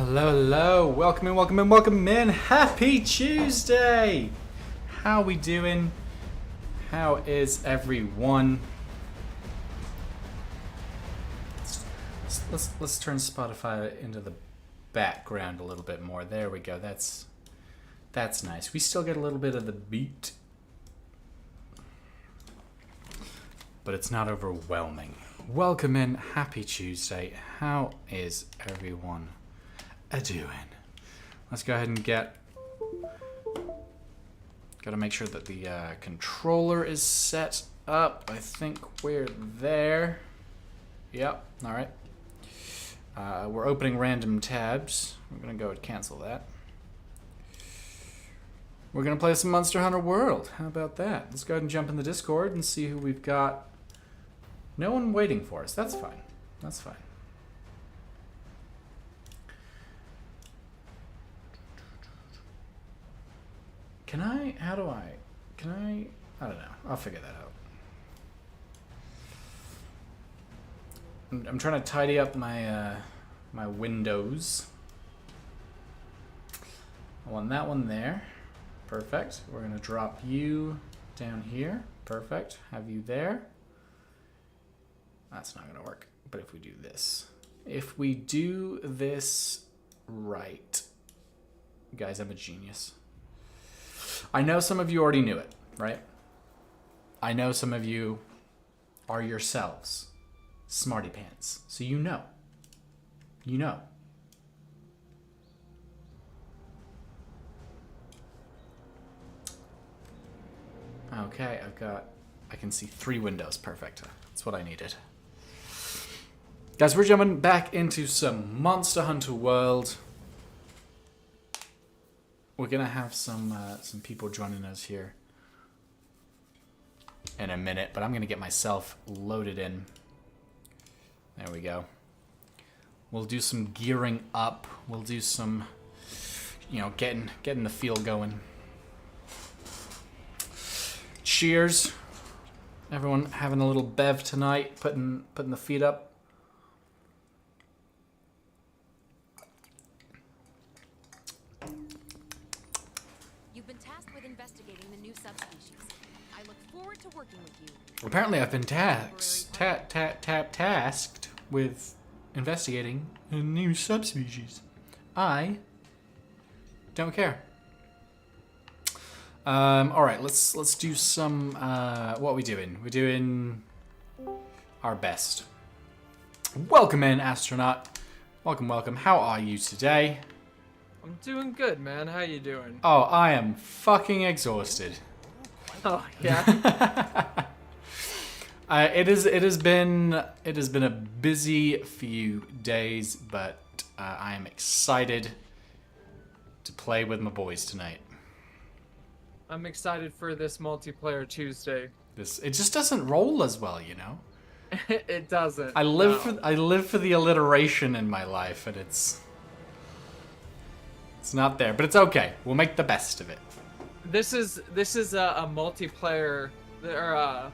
Hello, hello. Welcome in, welcome in, welcome in. Happy Tuesday. How we doing? How is everyone? Let's turn Spotify into the background a little bit more. There we go. That's nice. We still get a little bit of the beat, but it's not overwhelming. Welcome in. Happy Tuesday. How is everyone doing? Let's go ahead and gotta make sure that the controller is set up. I think we're there. Yep. All right. We're opening random tabs. We're gonna go and cancel that. We're gonna play some Monster Hunter World. How about that? Let's go ahead and jump in the Discord and see who we've got. No one waiting for us. That's fine. That's fine. I don't know. I'll figure that out. I'm trying to tidy up my my windows. I want that one there. Perfect. We're gonna drop you down here. Perfect. Have you there. That's not gonna work. But if we do this. If we do this right. Guys, I'm a genius. I know some of you already knew it, right? I know some of you are yourselves smarty pants. So you know. You know. Okay, I can see 3 windows. Perfect. That's what I needed. Guys, we're jumping back into some Monster Hunter World. We're gonna have some people joining us here in a minute, but I'm gonna get myself loaded in. There we go. We'll do some gearing up. We'll do some, getting the feel going. Cheers, everyone having a little bev tonight, putting the feet up. Apparently I've been tasked with investigating a new subspecies. I don't care. Alright, let's do some, what are we doing? We're doing our best. Welcome in, astronaut. Welcome, welcome. How are you today? I'm doing good, man. How you doing? Oh, I am fucking exhausted. Oh, yeah? It has been a busy few days, but I am excited to play with my boys tonight. I'm excited for this multiplayer Tuesday. It just doesn't roll as well, you know. It doesn't. I live for the alliteration in my life, and it's not there, but it's okay. We'll make the best of it. This is a multiplayer or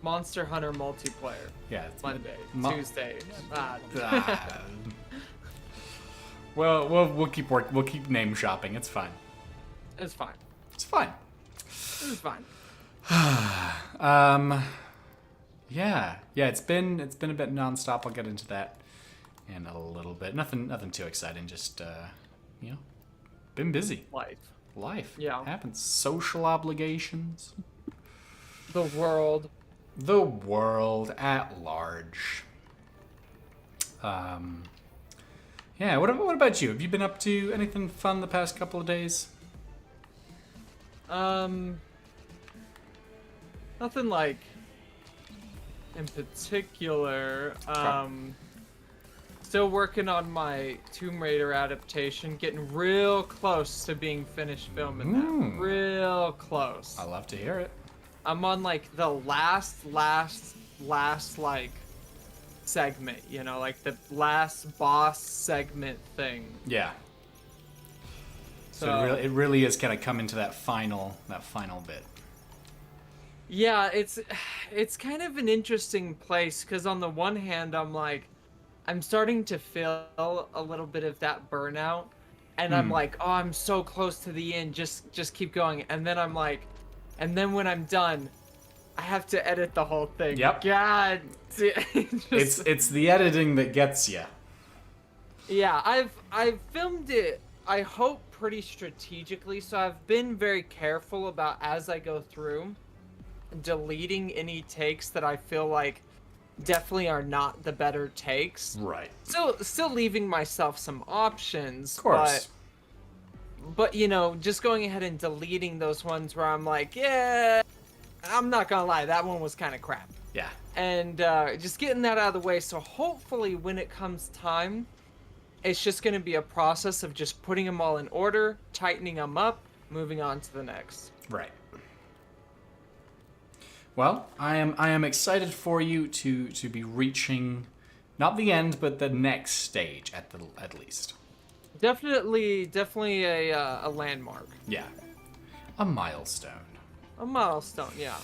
Monster Hunter multiplayer. Yeah, it's Monday, Tuesday. Well, we'll keep We'll keep name shopping. It's fine. It's fine. It's fine. It's fine. Yeah. It's been a bit nonstop. I'll get into that in a little bit. Nothing too exciting. Just been busy. Life. Yeah. Happens. Social obligations. The world at large. Yeah. What about you? Have you been up to anything fun the past couple of days? Nothing like in particular. Still working on my Tomb Raider adaptation, getting real close to being finished filming that. Real close. I love to hear it. I'm on like the last like segment, like the last boss segment thing. Yeah. So it really is kind of coming to that final bit. Yeah, it's kind of an interesting place because on the one hand I'm like, I'm starting to feel a little bit of that burnout, and I'm like, oh, I'm so close to the end. Just keep going. And then I'm like, and then when I'm done, I have to edit the whole thing. Yep. God, It's the editing that gets you. Yeah, I've filmed it. I hope pretty strategically, so I've been very careful about as I go through, deleting any takes that I feel like definitely are not the better takes. Right. Still leaving myself some options. Of course. But you know, just going ahead and deleting those ones where I'm like, yeah, I'm not gonna lie, that one was kind of crap. Yeah. And just getting that out of the way, so hopefully when it comes time, it's just going to be a process of just putting them all in order, tightening them up, moving on to the next. Right. Well, I am excited for you to be reaching not the end, but the next stage at least. Definitely a landmark. Yeah. A milestone. A milestone, yeah.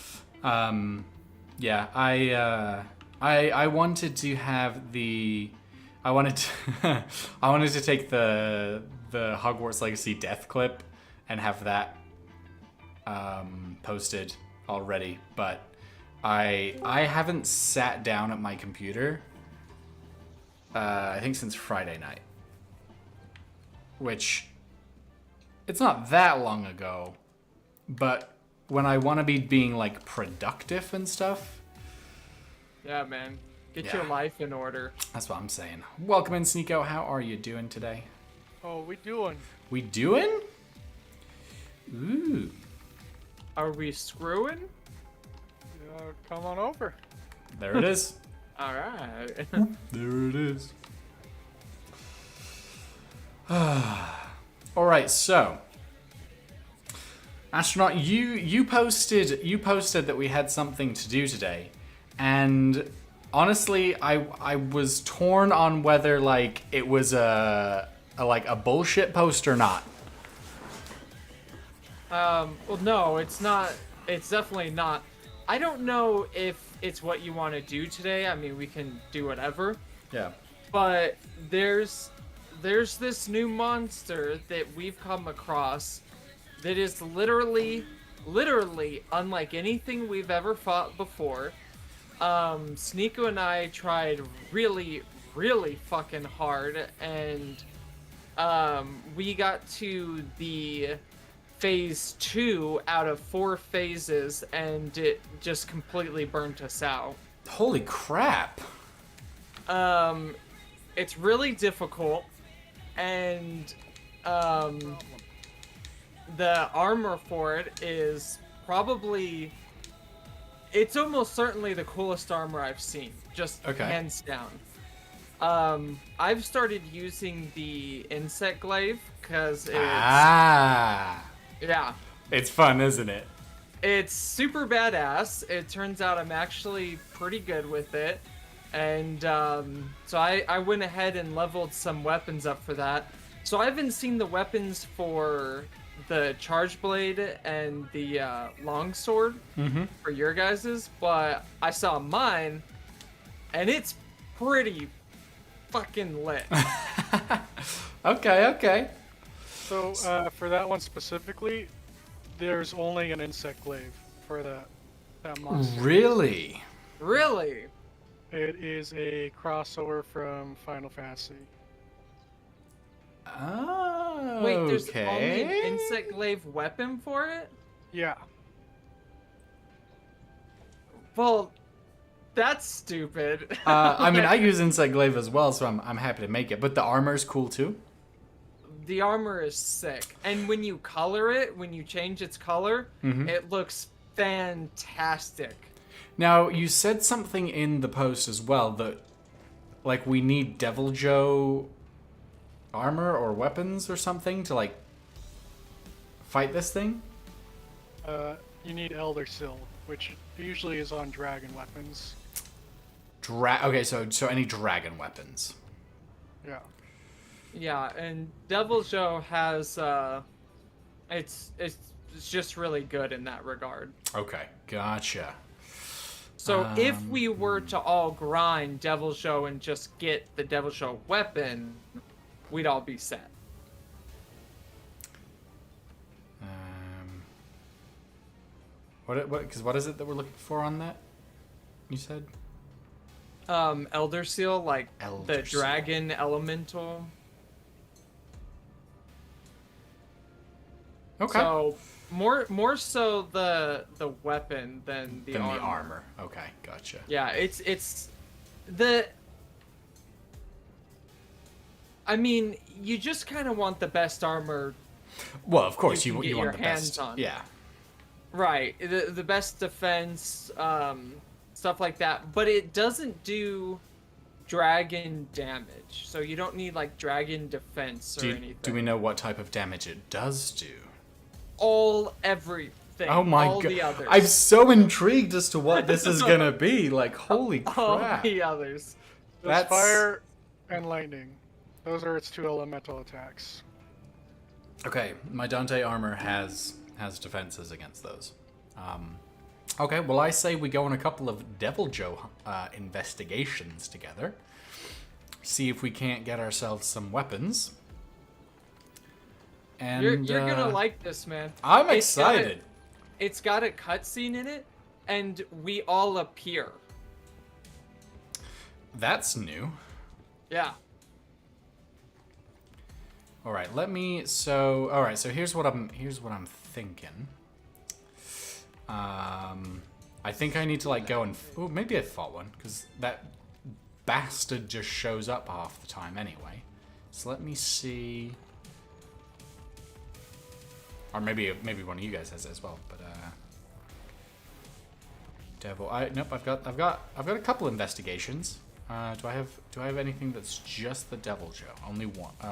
Yeah, I wanted to have the I wanted to I wanted to take the Hogwarts Legacy death clip and have that posted already, but I haven't sat down at my computer I think since Friday night, which it's not that long ago, but when I want to be being like productive and stuff. Yeah, man. Get Yeah. your life in order. That's what I'm saying. Welcome in, Sneeko. How are you doing today? Oh, we doing? We doing? Ooh. Are we screwing? Come on over. There it is. All right. There it is. All right, so Astronaut, you posted that we had something to do today, and honestly, I was torn on whether like it was a bullshit post or not. Well, no, it's not. It's definitely not. I don't know if it's what you want to do today. I mean, we can do whatever. Yeah. But there's this new monster that we've come across that is literally unlike anything we've ever fought before. Sneeko and I tried really fucking hard, and we got to the phase 2 out of 4 phases, and it just completely burnt us out. Holy crap. It's really difficult, and the armor for it is probably, it's almost certainly the coolest armor I've seen, just Okay. hands down. I've started using the insect glaive because it's yeah, It's fun, isn't it? it's super badass. It turns out I'm actually pretty good with it. And so I went ahead and leveled some weapons up for that. So I haven't seen the weapons for the Charge Blade and the Longsword for your guys's, but I saw mine, and it's pretty fucking lit. Okay. So for that one specifically, there's only an insect glaive for that monster. Really? Really? It is a crossover from Final Fantasy. Oh. Wait, there's okay. only an insect glaive weapon for it? Yeah. Well, that's stupid. I mean, I use Insect Glaive as well, so I'm happy to make it. But the armor's cool too. The armor is sick, and when you color it, when you change its color, it looks fantastic. Now, you said something in the post as well that, like, we need Devil Joe armor or weapons or something to, like, fight this thing? You need Elder Sil, which usually is on dragon weapons. Okay, so any dragon weapons. Yeah. Yeah, and Devil Joe has it's just really good in that regard. Okay, gotcha. So if we were to all grind Devil Show and just get the Devil Show weapon, we'd all be set. What is it that we're looking for on that? You said? Elder Seal, like Elder the Seal. dragon elemental. Okay. So more so the weapon than the Than armor. the armor. Okay, gotcha. Yeah, it's the. I mean, you just kind of want the best armor. Well, of course You you, can get want your the hands best. on. Yeah. Right, the best defense, stuff like that. But it doesn't do dragon damage, so you don't need like dragon defense or anything. Do we know what type of damage it does do? Everything. Oh my all god! the others. I'm so intrigued as to what this is gonna be. Like, holy all crap! the others. There's That's- fire and lightning. Those are its 2 elemental attacks. Okay, my Dante armor has defenses against those. Okay, well I say we go on a couple of Devil Joe investigations together. See if we can't get ourselves some weapons. And You're gonna like this, man. I'm It's got a- excited. It's got a cutscene in it, and we all appear. That's new. Yeah. All right, all right, so here's what I'm thinking. I think I need to like go and maybe I fought one because that bastard just shows up half the time anyway. So let me see, or maybe one of you guys has it as well. But Devil, nope, I've got a couple investigations. Do I have anything that's just the Devil Joe? Only one. No,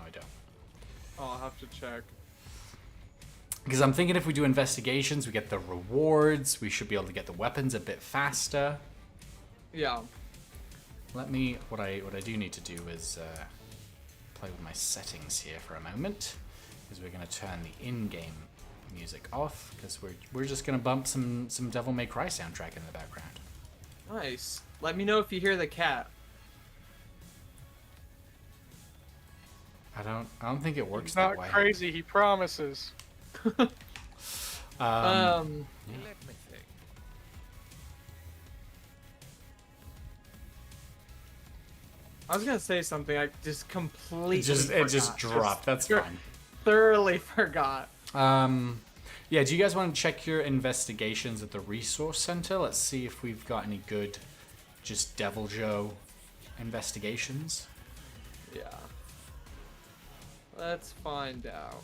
I don't. I'll have to check. Because I'm thinking if we do investigations, we get the rewards. We should be able to get the weapons a bit faster. Yeah. What I do need to do is play with my settings here for a moment, because we're gonna turn the in-game music off, because we're just gonna bump some Devil May Cry soundtrack in the background. Nice. Let me know if you hear the cat. I don't think it works He's that not way. crazy, he promises. Let me think. I was gonna say something. I just completely it just forgot. dropped. That's fine. Thoroughly forgot. Yeah, do you guys want to check your investigations at the resource center? Let's see if we've got any good just Devil Joe investigations. Yeah. Let's find out.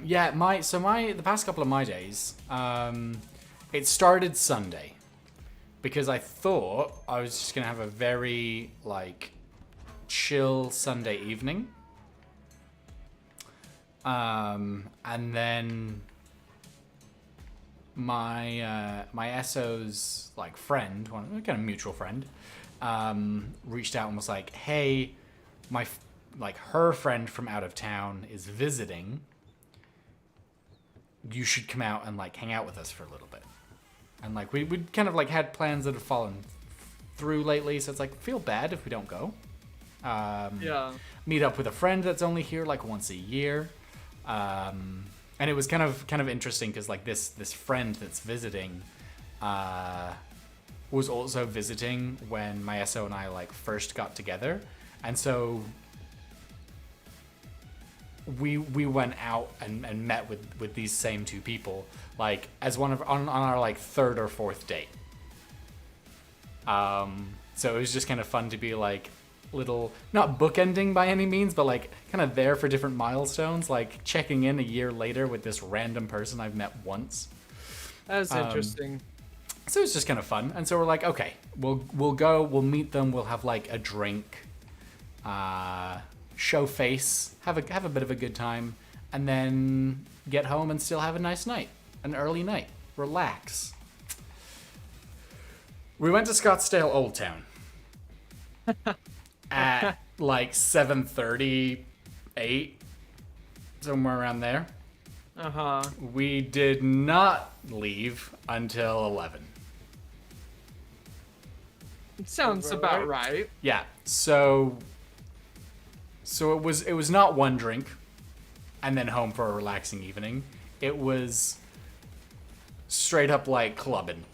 Yeah, the past couple of my days, it started Sunday because I thought I was just gonna have a very like chill Sunday evening, and then my SO's like friend, one kind of mutual friend, reached out and was like, "Hey, her friend from out of town is visiting. You should come out and like hang out with us for a little bit." And like we'd kind of like had plans that have fallen through lately, so it's like feel bad if we don't go. Yeah. Meet up with a friend that's only here like once a year. And it was kind of interesting because like this friend that's visiting was also visiting when my SO and I like first got together, and so we went out and met with these same two people like as on our like third or fourth date. So it was just kind of fun to be like little, not bookending by any means, but like kind of there for different milestones, like checking in a year later with this random person I've met once. That's interesting. So it's just kind of fun. And so we're like, okay, we'll go, we'll meet them, we'll have like a drink, show face, have a bit of a good time, and then get home and still have a nice night, an early night, relax. We went to Scottsdale Old Town at like 7:30, 8, somewhere around there. Uh-huh. We did not leave until 11. Sounds about right. Yeah. So it was not one drink and then home for a relaxing evening. It was straight up like clubbing.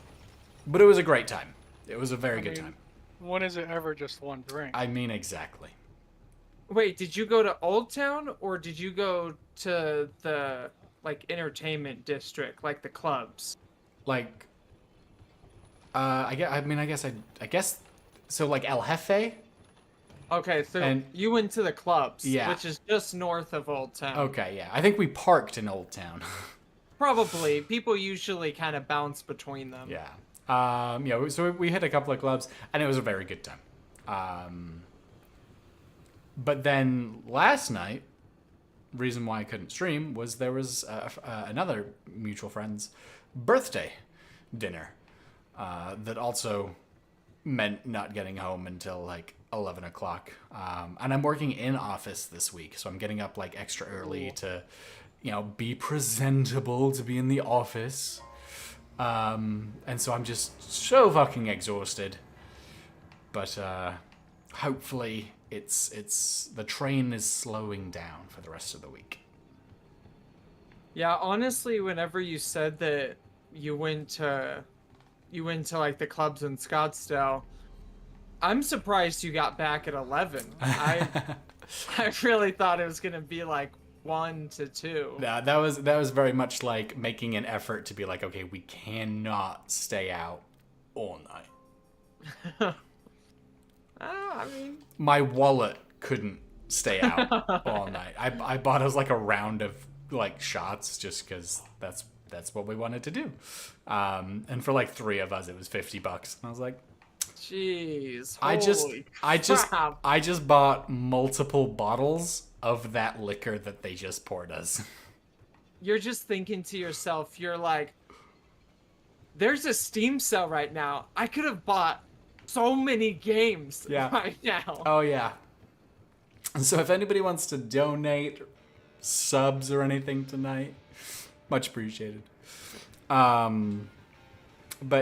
But it was a great time. It was a very good time. When is it ever just one drink? I mean, exactly. Wait, did you go to Old Town or did you go to the like entertainment district, like the clubs? Like I guess so, like El Jefe. Okay, so And- you went to the clubs, Yeah. which is just north of Old Town. Okay, yeah. I think we parked in Old Town. Probably. People usually kind of bounce between them. Yeah. Yeah, so we hit a couple of clubs, and it was a very good time. But then last night, reason why I couldn't stream was there was another mutual friend's birthday dinner that also meant not getting home until like 11 o'clock. And I'm working in office this week, so I'm getting up like extra early to, be presentable to be in the office. And so I'm just so fucking exhausted. But hopefully it's the train is slowing down for the rest of the week. Yeah, honestly, whenever you said that you went to like the clubs in Scottsdale, I'm surprised you got back at 11. I really thought it was going to be like 1 to 2. Yeah, that was very much like making an effort to be like, okay, we cannot stay out all night. I mean, My wallet couldn't stay out all night. I bought us like a round of like shots just because that's what we wanted to do. And for like 3 of us, it was $50, and I was like, jeez. I just bought multiple bottles of that liquor that they just poured us. You're just thinking to yourself, you're like, there's a Steam sale right now. I could have bought so many games right now. Oh yeah. So if anybody wants to donate subs or anything tonight, much appreciated. But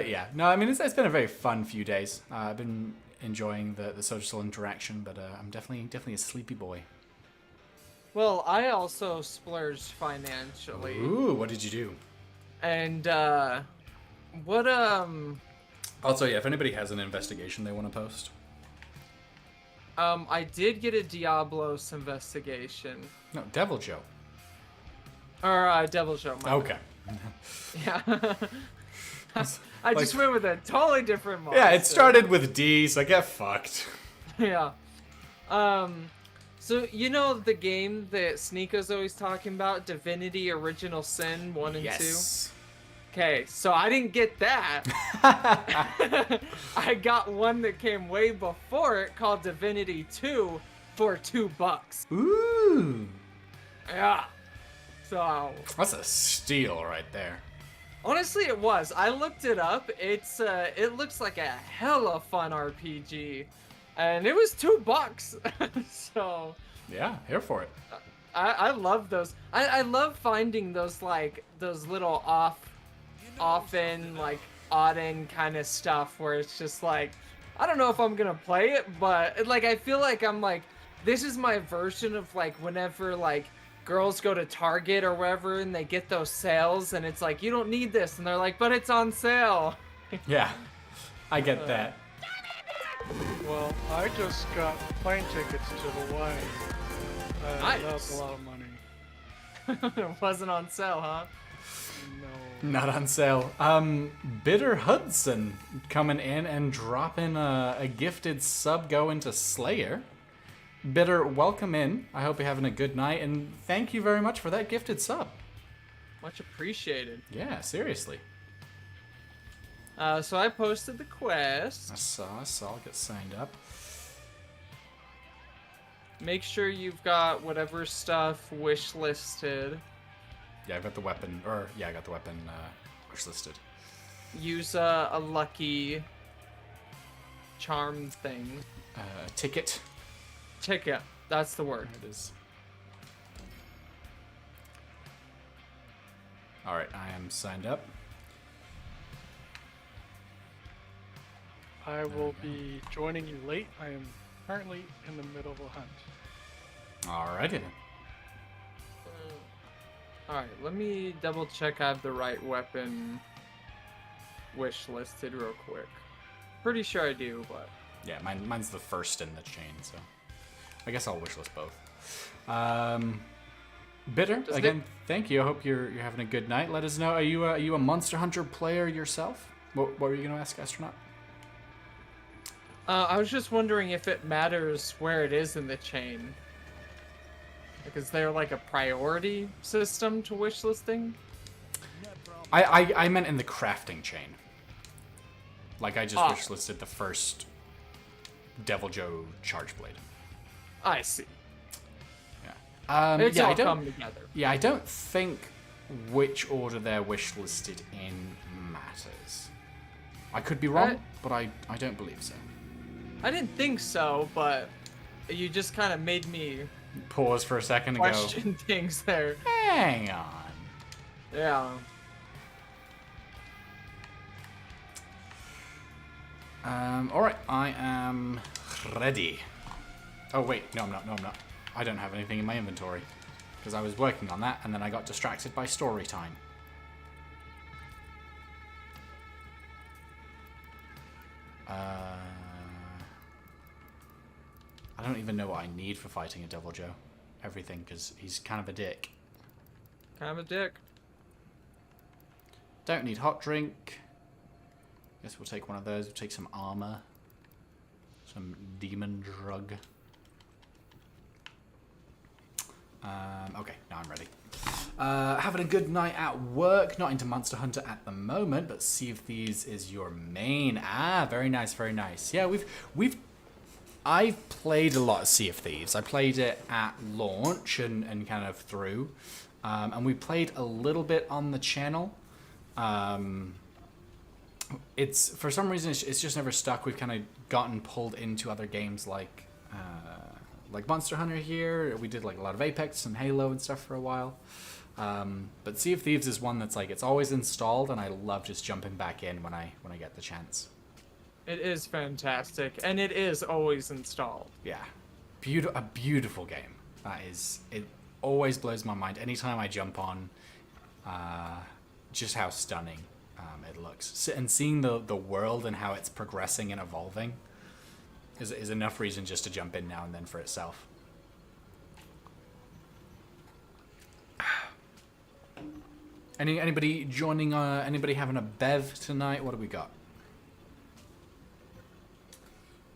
yeah, no, I mean it's been a very fun few days. I've been enjoying the social interaction, but I'm definitely a sleepy boy. Well, I also splurged financially. Ooh, what did you do? And what Also, yeah, if anybody has an investigation they want to post. I did get a Diablos investigation. No, Devil Joe. Or Devil Show. Okay. Yeah. I just went with a totally different monster. Yeah, it started with D, so get fucked. Yeah. So you know the game that Sneako's always talking about, Divinity Original Sin 1 and 2? Yes. Okay, so I didn't get that. I got one that came way before it called Divinity 2 for $2. Ooh. Yeah. So That's a steal right there. honestly, it was. I looked it up. It looks like a hella fun RPG, and it was $2. So Yeah, here for it. I love those. I love finding those like those little often like odd-in kind of stuff where it's just like, I don't know if I'm gonna play it, but like I feel like I'm like, this is my version of like whenever like girls go to Target or wherever and they get those sales and it's like, you don't need this, and they're like, but it's on sale. Yeah, I get that. Well, I just got plane tickets to Hawaii. Nice. That's a lot of money. It wasn't on sale, huh? No. Not on sale. Bitter Hudson coming in and dropping a gifted sub going to Slayer. Bitter, welcome in. I hope you're having a good night, and thank you very much for that gifted sub. Much appreciated. Yeah, seriously. So I posted the quest. I saw. I'll get signed up. Make sure you've got whatever stuff wish listed. Yeah, I got the weapon, I got the weapon wish listed. Use a lucky charm thing. Ticket. Ticket. That's the word. There it is. All right, I am signed up. I will be joining you late. I am currently in the middle of a hunt. Alrighty then. Alright, let me double check I have the right weapon wish listed real quick. Pretty sure I do, but... Yeah, mine's the first in the chain, so I guess I'll wishlist both. Bitter, again, thank you. I hope you're having a good night. Let us know. Are you a Monster Hunter player yourself? What were you going to ask, Astronaut? I was just wondering if it matters where it is in the chain. Like, is there like a priority system to wish listing? I meant in the crafting chain. Like, I just wish listed the first Deviljho Charge Blade. I see. Yeah. It's yeah, all come together. Yeah, I don't think which order they're wish listed in matters. I could be wrong, but I don't believe so. I didn't think so, but you just kind of made me Pause for a second and question things there. go, hang on. Yeah. Alright, I am ready. Oh, wait, no, I'm not. I don't have anything in my inventory. Because I was working on that, and then I got distracted by story time. I don't even know what I need for fighting a Deviljho. Everything, because he's kind of a dick. Kind of a dick. Don't need hot drink. Guess we'll take one of those. We'll take some armor. Some demon drug. Okay, now I'm ready. Having a good night at work. Not into Monster Hunter at the moment, but Sea of Thieves is your main. Ah, very nice, very nice. Yeah, I've played a lot of Sea of Thieves. I played it at launch and kind of through. And we played a little bit on the channel. It's, for some reason, it's just never stuck. We've kind of gotten pulled into other games like Monster Hunter here. We did like a lot of Apex and Halo and stuff for a while. But Sea of Thieves is one that's like, it's always installed, and I love just jumping back in when I get the chance. It is fantastic, and it is always installed. Yeah, a beautiful game. That is, it always blows my mind anytime I jump on. Just how stunning it looks, and seeing the world and how it's progressing and evolving is enough reason just to jump in now and then for itself. Anybody joining? Anybody having a bev tonight? What do we got?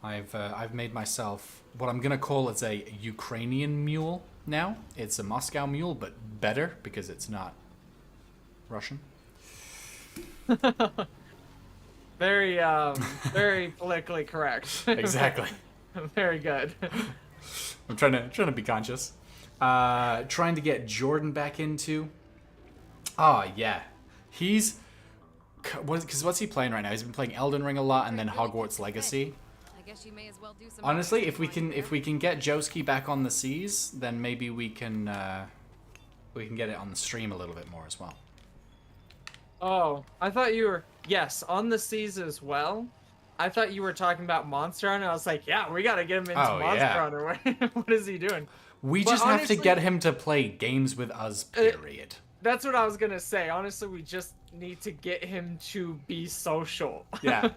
I've made myself what I'm gonna call it's a Ukrainian mule now. It's a Moscow mule, but better because it's not Russian. Very, very politically correct. Exactly. Very good. I'm trying to be conscious. Trying to get Jordan back into. Oh yeah, he's what's he playing right now? He's been playing Elden Ring a lot, and then Hogwarts Legacy. I guess you may as well do some. Honestly, if we can get Joski back on the seas, then maybe we can get it on the stream a little bit more as well. Oh, I thought you were on the seas as well. I thought you were talking about Monster Hunter. I was like, yeah, we gotta get him into Monster Hunter. What is he doing? We just have to get him to play games with us. Period. That's what I was gonna say. Honestly, we just need to get him to be social. Yeah.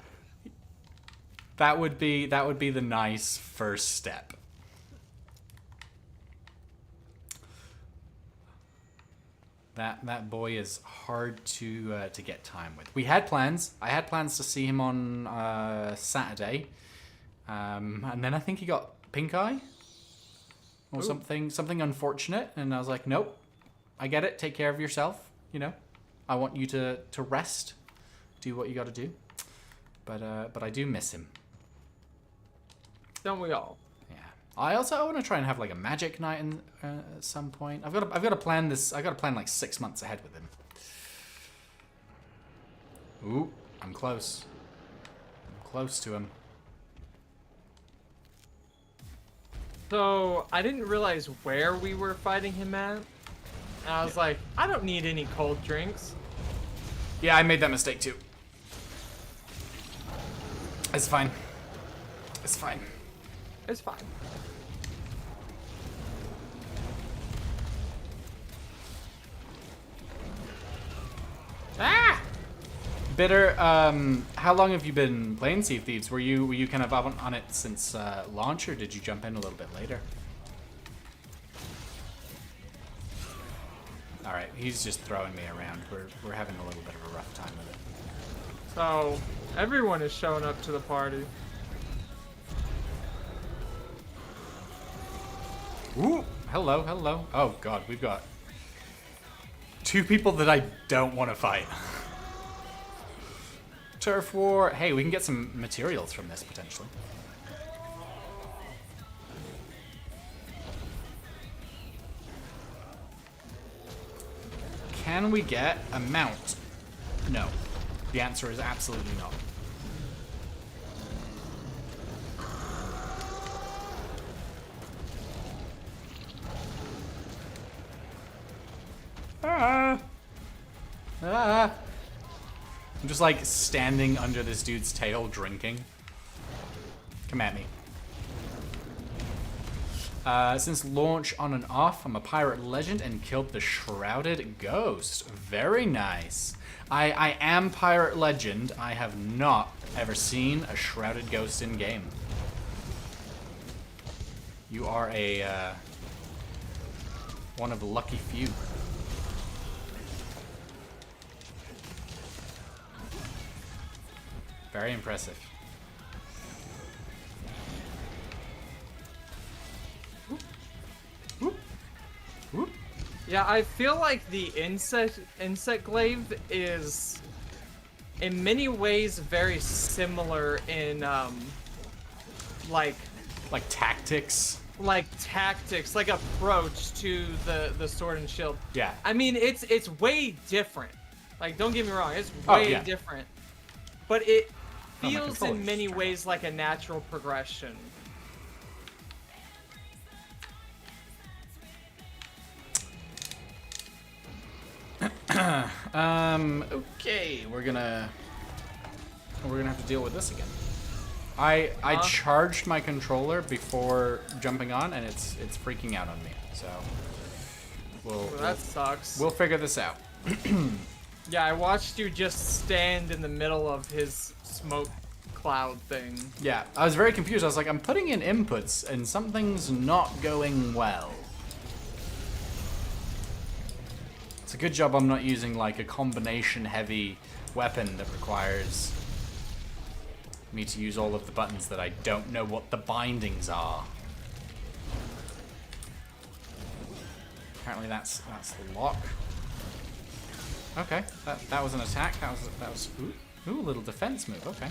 That would be the nice first step. That boy is hard to get time with. We had plans. I had plans to see him on Saturday, and then I think he got pink eye or something unfortunate, and I was like, nope. I get it. Take care of yourself. You know, I want you to rest, do what you got to do. But I do miss him. Don't we all? Yeah. I want to try and have like a magic night at some point. I've got to plan this. I got to plan like 6 months ahead with him. Ooh, I'm close. I'm close to him. So I didn't realize where we were fighting him at. And I was like, I don't need any cold drinks. Yeah, I made that mistake too. It's fine. It's fine. It's fine. Ah! Bitter, how long have you been playing Sea of Thieves? Were you kind of up on it since launch, or did you jump in a little bit later? All right, he's just throwing me around. We're having a little bit of a rough time with it. So, everyone is showing up to the party. Ooh, hello, hello. Oh god, we've got 2 people that I don't want to fight. Turf war. Hey, we can get some materials from this potentially. Can we get a mount? No. The answer is absolutely not. Ah. Ah. I'm just like standing under this dude's tail drinking. Come at me. Since launch on and off, I'm a pirate legend and killed the shrouded ghost. Very nice. I am pirate legend. I have not ever seen a shrouded ghost in game. You are a one of the lucky few. Very impressive. Whoop. Whoop. Yeah, I feel like the insect glaive is in many ways very similar in like tactics. like tactics, like approach to the sword and shield. Yeah. I mean, it's way different. Like, don't get me wrong, it's Oh, way yeah. different. But it Oh, my feels controller's in many turned ways like a natural progression. Okay, we're gonna have to deal with this again. I charged my controller before jumping on, and it's freaking out on me. So Well, that sucks. we'll figure this out. Yeah, I watched you just stand in the middle of his smoke cloud thing. Yeah, I was very confused. I was like, I'm putting in inputs, and something's not going well. It's a good job I'm not using like a combination heavy weapon that requires me to use all of the buttons that I don't know what the bindings are. Apparently that's the lock. Okay, that was an attack. That was ooh, a little defense move. Okay.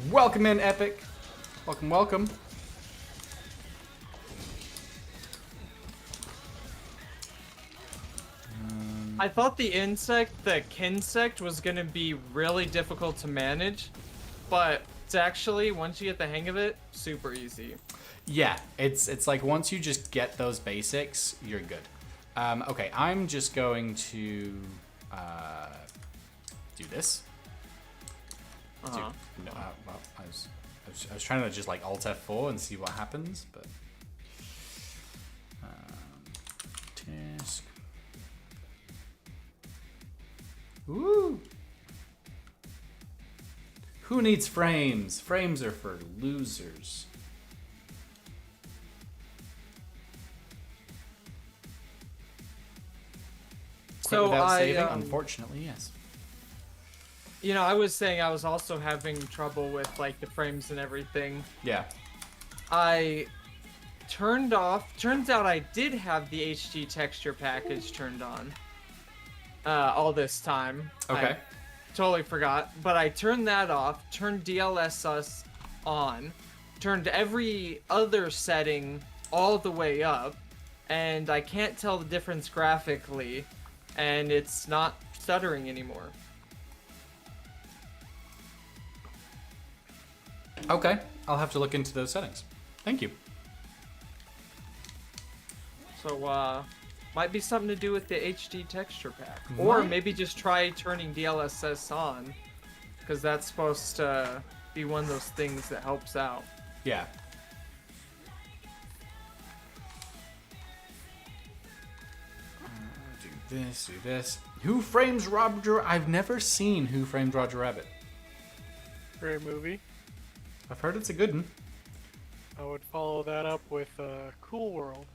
Welcome in, Epic. Welcome, welcome. I thought the Kinsect was gonna be really difficult to manage, but it's actually, once you get the hang of it, super easy. Yeah, it's like once you just get those basics, you're good. Okay, I'm just going to do this. Uh-huh. No, well, I was trying to just like Alt F4 and see what happens, but Tisk. Ooh. Who needs frames? Frames are for losers. Quit So without saving? I, Unfortunately, yes. you know, I was saying I was also having trouble with like the frames and everything. Yeah. I turned off. Turns out I did have the HD texture package turned on all this time. Okay. I totally forgot, but I turned that off. Turned DLSS on. Turned every other setting all the way up, and I can't tell the difference graphically, and it's not stuttering anymore. Okay, I'll have to look into those settings. Thank you. So, might be something to do with the HD texture pack. Or Might. maybe just try turning DLSS on. Because that's supposed to be one of those things that helps out. Yeah. Do this, do this. Who Frames Roger? I've never seen Who Framed Roger Rabbit. Great movie. I've heard it's a good one. I would follow that up with Cool World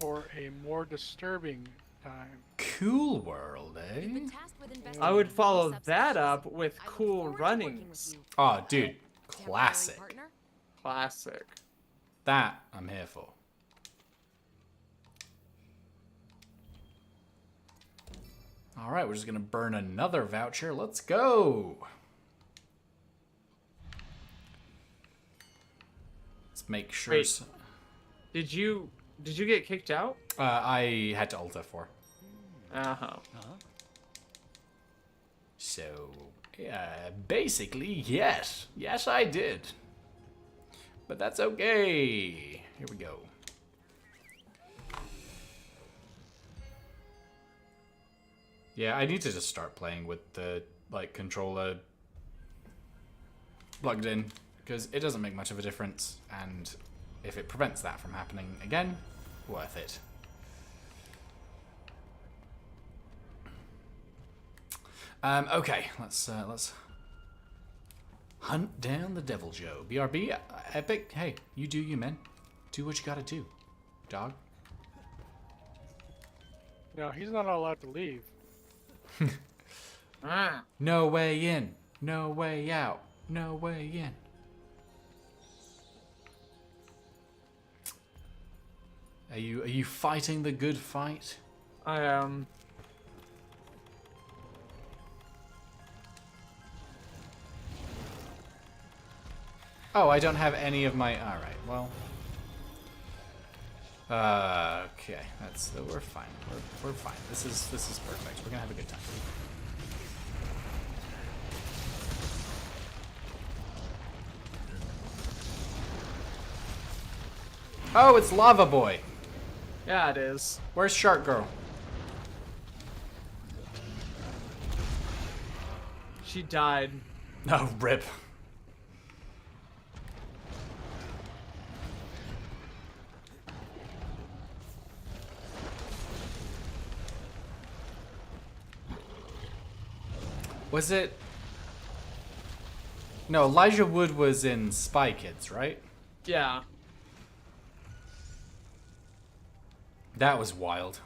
for a more disturbing time. Cool World, eh? Been tasked with investigating I would follow subspecies. that up with I look Cool forward to working with Runnings. you, Oh, dude. temporary Classic. partner. Classic. That I'm here for. All right, we're just going to burn another voucher. Let's go. Let's make sure. Wait. Did you get kicked out? I had to Alt F4. Uh-huh. So, basically, yes. Yes, I did. But that's okay. Here we go. Yeah, I need to just start playing with the, controller plugged in, because it doesn't make much of a difference, and if it prevents that from happening again, worth it. Okay, let's hunt down the Devil Joe. BRB, Epic, hey, you do you, man. Do what you gotta do, dog. No, he's not allowed to leave. Ah. No way in, no way out, no way in. Are you fighting the good fight? I am. Oh, I don't have any of my. All right, well. Okay, we're fine. We're fine. This is perfect. We're gonna have a good time. Oh, it's Lava Boy. Yeah, it is. Where's Shark Girl? She died. Oh, rip. Was it? No, Elijah Wood was in Spy Kids, right? Yeah. That was wild.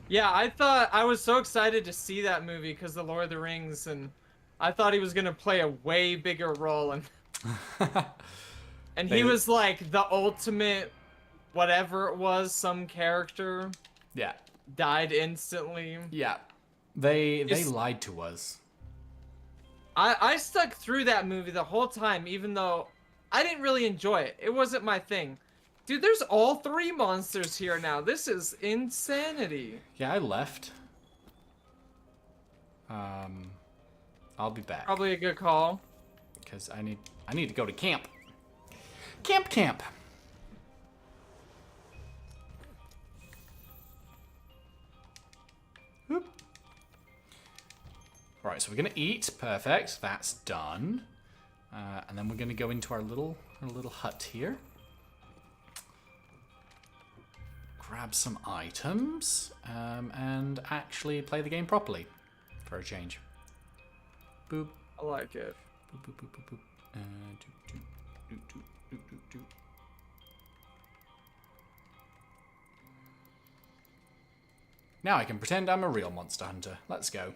Yeah, I was so excited to see that movie because the Lord of the Rings, and I thought he was gonna play a way bigger role, and he They- was like the ultimate, whatever it was, some character Yeah. died instantly. Yeah. They It's- lied to us. I stuck through that movie the whole time, even though I didn't really enjoy it. It wasn't my thing. Dude, there's all 3 monsters here now. This is insanity. Yeah, I left. I'll be back Probably a good call. because I need to go to camp. Camp. Whoop. All right, so we're gonna eat. Perfect. That's done. And then we're gonna go into our little hut here. Grab some items, and actually play the game properly for a change. Boop. I like it. Boop, boop, boop, boop, boop. Doop, doop, doop, doop, doop, doop, doop. Now I can pretend I'm a real monster hunter. Let's go.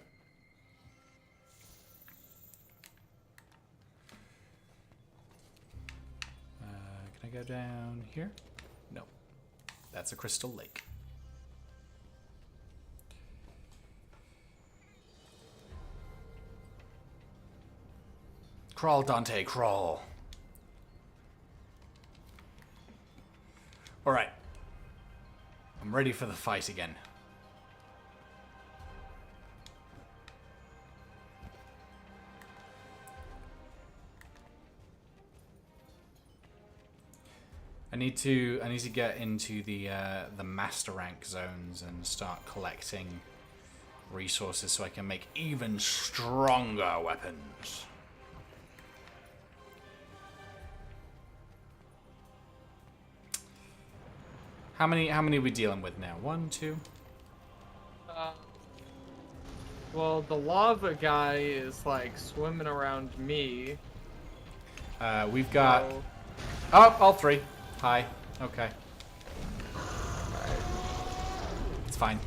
Can I go down here? No. That's a crystal lake. Crawl, Dante, crawl. Alright. I'm ready for the fight again. I need to get into the master rank zones and start collecting resources so I can make even stronger weapons. How many are we dealing with now? 1, 2. Well, the lava guy is like swimming around me. We've got so- oh, all 3. Hi. Okay. It's fine.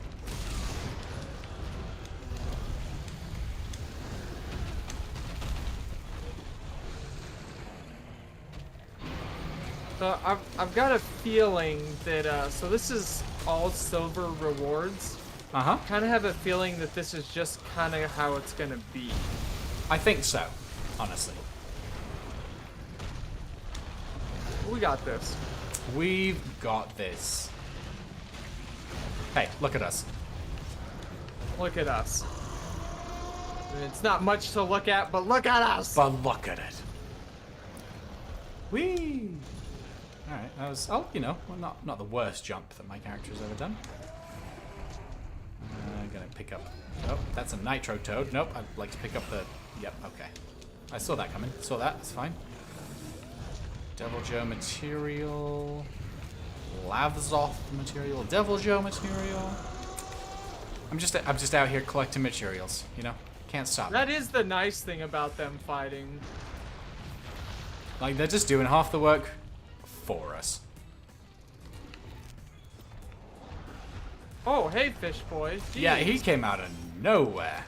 So I've got a feeling that so this is all silver rewards. Uh-huh. Kind of have a feeling that this is just kind of how it's gonna be. I think so, honestly. We got this. We've got this. Hey, look at us. Look at us. And it's not much to look at, but look at us. But look at it. Whee! Alright, that was, oh, you know, well, not the worst jump that my character's ever done. I'm gonna pick up, oh, that's a nitro toad. Nope, I'd like to pick up the, yep, okay. I saw that coming, saw that, it's fine. Devil Joe material. Lavzoth material, Devil Joe material. I'm just out here collecting materials, you know? Can't stop. That is the nice thing about them fighting. Like, they're just doing half the work for us. Oh, hey, fish boy. Jeez. Yeah, he came out of nowhere.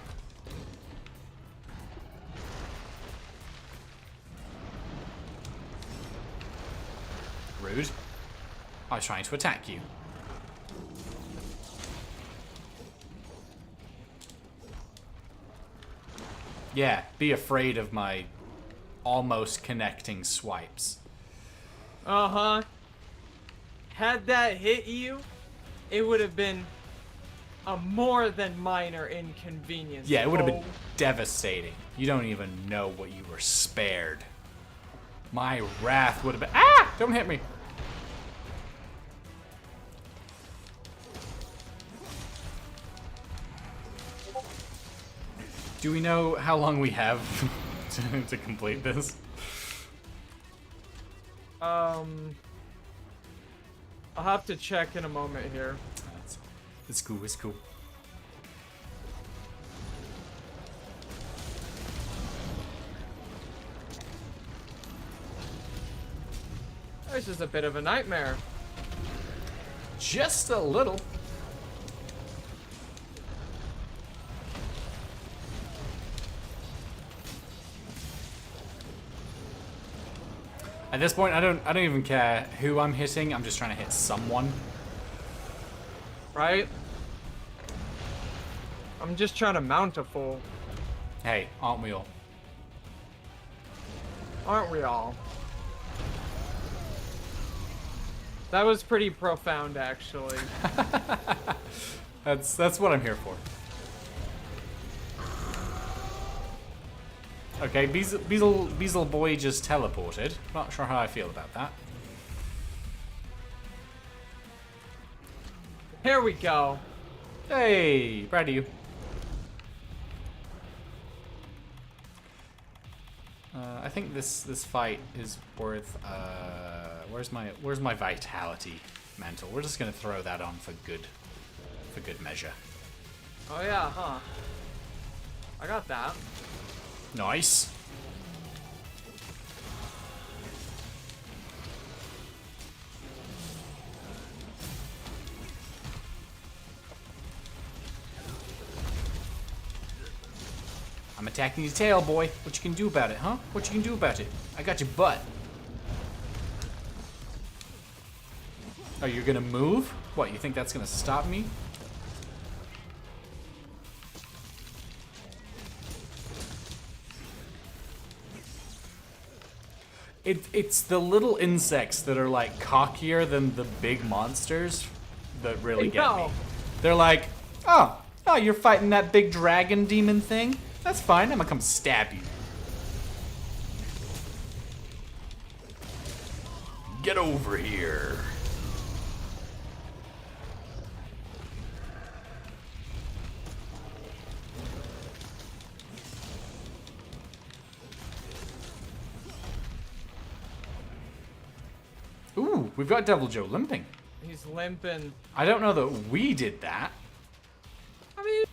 Rude. I was trying to attack you. Yeah, be afraid of my almost connecting swipes. Uh-huh. Had that hit you, it would have been a more than minor inconvenience. Yeah, it would have been Oh, devastating. You don't even know what you were spared. My wrath would have been... Ah! Don't hit me. Do we know how long we have to complete this? I'll have to check in a moment here. It's cool, it's cool. This is a bit of a nightmare. Just a little. At this point, I don't even care who I'm hitting. I'm just trying to hit someone. Right? I'm just trying to mount a fool. Hey, aren't we all? Aren't we all? That was pretty profound, actually. That's what I'm here for. Okay, Beezle Boy just teleported. Not sure how I feel about that. Here we go. Hey, proud of you. I think this fight is worth. Where's my vitality mantle? We're just gonna throw that on for good measure. Oh yeah, huh? I got that. Nice. I'm attacking your tail, boy. What you can do about it, huh? What you can do about it? I got your butt. Oh, you're gonna move? What, you think that's gonna stop me? It's the little insects that are like cockier than the big monsters that really get me. No. They're like, oh, you're fighting that big dragon demon thing? That's fine, I'm gonna come stab you. get over here. Ooh, we've got Devil Joe limping. He's limping. I don't know that we did that. I mean,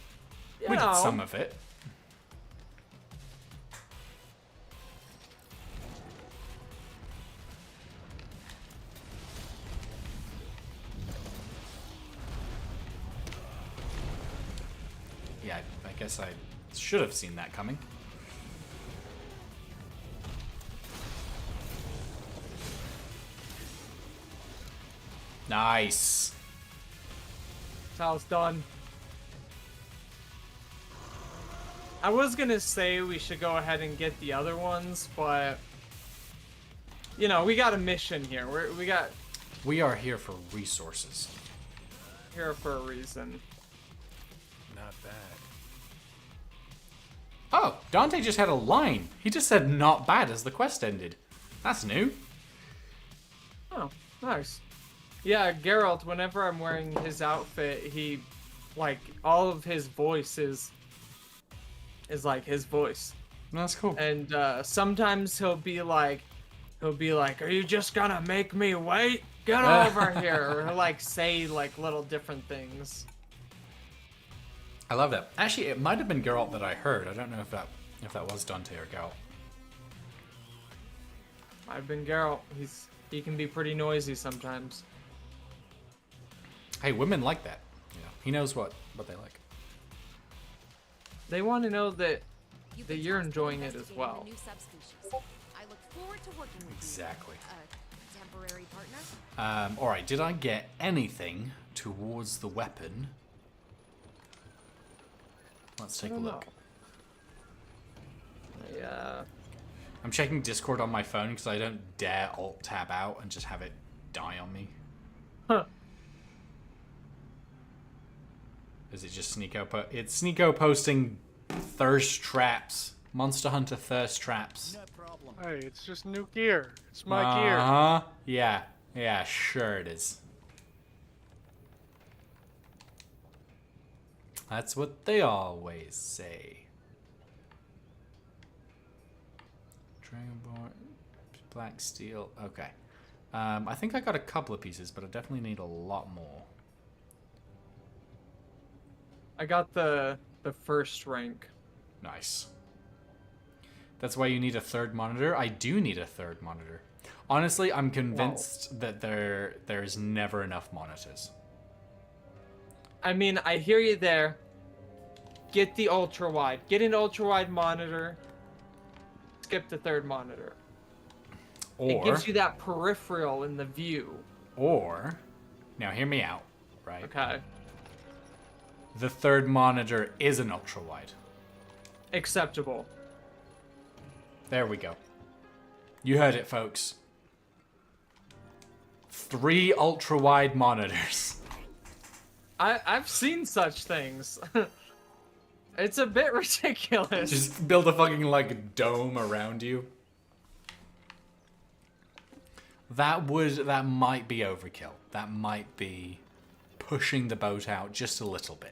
you We know. did some of it. Yeah, I guess I should have seen that coming. Nice. Sal's done. I was gonna say we should go ahead and get the other ones, but you know, we got a mission here. We got We are here for resources. here for a reason. Not bad. Oh, Dante just had a line. He just said not bad as the quest ended. That's new. Oh, nice. Yeah, Geralt, whenever I'm wearing his outfit, he, like, all of his voice is like his voice. That's cool. And sometimes he'll be like, are you just gonna make me wait? Get over here. Or he'll, like, say, like, little different things. I love that. Actually, it might have been Geralt that I heard. I don't know if that was Dante or Geralt. I've been Geralt. He can be pretty noisy sometimes. Hey, women like that. Yeah, he knows what they like. They want to know that You've that been you're tasked with enjoying it as investigating well. the new subspecies. I look forward to working with Exactly. you. Temporary partner? All right. Did I get anything towards the weapon? Let's take a look. Yeah. I'm checking Discord on my phone because I don't dare alt tab out and just have it die on me. Huh. Is it just Sneeko? It's Sneeko posting thirst traps. Monster Hunter thirst traps. Hey, it's just new gear. It's my gear. Uh-huh. Yeah. Yeah, sure it is. That's what they always say. Dragonborn, Black Steel. Okay. I think I got a couple of pieces, but I definitely need a lot more. I got the first rank. Nice. That's why you need a third monitor. I do need a third monitor. Honestly, I'm convinced that there's never enough monitors. I mean, I hear you there. Get the ultra wide. Get an ultra wide monitor. Skip the third monitor. It Or gives you that peripheral in the view. now hear me out, right? Okay. The third monitor is an ultra wide. Acceptable. There we go. You heard it, folks. 3 ultra wide monitors. I've seen such things. It's a bit ridiculous. Just build a fucking like dome around you. That might be overkill. That might be pushing the boat out just a little bit.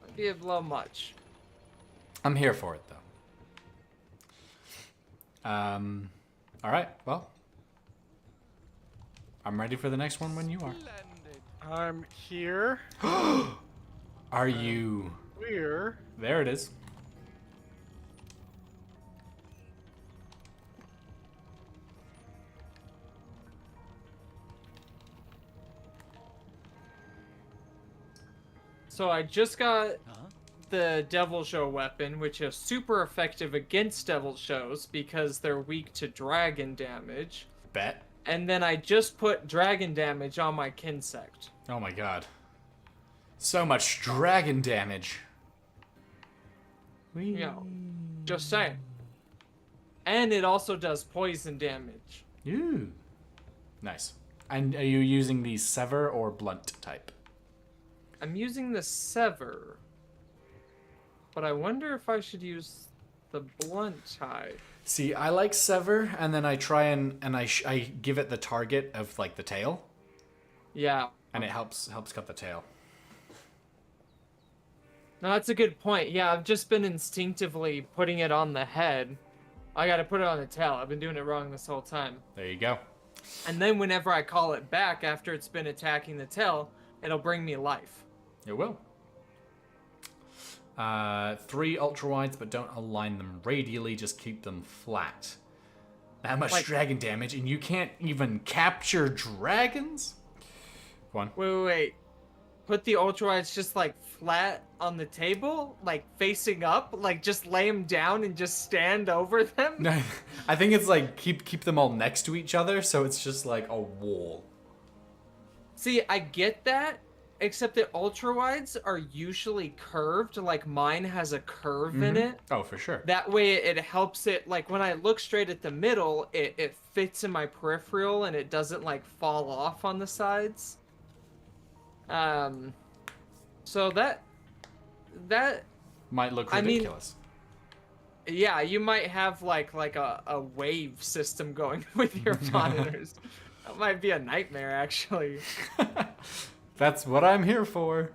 Might be a little much. I'm here for it though. All right. Well, I'm ready for the next one when you are. I'm here. Are you? We're There it is. So I just got the Devil Show weapon, which is super effective against Devil Shows because they're weak to dragon damage. Bet. And then I just put dragon damage on my Kinsect. Oh my god. So much dragon damage. You know, just saying. And it also does poison damage. Ooh. Nice. And are you using the sever or blunt type? I'm using the Sever. But I wonder if I should use the blunt tie. See, I like sever, and then I try and I give it the target of like the tail, Yeah. and it helps cut the tail. No, that's a good point. Yeah, I've just been instinctively putting it on the head. I gotta put it on the tail. I've been doing it wrong this whole time. There you go. And then whenever I call it back after it's been attacking the tail, it'll bring me life. It will. 3 ultra wides, but don't align them radially. Just keep them flat. That much Like- dragon damage, and you can't even capture dragons. Go on. Wait. Put the ultra wides just like flat on the table, like facing up, like just lay them down and just stand over them. No, I think it's like keep them all next to each other, so it's just like a wall. See, I get that, except that ultra wides are usually curved. Like mine has a curve in it. Oh, for sure. That way it helps it, like when I look straight at the middle, it fits in my peripheral and it doesn't like fall off on the sides. So that Might look I mean- ridiculous. yeah, you might have like a wave system going with your monitors. That might be a nightmare actually. That's what I'm here for.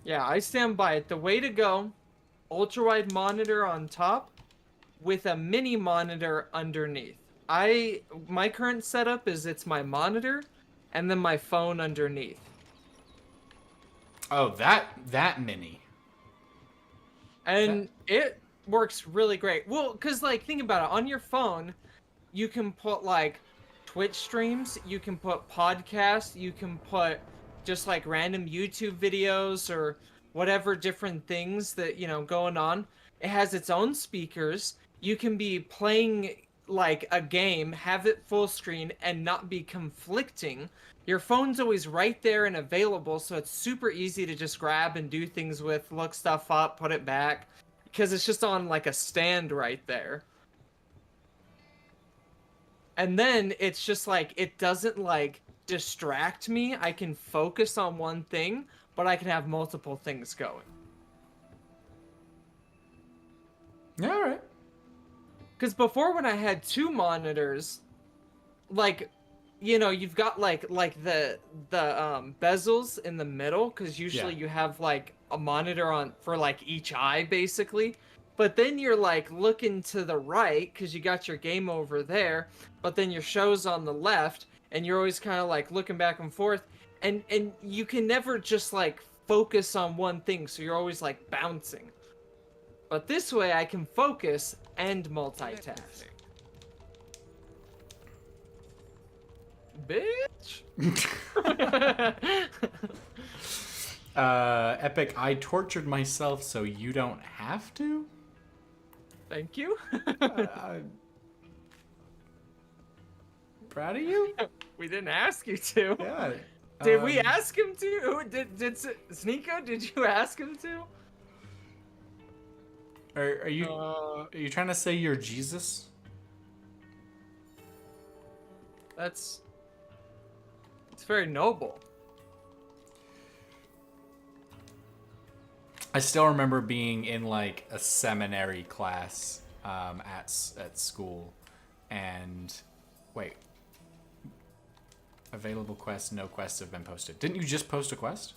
Yeah, I stand by it. The way to go, ultra wide monitor on top with a mini monitor underneath. My current setup is it's my monitor and then my phone underneath. Oh, that mini. And it works really great. Well, cuz like think about it, on your phone, you can put like Twitch streams, you can put podcasts, you can put just like random YouTube videos or whatever different things that, going on. It has its own speakers. You can be playing like a game, have it full screen and not be conflicting. Your phone's always right there and available, so it's super easy to just grab and do things with, look stuff up, put it back, because it's just on like a stand right there. And then it's just like, it doesn't like distract me. I can focus on one thing, but I can have multiple things going. Yeah, all right. Because before, when I had 2 monitors, like, you've got like the bezels in the middle, because usually Yeah. you have like a monitor on for like each eye basically. But then you're like looking to the right because you got your game over there, but then your show's on the left, and you're always kind of like looking back and forth, and you can never just like focus on one thing, so you're always like bouncing. But this way I can focus and multitask. Bitch. Epic, I tortured myself so you don't have to? Thank you. Proud of you? We didn't ask you to. Yeah. Did we ask him to? Who did Sneeko? Did you ask him to? Are you trying to say you're Jesus? It's very noble. I still remember being in like a seminary class at school, and wait, available quests, no quests have been posted. Didn't you just post a quest?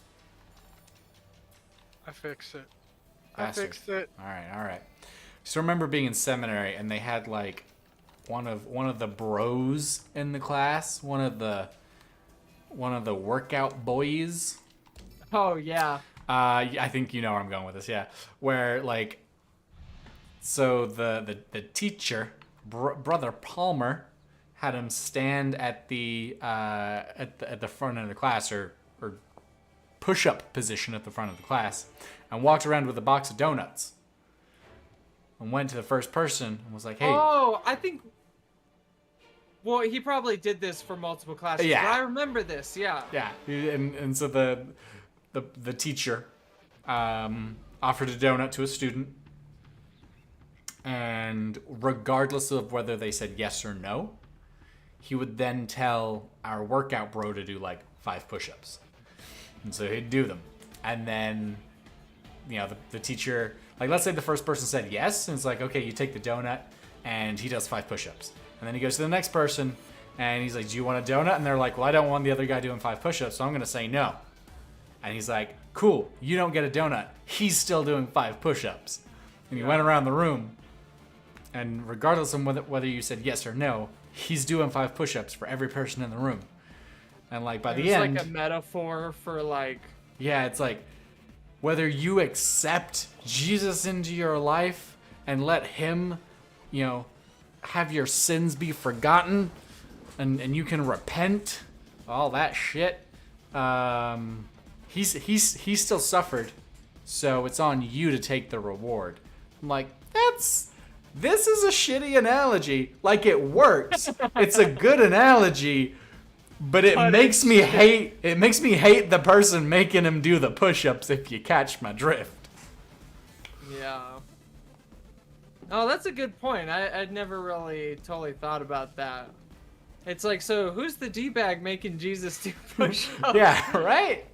I fixed it. Bastard. I fixed it. All right. Still remember being in seminary, and they had like one of the bros in the class, one of the workout boys. Oh yeah. I think you know where I'm going with this. Yeah, where like, so the teacher, Brother Palmer, had him stand at the front of the class or push-up position at the front of the class, and walked around with a box of donuts, and went to the first person and was like, "Hey." Oh, I think. Well, he probably did this for multiple classes. Yeah. But I remember this. Yeah. Yeah, and so the teacher offered a donut to a student, and regardless of whether they said yes or no, he would then tell our workout bro to do like 5 push-ups. And so he'd do them. And then, you know, the teacher, like, let's say the first person said yes, and it's like, okay, you take the donut, and he does 5 push-ups. And then he goes to the next person, and he's like, do you want a donut? And they're like, well, I don't want the other guy doing 5 push-ups, so I'm going to say no. And he's like, cool, you don't get a donut. He's still doing 5 push-ups. And he went around the room, and regardless of whether you said yes or no, he's doing 5 push-ups for every person in the room. And like by the end, it's like a metaphor for like, yeah, it's like whether you accept Jesus into your life and let him, you know, have your sins be forgotten, and you can repent, all that shit. He still suffered, so it's on you to take the reward. I'm like, this is a shitty analogy. Like, it works. It's a good analogy, but it makes me hate the person making him do the push-ups, if you catch my drift. yeah. Oh, that's a good point. I'd never really totally thought about that. It's like, so who's the D-bag making Jesus do push-ups? Yeah, right?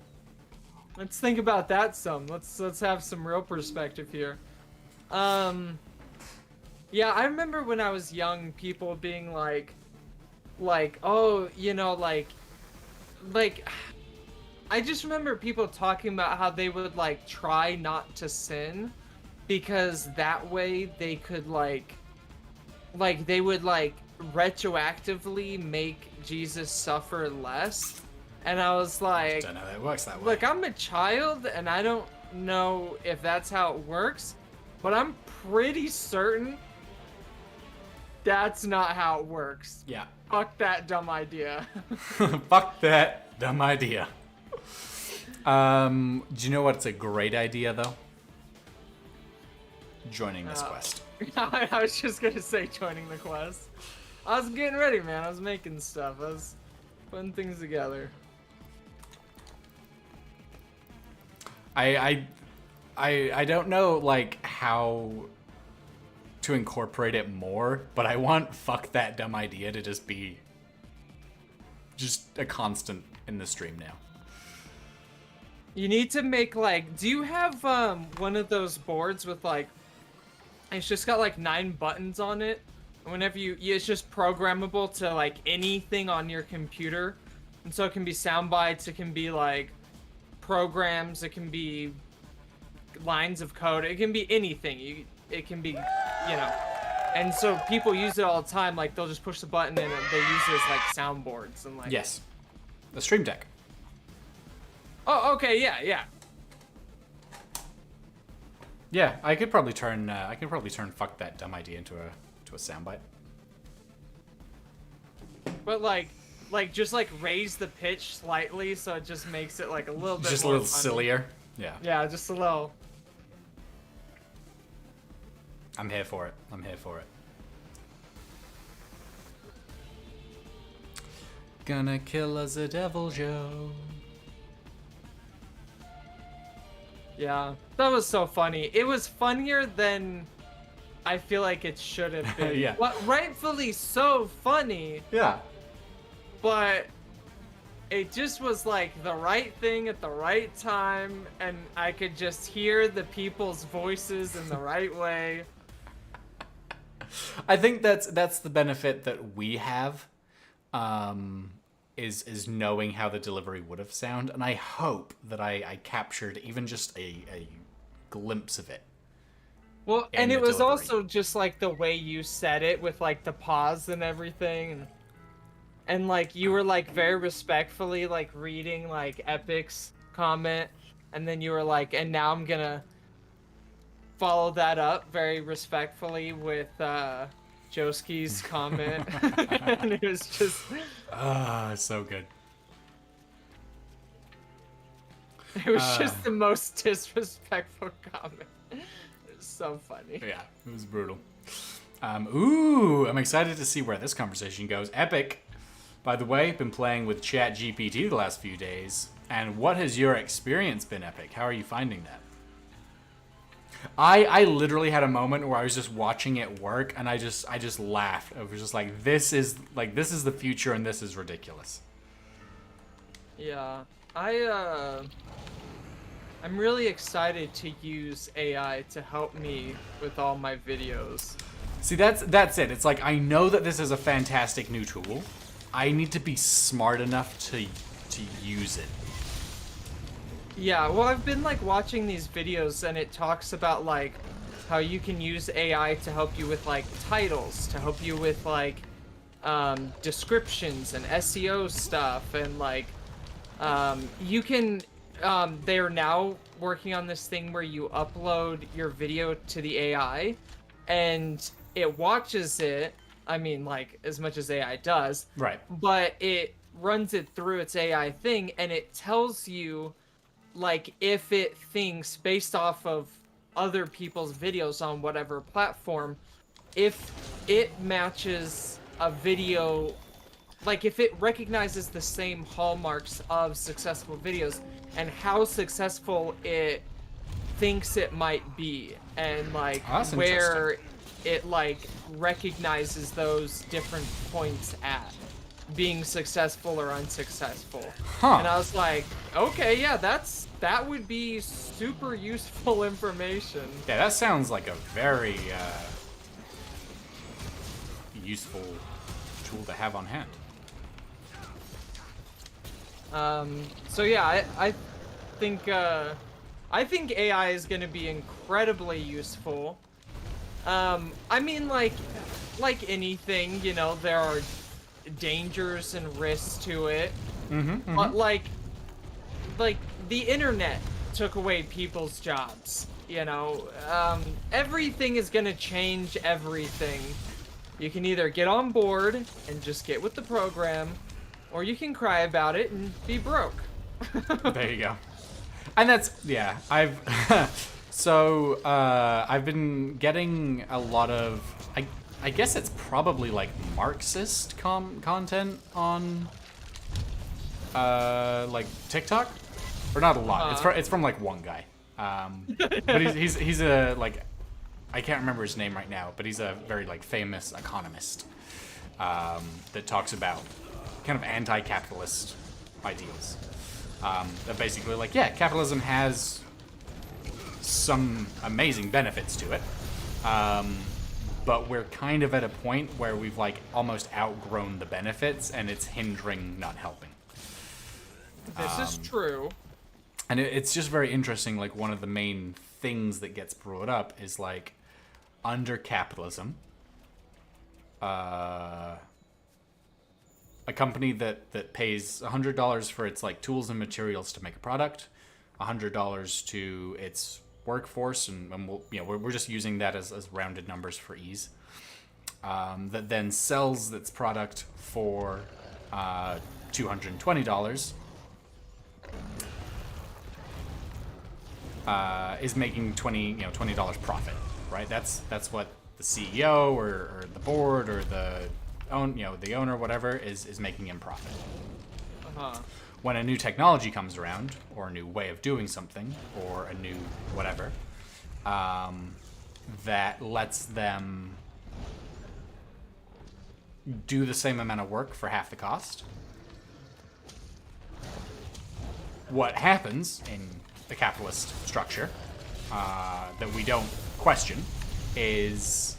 Let's think about that some. Let's have some real perspective here. Yeah, I remember when I was young, people being like, oh, you know, like, I just remember people talking about how they would like try not to sin, because that way they could like they would like retroactively make Jesus suffer less. And I was like, Don't know that it works that way. look, I'm a child and I don't know if that's how it works, but I'm pretty certain that's not how it works. Yeah. Fuck that dumb idea. Fuck that dumb idea. Do you know what's a great idea, though? Joining this quest. I was just gonna say joining the quest. I was getting ready, man. I was making stuff. I was putting things together. I don't know, like, how to incorporate it more, but I want fuck that dumb idea to just be just a constant in the stream now. You need to make like, do you have one of those boards with like, it's just got like 9 buttons on it? Whenever it's just programmable to like anything on your computer. And so it can be sound bites, it can be like programs, it can be lines of code, it can be anything. It can be, you know. And so people use it all the time, like they'll just push the button and they use it as like soundboards and like. Yes. The Stream Deck. Oh, okay, yeah. Yeah, I could probably turn fuck that dumb idea into a soundbite. But like just like raise the pitch slightly so it just makes it like a little bit Just a more little funny. sillier. Yeah. Yeah, just a little. I'm here for it. Gonna kill us a devil, Joe. Yeah, that was so funny. It was funnier than I feel like it should have been. Yeah. What rightfully so funny, Yeah. but it just was like the right thing at the right time, and I could just hear the people's voices in the right way. I think that's the benefit that we have, is knowing how the delivery would have sounded, and I hope that I captured even just a glimpse of it. Well, in and the it was delivery. also just like the way you said it with like the pause and everything, and like you were like very respectfully like reading like Epic's comment, and then you were like, and now I'm gonna follow that up very respectfully with Joski's comment. And it was just So good. it was just the most disrespectful comment. It was so funny. Yeah, it was brutal. Ooh, I'm excited to see where this conversation goes. Epic, by the way, been playing with ChatGPT the last few days. And what has your experience been, Epic? How are you finding that? I literally had a moment where I was just watching it work, and I just laughed. I was just like, this is the future, and this is ridiculous. Yeah. I'm really excited to use AI to help me with all my videos. See, that's it. It's like, I know that this is a fantastic new tool. I need to be smart enough to use it. Yeah, well, I've been like watching these videos and it talks about like how you can use AI to help you with like titles, to help you with like descriptions and SEO stuff, and like you can they are now working on this thing where you upload your video to the AI and it watches it. I mean, like, as much as AI does. Right. But it runs it through its AI thing and it tells you like if it thinks based off of other people's videos on whatever platform, if it matches a video, like if it recognizes the same hallmarks of successful videos and how successful it thinks it might be, and like that's where it like recognizes those different points at being successful or unsuccessful. Huh. And I was like, okay, yeah, that would be super useful information. Yeah, that sounds like a very useful tool to have on hand. So yeah, I think AI is going to be incredibly useful. I mean, like anything, you know, there are dangers and risks to it. But like the internet took away people's jobs, you know. Everything is gonna change everything. You can either get on board and just get with the program, or you can cry about it and be broke. There you go. And that's, yeah, I've so I've been getting a lot of, I guess it's probably like Marxist content on like TikTok, or not a lot. It's from like one guy, but he's a, like, I can't remember his name right now, but he's a very like famous economist that talks about kind of anti-capitalist ideals. That basically, like, yeah, capitalism has some amazing benefits to it, but we're kind of at a point where we've like almost outgrown the benefits, and it's hindering, not helping. This is true. And it's just very interesting. Like, one of the main things that gets brought up is like, under capitalism, a company that pays $100 for its like tools and materials to make a product, $100 to its workforce, and we'll, you know, we're just using that as rounded numbers for ease. That then sells its product for $220. Is making $20 profit, right? That's what the CEO or the board or the owner, whatever, is making in profit. When a new technology comes around, or a new way of doing something, or a new whatever, that lets them do the same amount of work for half the cost, what happens in the capitalist structure that we don't question is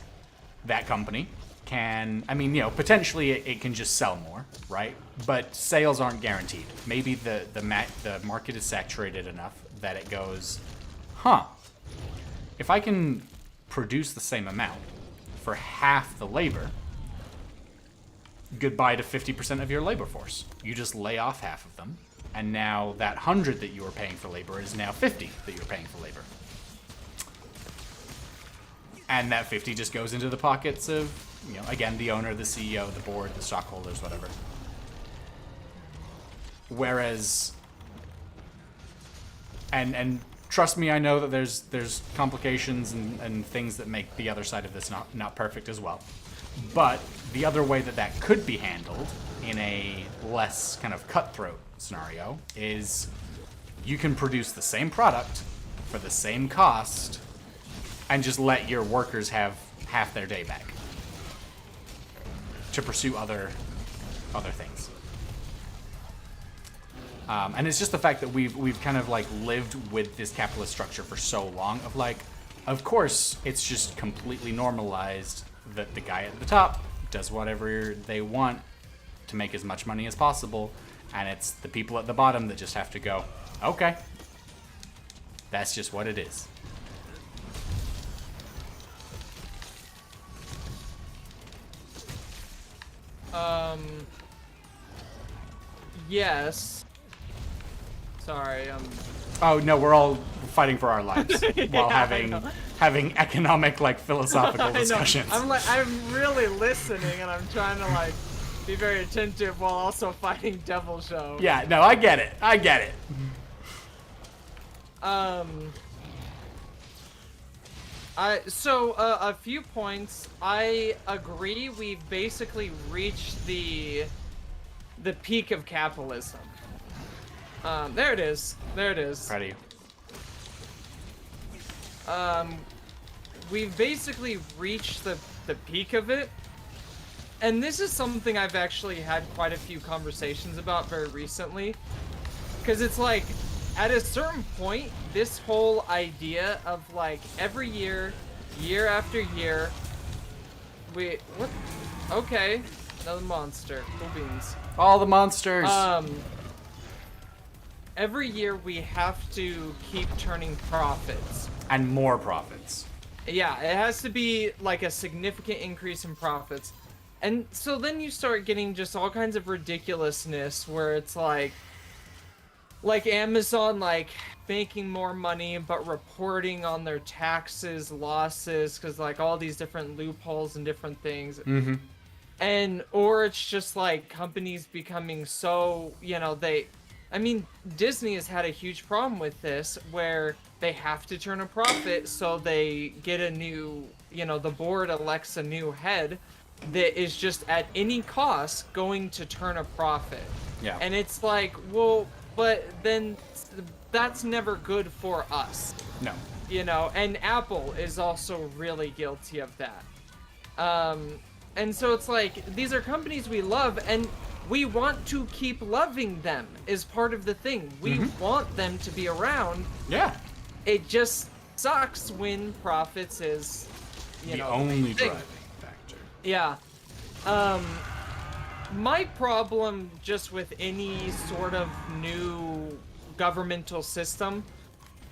that company can, I mean, you know, potentially it can just sell more, right? But sales aren't guaranteed. Maybe the market is saturated enough that it goes, if I can produce the same amount for half the labor, goodbye to 50% of your labor force. You just lay off half of them, and now that 100 that you were paying for labor is now 50 that you're paying for labor. And that 50 just goes into the pockets of, you know, again, the owner, the CEO, the board, the stockholders, whatever. Whereas, and trust me, I know that there's complications and things that make the other side of this not perfect as well. But the other way that could be handled in a less kind of cutthroat scenario is you can produce the same product for the same cost and just let your workers have half their day back to pursue other things. And it's just the fact that we've kind of like lived with this capitalist structure for so long of like, of course, it's just completely normalized that the guy at the top does whatever they want to make as much money as possible, and it's the people at the bottom that just have to go, okay, that's just what it is. Yes. Sorry, Oh no, we're all fighting for our lives while I having economic like philosophical I know. discussions. I'm really listening, and I'm trying to like be very attentive while also fighting Devil Show. Yeah, no, I get it. A few points. I agree. We've basically reached the peak of capitalism. There it is. Proud of you. We've basically reached the peak of it. And this is something I've actually had quite a few conversations about very recently. Because it's like, at a certain point, this whole idea of like, every year, year after year, what? Okay, another monster. Cool beans. All the monsters. Every year we have to keep turning profits. And more profits. Yeah, it has to be like a significant increase in profits. And so then you start getting just all kinds of ridiculousness where it's like Amazon like making more money but reporting on their taxes, losses, because like all these different loopholes and different things. Mm-hmm. And or it's just like companies becoming so, Disney has had a huge problem with this where they have to turn a profit, so they get a new, the board elects a new head that is just at any cost going to turn a profit. Yeah. And it's like, well, but then that's never good for us. No. And Apple is also really guilty of that. And so it's like, these are companies we love, and we want to keep loving them is part of the thing. We want them to be around. Yeah. It just sucks when profits is, the only driving factor. Yeah. My problem just with any sort of new governmental system,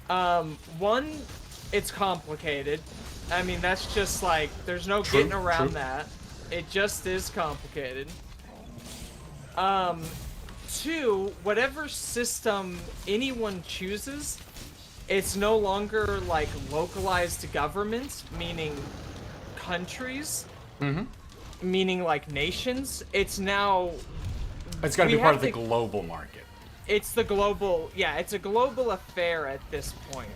one, it's complicated. I mean, that's just like, there's no getting around that. It just is complicated. Two, whatever system anyone chooses, it's no longer like localized governments, meaning countries, meaning like nations. It's now... It's got to be part of the global market. It's the global... Yeah, it's a global affair at this point.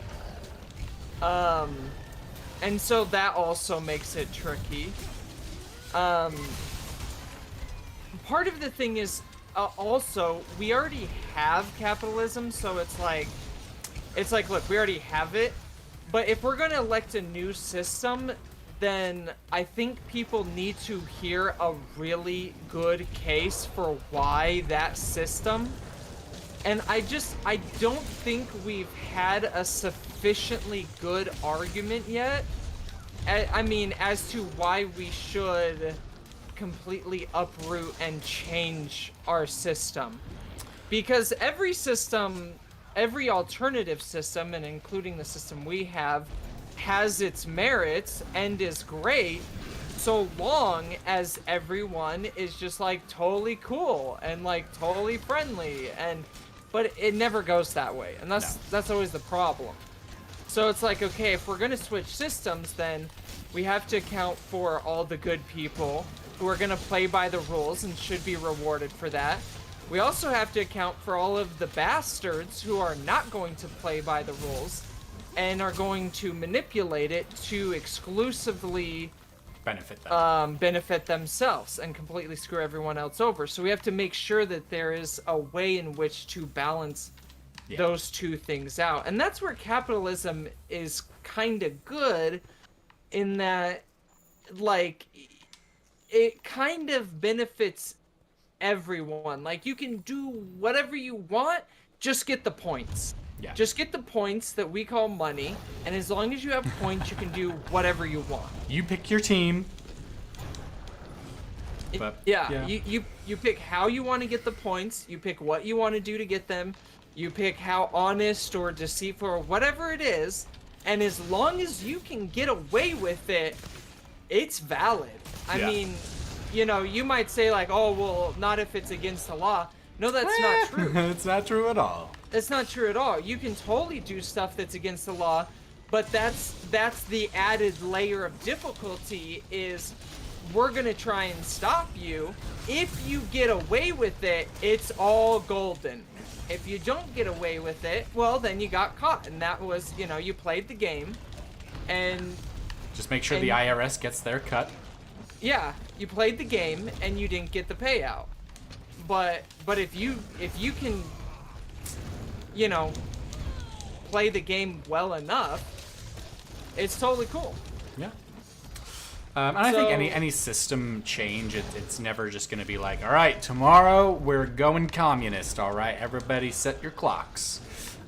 And so that also makes it tricky. Part of the thing is, also, we already have capitalism, so it's like, look, we already have it, but if we're gonna elect a new system, then I think people need to hear a really good case for why that system, and I don't think we've had a sufficiently good argument yet, as to why we should completely uproot and change our system. Because every system, every alternative system, and including the system we have, has its merits and is great so long as everyone is just like totally cool and like totally friendly, but it never goes that way, and that's always the problem. So it's like, okay, if we're gonna switch systems, then we have to account for all the good people who are gonna play by the rules and should be rewarded for that. We also have to account for all of the bastards who are not going to play by the rules and are going to manipulate it to exclusively benefit themselves and completely screw everyone else over. So we have to make sure that there is a way in which to balance those two things out. And that's where capitalism is kind of good, in that, like, it kind of benefits everyone. Like, you can do whatever you want, just get the points. Yeah. Just get the points that we call money, and as long as you have points, you can do whatever you want. You pick your team. But, Yeah. You pick how you want to get the points, you pick what you want to do to get them, you pick how honest or deceitful or whatever it is, and as long as you can get away with it, it's valid. I Yeah. mean, you know, you might say like, oh, well, not if it's against the law. No, that's not true. It's not true at all. That's not true at all. You can totally do stuff that's against the law, but that's the added layer of difficulty is we're gonna try and stop you. If you get away with it, it's all golden. If you don't get away with it, well, then you got caught, and that was, you know, you played the game, and Just make sure the IRS gets their cut. yeah, you played the game and you didn't get the payout. But if you can, you know, play the game well enough, it's totally cool. Yeah. And I think So- any system change, it's never just going to be like, all right, tomorrow we're going communist. All right, everybody set your clocks.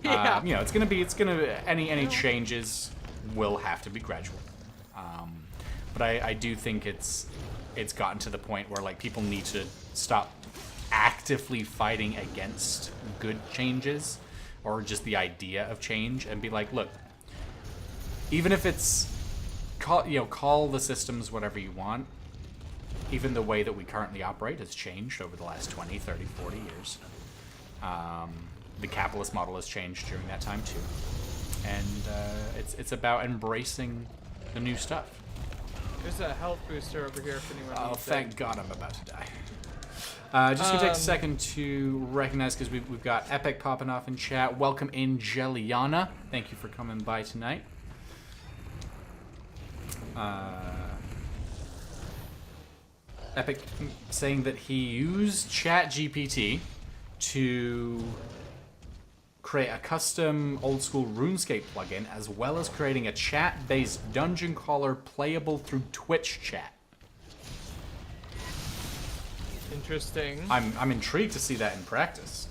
Yeah. You know, it's going to any changes will have to be gradual. But I do think it's gotten to the point where like people need to stop actively fighting against good changes or just the idea of change and be like, look, even if it's call the systems whatever you want, even the way that we currently operate has changed over the last 20, 30, 40 years. The capitalist model has changed during that time too. And it's about embracing the new stuff. There's a health booster over here if anyone Oh, needs thank it. God I'm about to die. Just gonna take a second to recognize, because we've got Epic popping off in chat. Welcome in, Jelliana. Thank you for coming by tonight. Epic saying that he used ChatGPT to create a custom old school RuneScape plugin, as well as creating a chat-based dungeon crawler playable through Twitch chat. Interesting. I'm intrigued to see that in practice.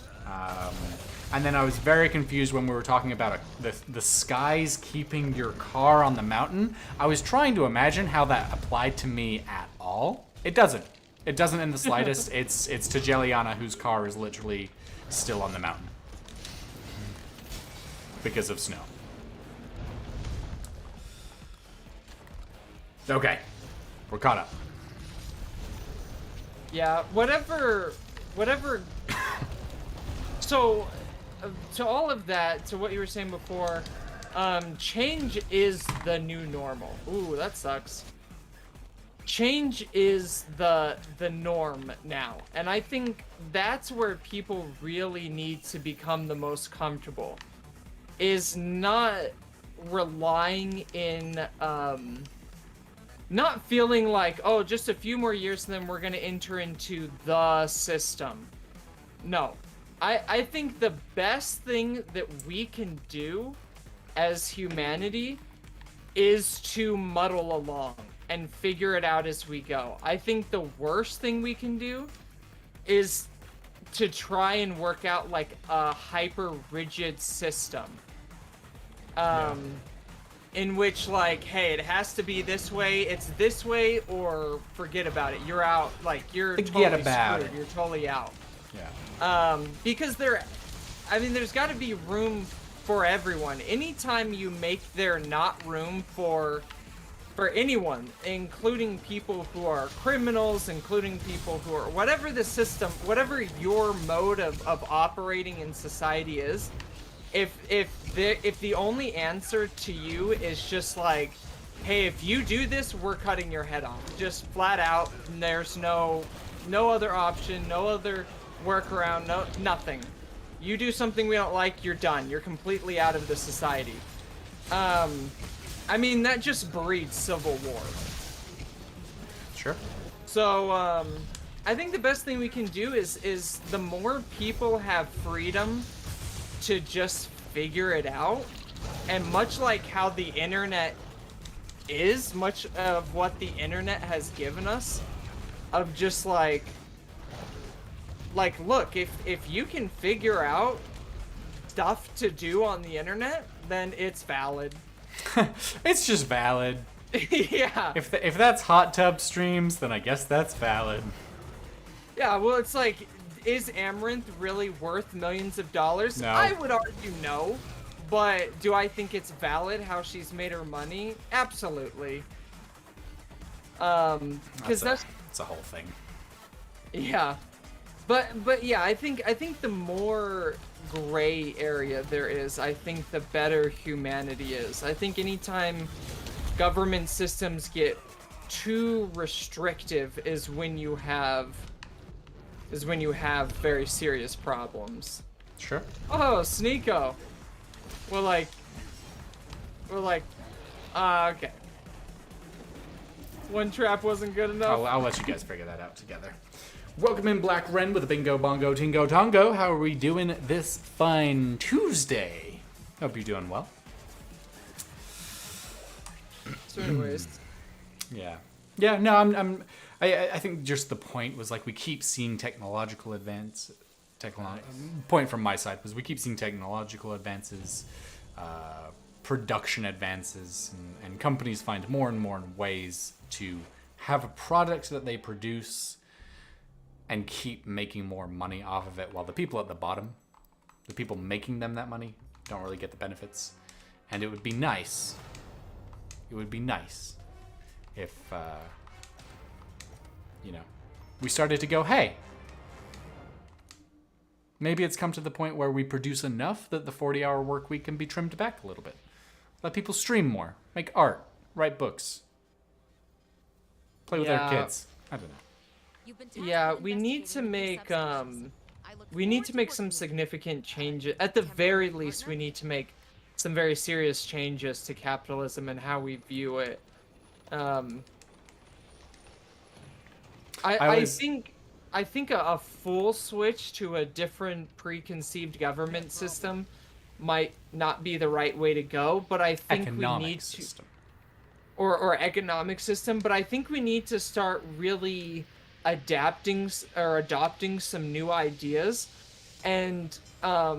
And then I was very confused when we were talking about the skies keeping your car on the mountain. I was trying to imagine how that applied to me at all. It doesn't. It doesn't in the slightest. It's to Jelliana, whose car is literally still on the mountain because of snow. Okay, we're caught up. Yeah, whatever. So, to all of that, to what you were saying before, change is the new normal. Ooh, that sucks. Change is the norm now, and I think that's where people really need to become the most comfortable. Is not relying in not feeling like, oh, just a few more years and then we're going to enter into the system. No. I think the best thing that we can do as humanity is to muddle along and figure it out as we go. I think the worst thing we can do is to try and work out like a hyper rigid system. In which, like, hey, it has to be this way, it's this way, or forget about it. You're out, like, you're Forget totally about screwed. it. You're totally out. Yeah. Because there's got to be room for everyone. Anytime you make there not room for anyone, including people who are criminals, including people who are, whatever the system, whatever your mode of operating in society is, if the only answer to you is just like, hey, if you do this, we're cutting your head off, just flat out, and there's no other option, no other workaround, nothing. You do something we don't like, you're done. You're completely out of the society. I mean, that just breeds civil war. Sure. So, I think the best thing we can do is the more people have freedom to just figure it out, and much like how the internet is, much of what the internet has given us, of just like, like, look, if you can figure out stuff to do on the internet, then it's valid. It's just valid. Yeah. If that's hot tub streams, then I guess that's valid. Yeah, well, it's like, is Amaranth really worth millions of dollars? No. I would argue no. But do I think it's valid how she's made her money? Absolutely. Because that's a whole thing. yeah. But yeah, I think the more gray area there is, I think the better humanity is. I think anytime government systems get too restrictive is when you have very serious problems. Sure. Oh, Sneeko. We're like, okay. One trap wasn't good enough. I'll let you guys figure that out together. Welcome in, Black Ren, with a bingo, bongo, tingo, tongo. How are we doing this fine Tuesday? Hope you're doing well. So anyways. Yeah. Yeah, no, I think just the point was like we keep seeing technological advance. Point from my side was we keep seeing technological advances, production advances, and companies find more and more ways to have a product that they produce and keep making more money off of it, while the people at the bottom, the people making them that money, don't really get the benefits. And it would be nice. It would be nice if, we started to go, hey, maybe it's come to the point where we produce enough that the 40-hour work week can be trimmed back a little bit. Let people stream more, make art, write books, play with their kids. I don't know. Yeah, we need to make some significant changes. At the very least, we need to make some very serious changes to capitalism and how we view it. I think a full switch to a different preconceived government system might not be the right way to go, but I think we need to or economic system, but I think we need to start really adapting or adopting some new ideas. And I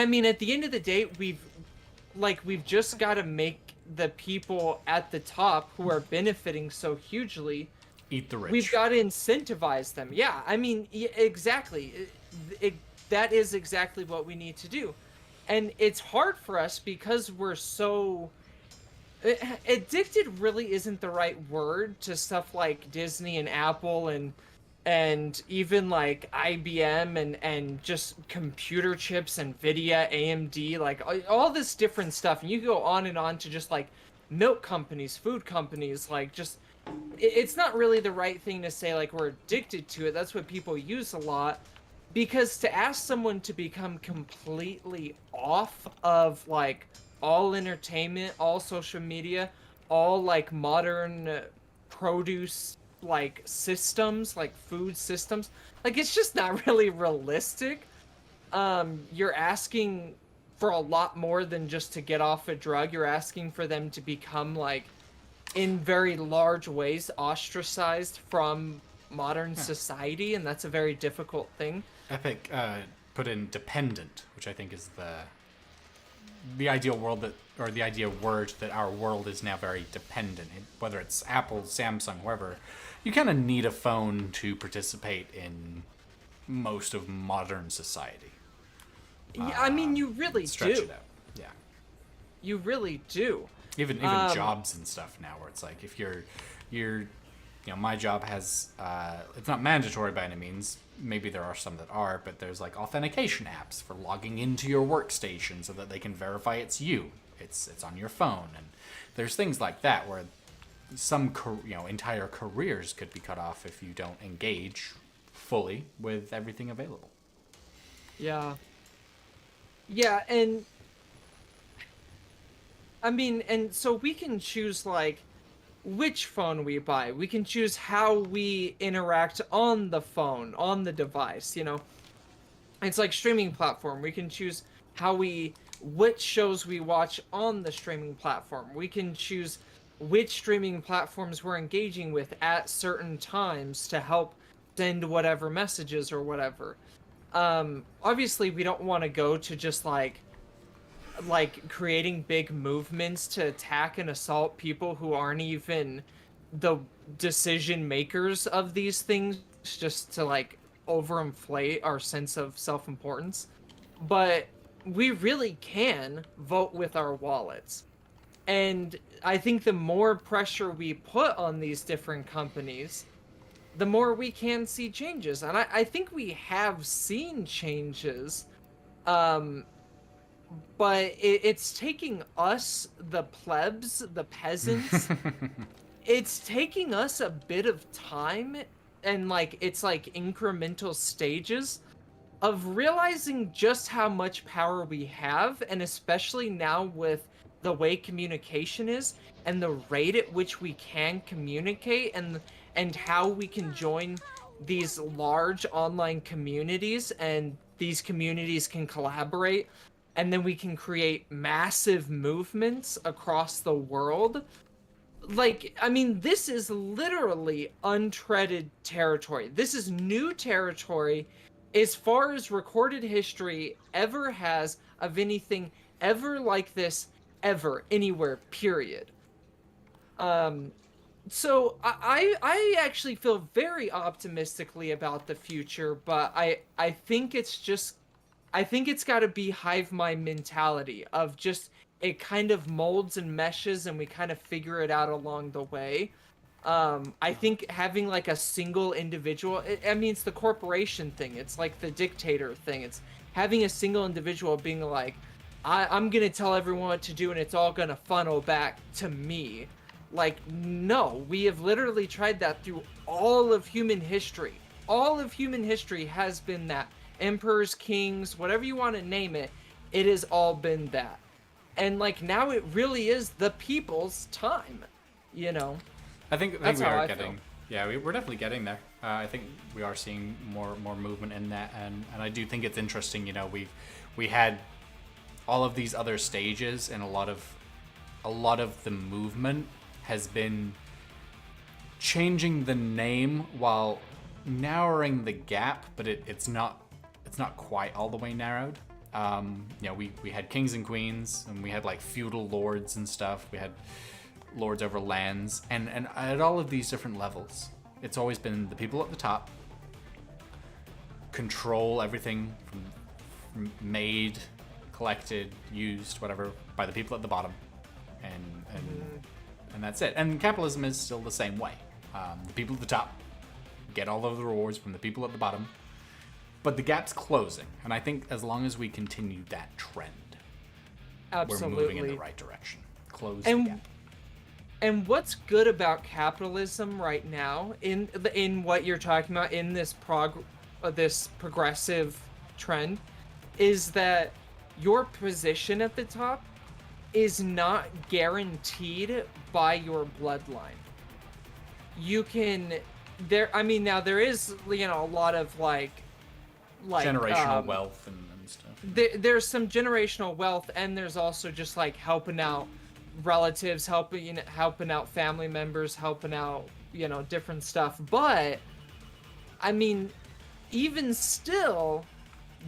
mean, at the end of the day, we've just got to make the people at the top who are benefiting so hugely eat the rich. We've got to incentivize them. Yeah, I mean, exactly. That is exactly what we need to do. And it's hard for us because we're so... Addicted really isn't the right word to stuff like Disney and Apple and even like IBM and just computer chips, NVIDIA, AMD, like all this different stuff. And you go on and on to just like milk companies, food companies, like just... It's not really the right thing to say like we're addicted to it. That's what people use a lot. Because to ask someone to become completely off of like all entertainment, all social media, all like modern produce like systems, like food systems, like it's just not really realistic. You're asking for a lot more than just to get off a drug. You're asking for them to become like in very large ways ostracized from modern society, and that's a very difficult thing. Epic put in dependent, which I think is the ideal world that, or the idea word that our world is now very dependent. Whether it's Apple, Samsung, whoever, you kind of need a phone to participate in most of modern society. Yeah, I mean, you really Stretch do. it out. Yeah. You really do. Even jobs and stuff now, where it's like if you're my job has it's not mandatory by any means. Maybe there are some that are, but there's like authentication apps for logging into your workstation so that they can verify it's you. It's on your phone, and there's things like that where some entire careers could be cut off if you don't engage fully with everything available. Yeah. Yeah, and I mean, and so we can choose like which phone we buy. We can choose how we interact on the phone, on the device, It's like streaming platform. We can choose which shows we watch on the streaming platform. We can choose which streaming platforms we're engaging with at certain times to help send whatever messages or whatever. Obviously we don't want to go to just like creating big movements to attack and assault people who aren't even the decision makers of these things, just to like overinflate our sense of self-importance. But we really can vote with our wallets. And I think the more pressure we put on these different companies, the more we can see changes. And I think we have seen changes. But it's taking us, the plebs, the peasants, it's taking us a bit of time, and like it's like incremental stages of realizing just how much power we have, and especially now with the way communication is and the rate at which we can communicate, and how we can join these large online communities, and these communities can collaborate, and then we can create massive movements across the world. Like, I mean, this is literally untreaded territory. This is new territory as far as recorded history ever has of anything ever like this, ever, anywhere, period. So I actually feel very optimistically about the future, but I think it's got to be hive mind mentality of just, it kind of molds and meshes and we kind of figure it out along the way. I think having like a single individual, I mean, it's the corporation thing. It's like the dictator thing. It's having a single individual being like, I'm going to tell everyone what to do and it's all going to funnel back to me. Like, no, we have literally tried that through all of human history. All of human history has been that. Emperors, kings, whatever you want to name it, it has all been that. And like now it really is the people's time, you know? I think That's we how are I getting, feel. yeah, we're definitely getting there. I think we are seeing more movement in that, and I do think it's interesting. You know, we had all of these other stages, and a lot of the movement has been changing the name while narrowing the gap, but it's not quite all the way narrowed. You know, we had kings and queens, and we had like feudal lords and stuff. We had lords over lands, and at all of these different levels, it's always been the people at the top control everything from made, collected, used, whatever, by the people at the bottom, and that's it. And capitalism is still the same way. The people at the top get all of the rewards from the people at the bottom. But the gap's closing, and I think as long as we continue that trend, Absolutely. we're moving in the right direction. Close the gap. And what's good about capitalism right now, in what you're talking about, in this this progressive trend, is that your position at the top is not guaranteed by your bloodline. You can now there is, you know, a lot of like generational wealth and stuff. There's some generational wealth, and there's also just like helping out relatives, helping out family members, helping out, you know, different stuff. But I mean, even still,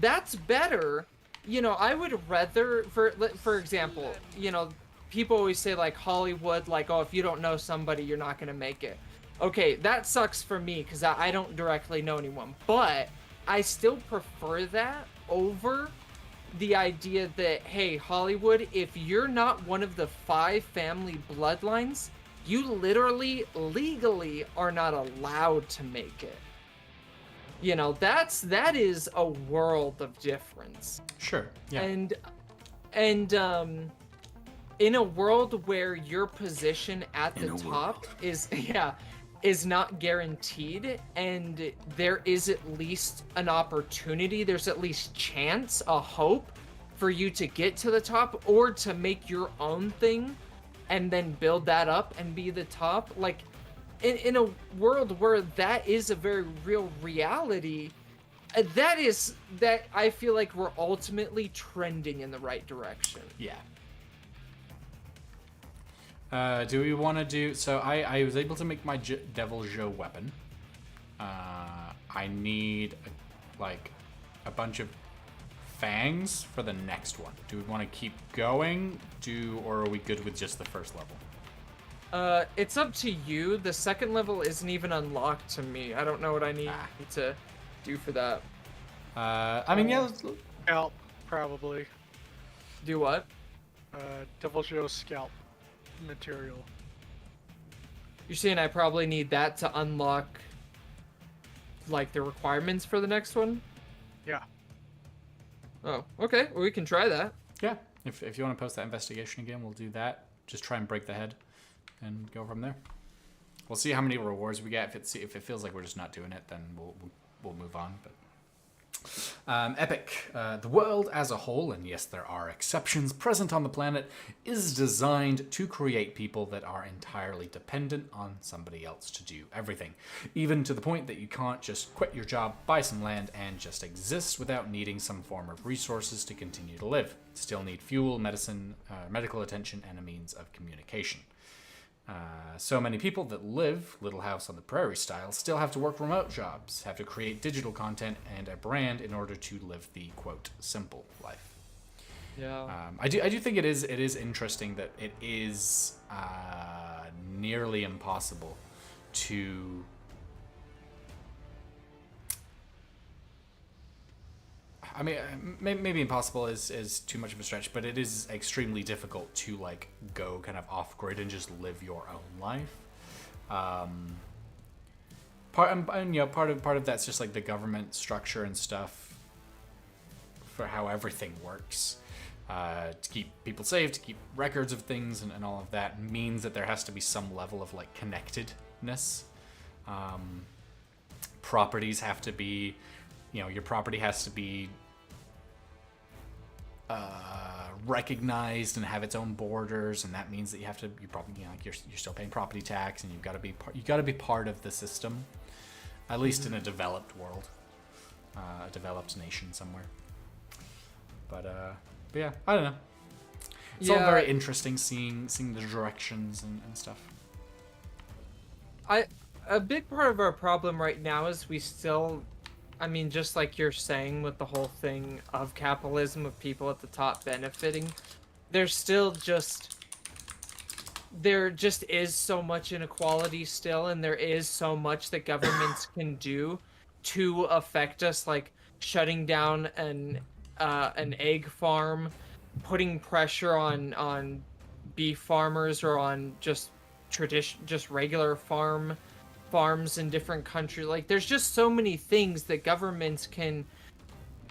that's better. You know, I would rather, for example, you know, people always say like Hollywood, like, oh, if you don't know somebody, you're not gonna make it. Okay, that sucks for me because I don't directly know anyone, but I still prefer that over the idea that, hey, Hollywood, if you're not one of the 5 family bloodlines, you literally, legally are not allowed to make it. You know, that is a world of difference. Sure. Yeah. And in a world where your position at the top is not guaranteed, and there is at least an opportunity, there's at least chance, a hope for you to get to the top or to make your own thing and then build that up and be the top. Like in a world where that is a very real reality, that I feel like we're ultimately trending in the right direction. Yeah. Do we want to do... So I was able to make my Devil Joe weapon. I need a bunch of fangs for the next one. Do we want to keep going? Or are we good with just the first level? It's up to you. The second level isn't even unlocked to me. I don't know what I need to do for that. I mean, yeah. Scalp, probably. Do what? Devil Joe scalp material. You're saying I probably need that to unlock, like, the requirements for the next one? Yeah. Oh, okay. Well, we can try that. Yeah. If you want to post that investigation again, we'll do that. Just try and break the head and go from there. We'll see how many rewards we get. If it feels like we're just not doing it, then we'll move on. But Epic. The world as a whole, and yes, there are exceptions present on the planet, is designed to create people that are entirely dependent on somebody else to do everything. Even to the point that you can't just quit your job, buy some land, and just exist without needing some form of resources to continue to live. Still need fuel, medicine, medical attention, and a means of communication. So many people that live Little House on the Prairie style still have to work remote jobs, have to create digital content and a brand in order to live the, quote, simple life. Yeah. I do think it is interesting that it is nearly impossible to I mean, maybe impossible is too much of a stretch, but it is extremely difficult to like go kind of off grid and just live your own life. Part of that's just like the government structure and stuff for how everything works. To keep people safe, to keep records of things and all of that means that there has to be some level of like connectedness. Properties have to be, your property has to be recognized and have its own borders, and that means that you probably you're still paying property tax, and you got to be part of the system, at least in a developed world, a developed nation somewhere. But yeah, I don't know. It's all very interesting seeing the directions and stuff. A big part of our problem right now is we still, just like you're saying with the whole thing of capitalism, of people at the top benefiting, there just is so much inequality still, and there is so much that governments can do to affect us, like shutting down an egg farm, putting pressure on beef farmers or on just regular farms in different countries. Like, there's just so many things that governments can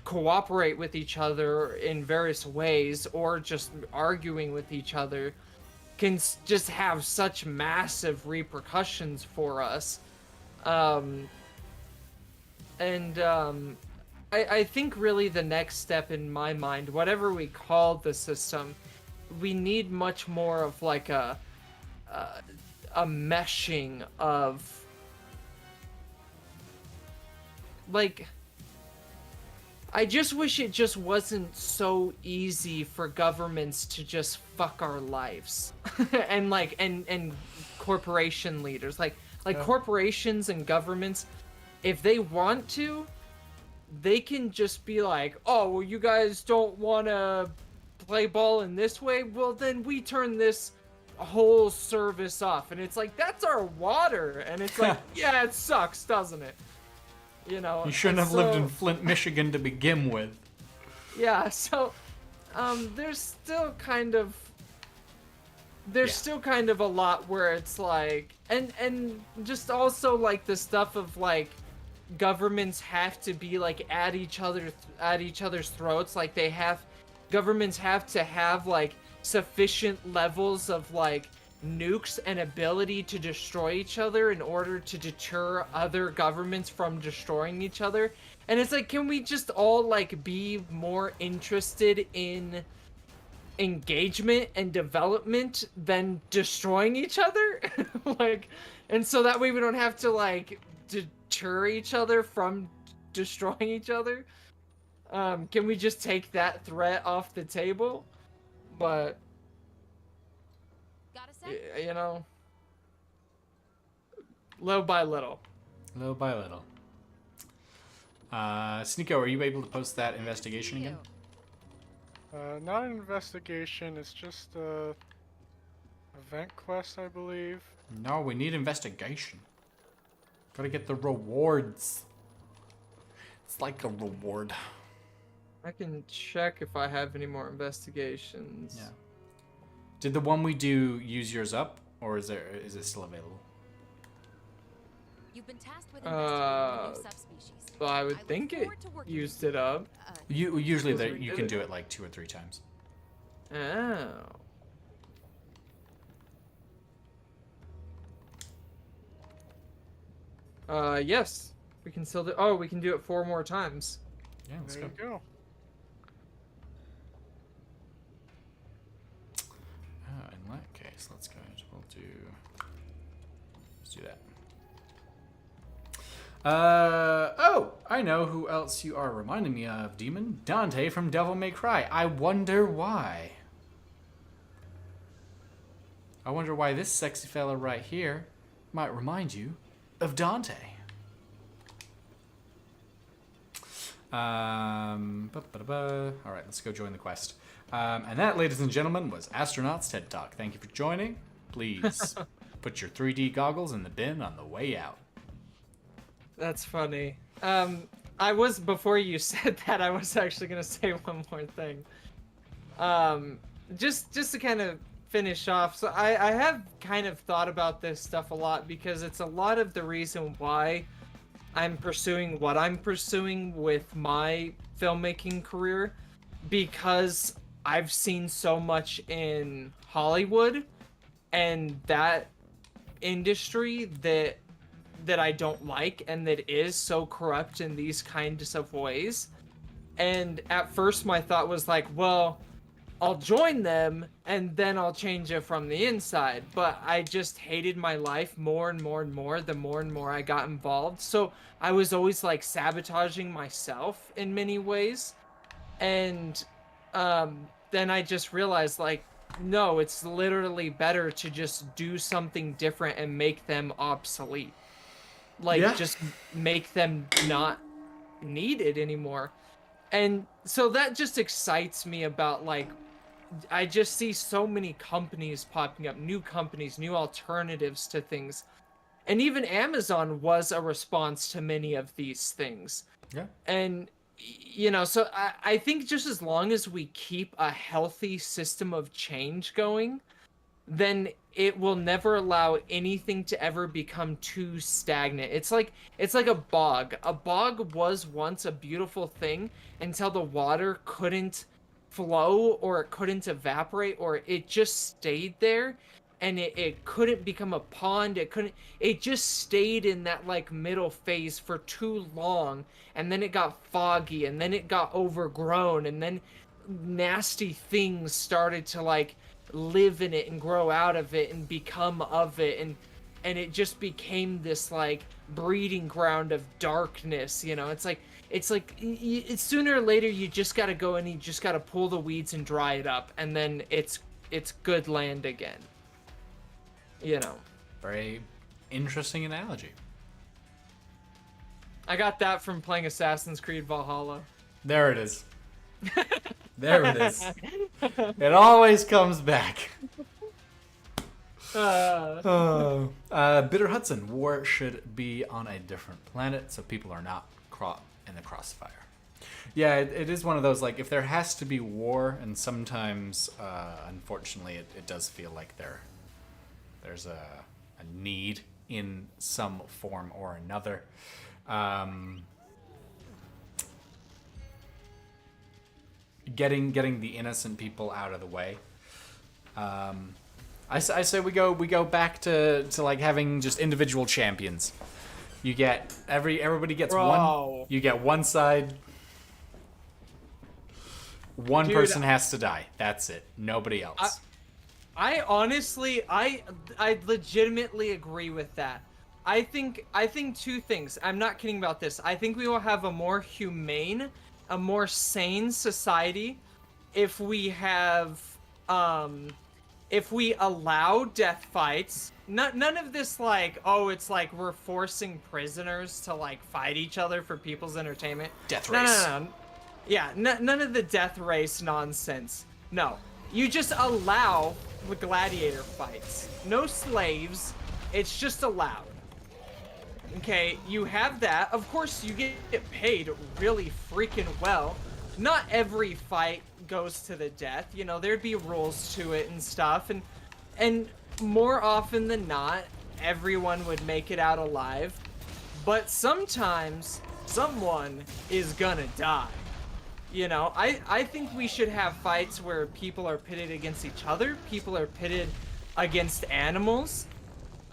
cooperate with each other in various ways, or just arguing with each other can just have such massive repercussions for us. I think really the next step in my mind, whatever we call the system, we need much more of like a meshing of, like, I just wish it just wasn't so easy for governments to just fuck our lives. and corporation leaders, like corporations and governments, if they want to, they can just be like, oh, well, you guys don't want to play ball in this way? Well, then we turn this whole service off. And it's like, that's our water. And it's like, yeah, it sucks, doesn't it? You shouldn't have lived in Flint, Michigan to begin with. Yeah, so there's still kind of a lot where it's like, and just also like the stuff of like governments have to be like at each other's throats. Like governments have to have like sufficient levels of like nukes and ability to destroy each other in order to deter other governments from destroying each other. And it's like, can we just all like be more interested in engagement and development than destroying each other? Like, and so that way we don't have to like deter each other from destroying each other. Can we just take that threat off the table? But little by little. Little by little. Sneeko, are you able to post that investigation again? Not an investigation. It's just a event quest, I believe. No, we need investigation. Gotta get the rewards. It's like a reward. I can check if I have any more investigations. Yeah. Did the one we do use yours up, or is it still available? You've been tasked with investigating a new subspecies. Well, I would look think it forward to working used with it up. Usually Because we you did can it. do it like 2 or 3 times. Oh. Yes. We can still do. Oh, we can do it 4 more times. Yeah, let's There go. you go. In that case, let's go. Let's do that. Oh, I know who else you are reminding me of, Demon. Dante from Devil May Cry. I wonder why. I wonder why this sexy fella right here might remind you of Dante. All right, let's go join the quest. And that, ladies and gentlemen, was Astronauts TED Talk. Thank you for joining. Please put your 3D goggles in the bin on the way out. That's funny. Before you said that, I was actually gonna say one more thing. Just to kind of finish off. So I have kind of thought about this stuff a lot because it's a lot of the reason why I'm pursuing what I'm pursuing with my filmmaking career, because I've seen so much in Hollywood and that industry that I don't like and that is so corrupt in these kinds of ways. And at first my thought was like, well, I'll join them and then I'll change it from the inside. But I just hated my life more and more and more the more and more I got involved. So I was always like sabotaging myself in many ways. And then I just realized like, no, it's literally better to just do something different and make them obsolete. Like, Yeah. just make them not needed anymore. And so that just excites me about, like, I just see so many companies popping up, new companies, new alternatives to things. And even Amazon was a response to many of these things. Yeah. And, you know, so I think just as long as we keep a healthy system of change going, then it will never allow anything to ever become too stagnant. It's like a bog. A bog was once a beautiful thing until the water couldn't flow or it couldn't evaporate or it just stayed there and it couldn't become a pond. It just stayed in that like middle phase for too long, and then it got foggy and then it got overgrown and then nasty things started to like live in it and grow out of it and become of it, and it just became this like breeding ground of darkness. You know, it's like it's sooner or later you just got to go and you just got to pull the weeds and dry it up, and then it's good land again, you know. Very interesting analogy. I got that from playing Assassin's Creed Valhalla. There it is. There it is. It always comes back. Bitter Hudson, war should be on a different planet so people are not caught in the crossfire. Yeah, it is one of those, like, if there has to be war, and sometimes, unfortunately, it does feel like there's a need in some form or another. Getting the innocent people out of the way. I say we go back to like having just individual champions. You get everybody gets Bro. one. You get one side. One Dude, person has to die. That's it. Nobody else. I honestly, I legitimately agree with that. I think 2 things. I'm not kidding about this. I think we will have a more humane, a more sane society if we have if we allow death fights, none of this like, oh, it's like we're forcing prisoners to like fight each other for people's entertainment. Death No, race. no, no. Yeah, none of the death race nonsense. No, you just allow the gladiator fights. No slaves. It's just allowed. Okay, you have that. Of course, you get paid really freaking well. Not every fight goes to the death. You know, there'd be rules to it and stuff. And more often than not, everyone would make it out alive. But sometimes, someone is gonna die. You know, I think we should have fights where people are pitted against each other. People are pitted against animals.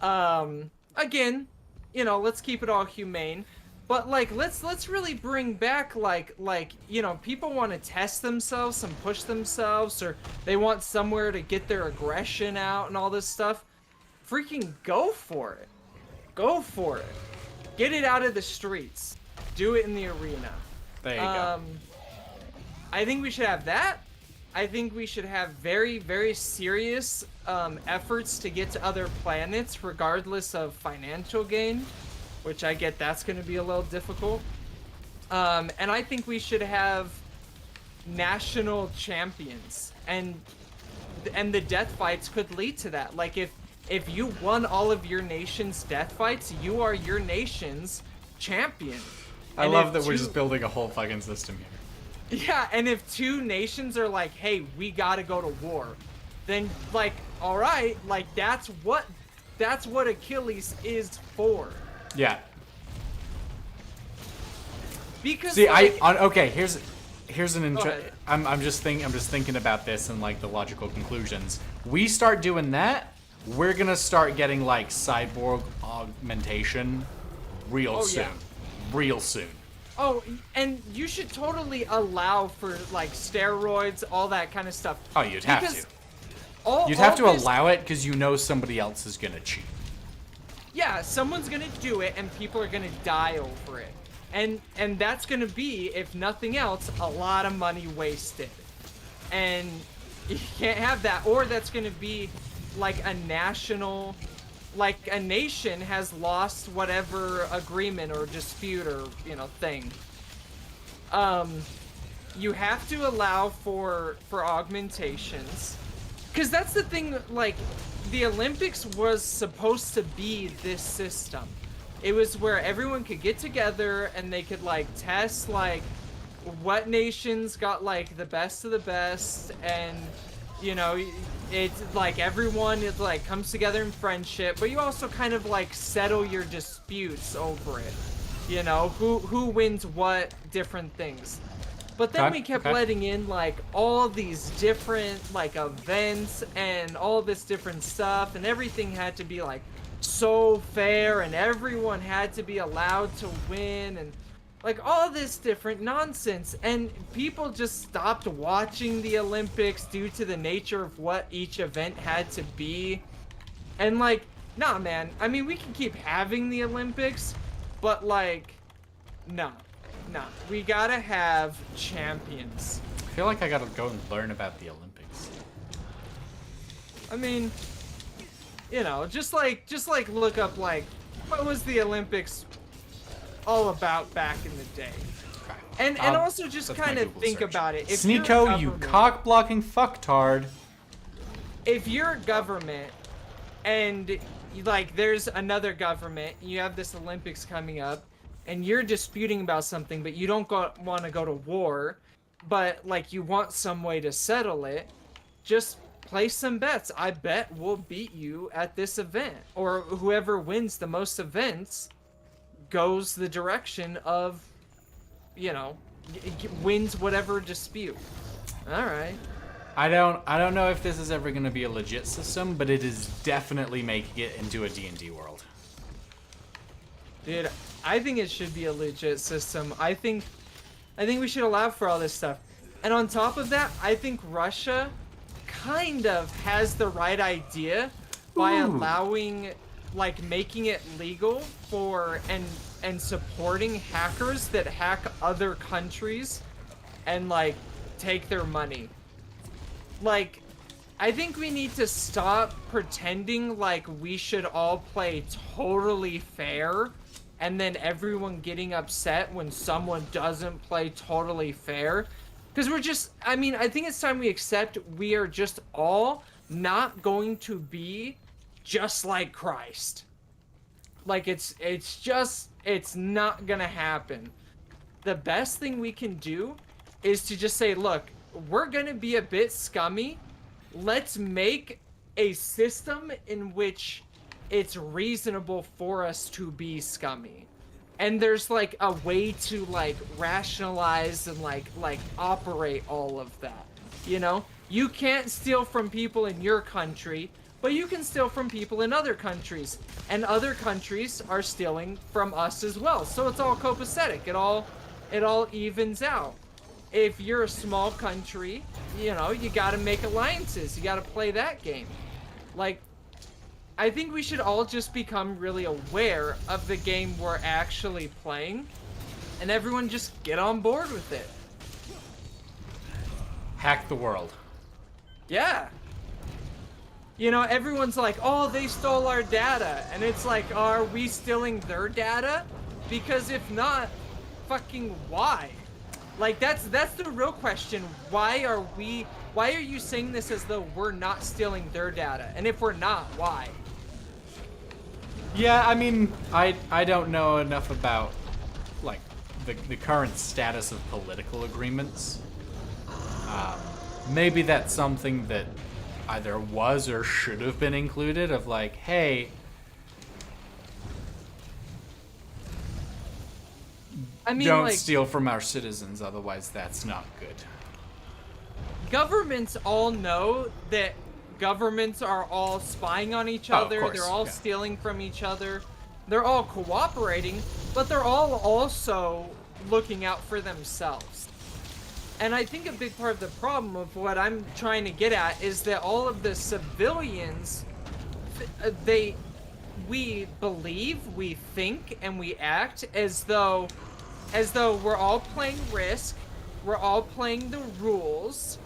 Again, you know, let's keep it all humane. But like, let's really bring back like you know, people want to test themselves and push themselves, or they want somewhere to get their aggression out and all this stuff. Freaking go for it. Go for it. Get it out of the streets. Do it in the arena. There you go. I think we should have that. I think we should have very, very serious efforts to get to other planets regardless of financial gain, which I get that's going to be a little difficult. And I think we should have national champions, and the death fights could lead to that. Like if you won all of your nation's death fights, you are your nation's champion. I And love if that we're two- just building a whole fucking system here. Yeah, and if two nations are like, hey, we gotta go to war, then like, all right, like that's what Achilles is for. Yeah. Because See, like, okay. Here's an Go ahead. I'm just thinking about this and like the logical conclusions. We start doing that, we're gonna start getting like cyborg augmentation real Oh, soon. yeah. Real soon. oh, and you should totally allow for like steroids, all that kind of stuff. Oh, you'd have Because to. all You'd have to this- allow it because you know somebody else is gonna cheat. Yeah, someone's gonna do it, and people are gonna die over it, and that's gonna be, if nothing else, a lot of money wasted, and you can't have that. Or that's gonna be like a national, like a nation has lost whatever agreement or dispute or thing. You have to allow for augmentations. Because that's the thing, like, the Olympics was supposed to be this system. It was where everyone could get together and they could, like, test, like, what nations got, like, the best of the best, and, you know, it's, like, everyone, it, like, comes together in friendship, but you also kind of, like, settle your disputes over it. You know, who wins what different things. But then Okay, we kept okay. letting in like all these different like events and all this different stuff, and everything had to be like so fair, and everyone had to be allowed to win, and like all this different nonsense, and people just stopped watching the Olympics due to the nature of what each event had to be. And like, nah, man, I mean, we can keep having the Olympics, but like, no. No, we gotta have champions. I feel like I gotta go and learn about the Olympics. I mean, you know, just like look up like what was the Olympics all about back in the day, and also just That's my kind of Google think search. about it. If you're a Sneeko, you government- cock-blocking fucktard. If you're a government and like there's another government, you have this Olympics coming up, and you're disputing about something, but you don't want to go to war, but like you want some way to settle it, just place some bets. I bet we'll beat you at this event, or whoever wins the most events goes the direction of, you know, wins whatever dispute. All right. I don't know if this is ever gonna be a legit system, but it is definitely making it into a D&D world. Dude, I think it should be a legit system. I think we should allow for all this stuff. And on top of that, I think Russia kind of has the right idea by Ooh. allowing, like, making it legal for and supporting hackers that hack other countries and like take their money. Like, I think we need to stop pretending like we should all play totally fair and then everyone getting upset when someone doesn't play totally fair. Because we're just, I mean, I think it's time we accept we are just all not going to be just like Christ. Like, it's not gonna happen. The best thing we can do is to just say, look, we're gonna be a bit scummy. Let's make a system in which it's reasonable for us to be scummy. And there's like a way to like rationalize and like operate all of that. You know? You can't steal from people in your country, but you can steal from people in other countries. And other countries are stealing from us as well. So it's all copacetic. It all evens out. If you're a small country, you know, you gotta make alliances. You gotta play that game. Like, I think we should all just become really aware of the game we're actually playing, and everyone just get on board with it. Hack the world. Yeah. You know, everyone's like, oh, they stole our data. And it's like, are we stealing their data? Because if not, fucking why? Like, that's the real question. Why are you saying this as though we're not stealing their data? And if we're not, why? Yeah, I mean, I don't know enough about, like, the current status of political agreements. Maybe that's something that either was or should have been included, of like, hey, I mean, don't like, steal from our citizens, otherwise that's not good. governments all know that governments are all spying on each Oh, of other. course, They're all yeah. stealing from each other. They're all cooperating, but they're all also looking out for themselves. And I think a big part of the problem of what I'm trying to get at is that all of the civilians, we believe, we think, and we act as though we're all playing Risk, we're all playing the rules,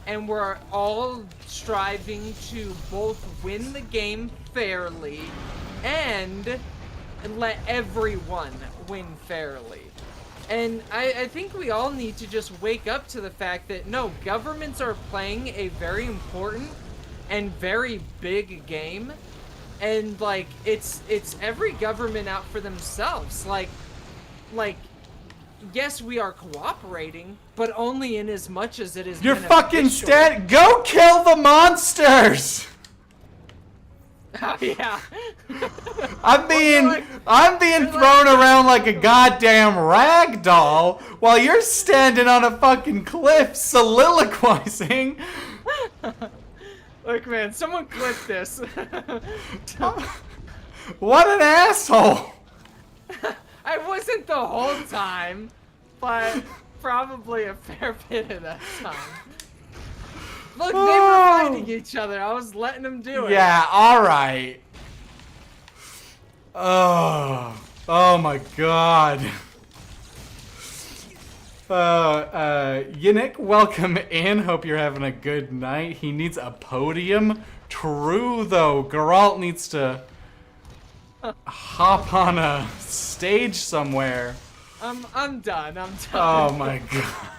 and we're all striving to both win the game fairly and let everyone win fairly. And I think we all need to just wake up to the fact that no, governments are playing a very important and very big game, and like it's every government out for themselves. Like yes, we are cooperating, but only in as much as it is You're fucking beneficial. Go kill the monsters! Oh, yeah. I'm being thrown around like a goddamn rag doll while you're standing on a fucking cliff soliloquizing. Look, man, someone clip this. What an asshole! I wasn't the whole time, but probably a fair bit of that time. Look, they were fighting each other. I was letting them do it. Yeah, alright. Oh my god. Yannick, welcome in. Hope you're having a good night. He needs a podium. True, though. Geralt needs to hop on a stage somewhere. I'm done. Oh my god.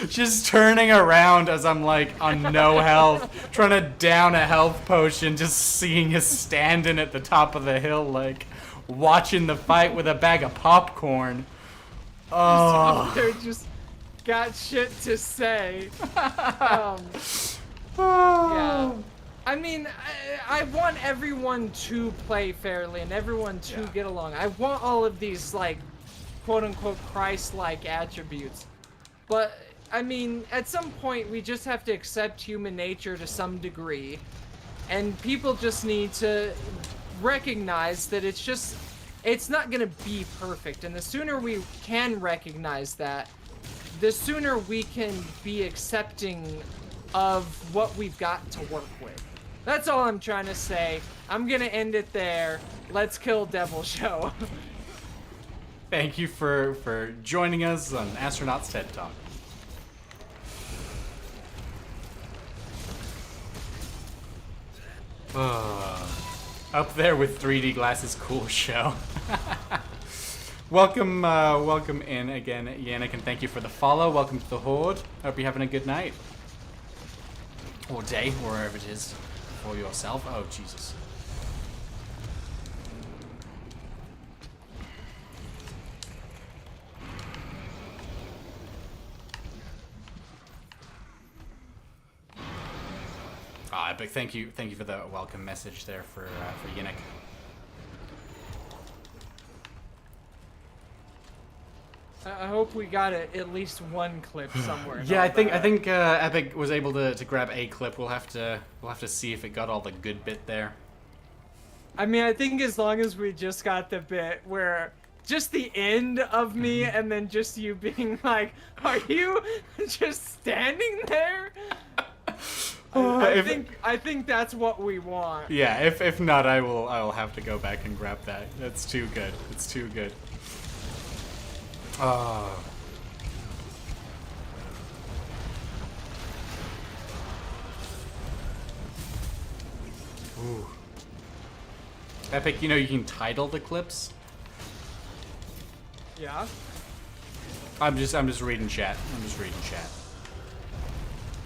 Just turning around as I'm like on no health, trying to down a health potion, just seeing us standing at the top of the hill, like watching the fight with a bag of popcorn. Oh. They're just got shit to say. Yeah. I mean, I want everyone to play fairly and everyone to get along. I want all of these, like, quote-unquote Christ-like attributes. But, I mean, at some point, we just have to accept human nature to some degree. And people just need to recognize that it's not gonna be perfect. And the sooner we can recognize that, the sooner we can be accepting of what we've got to work with. That's all I'm trying to say. I'm gonna end it there. Let's kill Devil Show. Thank you for joining us on Astronauts TED Talk. Up there with 3D glasses, cool show. Welcome in again, Yannick, and thank you for the follow. Welcome to the Horde. Hope you're having a good night. Or day, wherever it is for yourself. Oh, Jesus. But thank you for the welcome message there for Yannick. I hope we got at least one clip somewhere. and Yeah, all I think that. Epic was able to grab a clip. We'll have to see if it got all the good bit there. I mean, I think as long as we just got the bit where just the end of me and then just you being like, "Are you just standing there?" I think that's what we want. Yeah, if not, I will have to go back and grab that. That's too good. It's too good. Ooh. Epic, you know you can title the clips. Yeah. I'm just reading chat.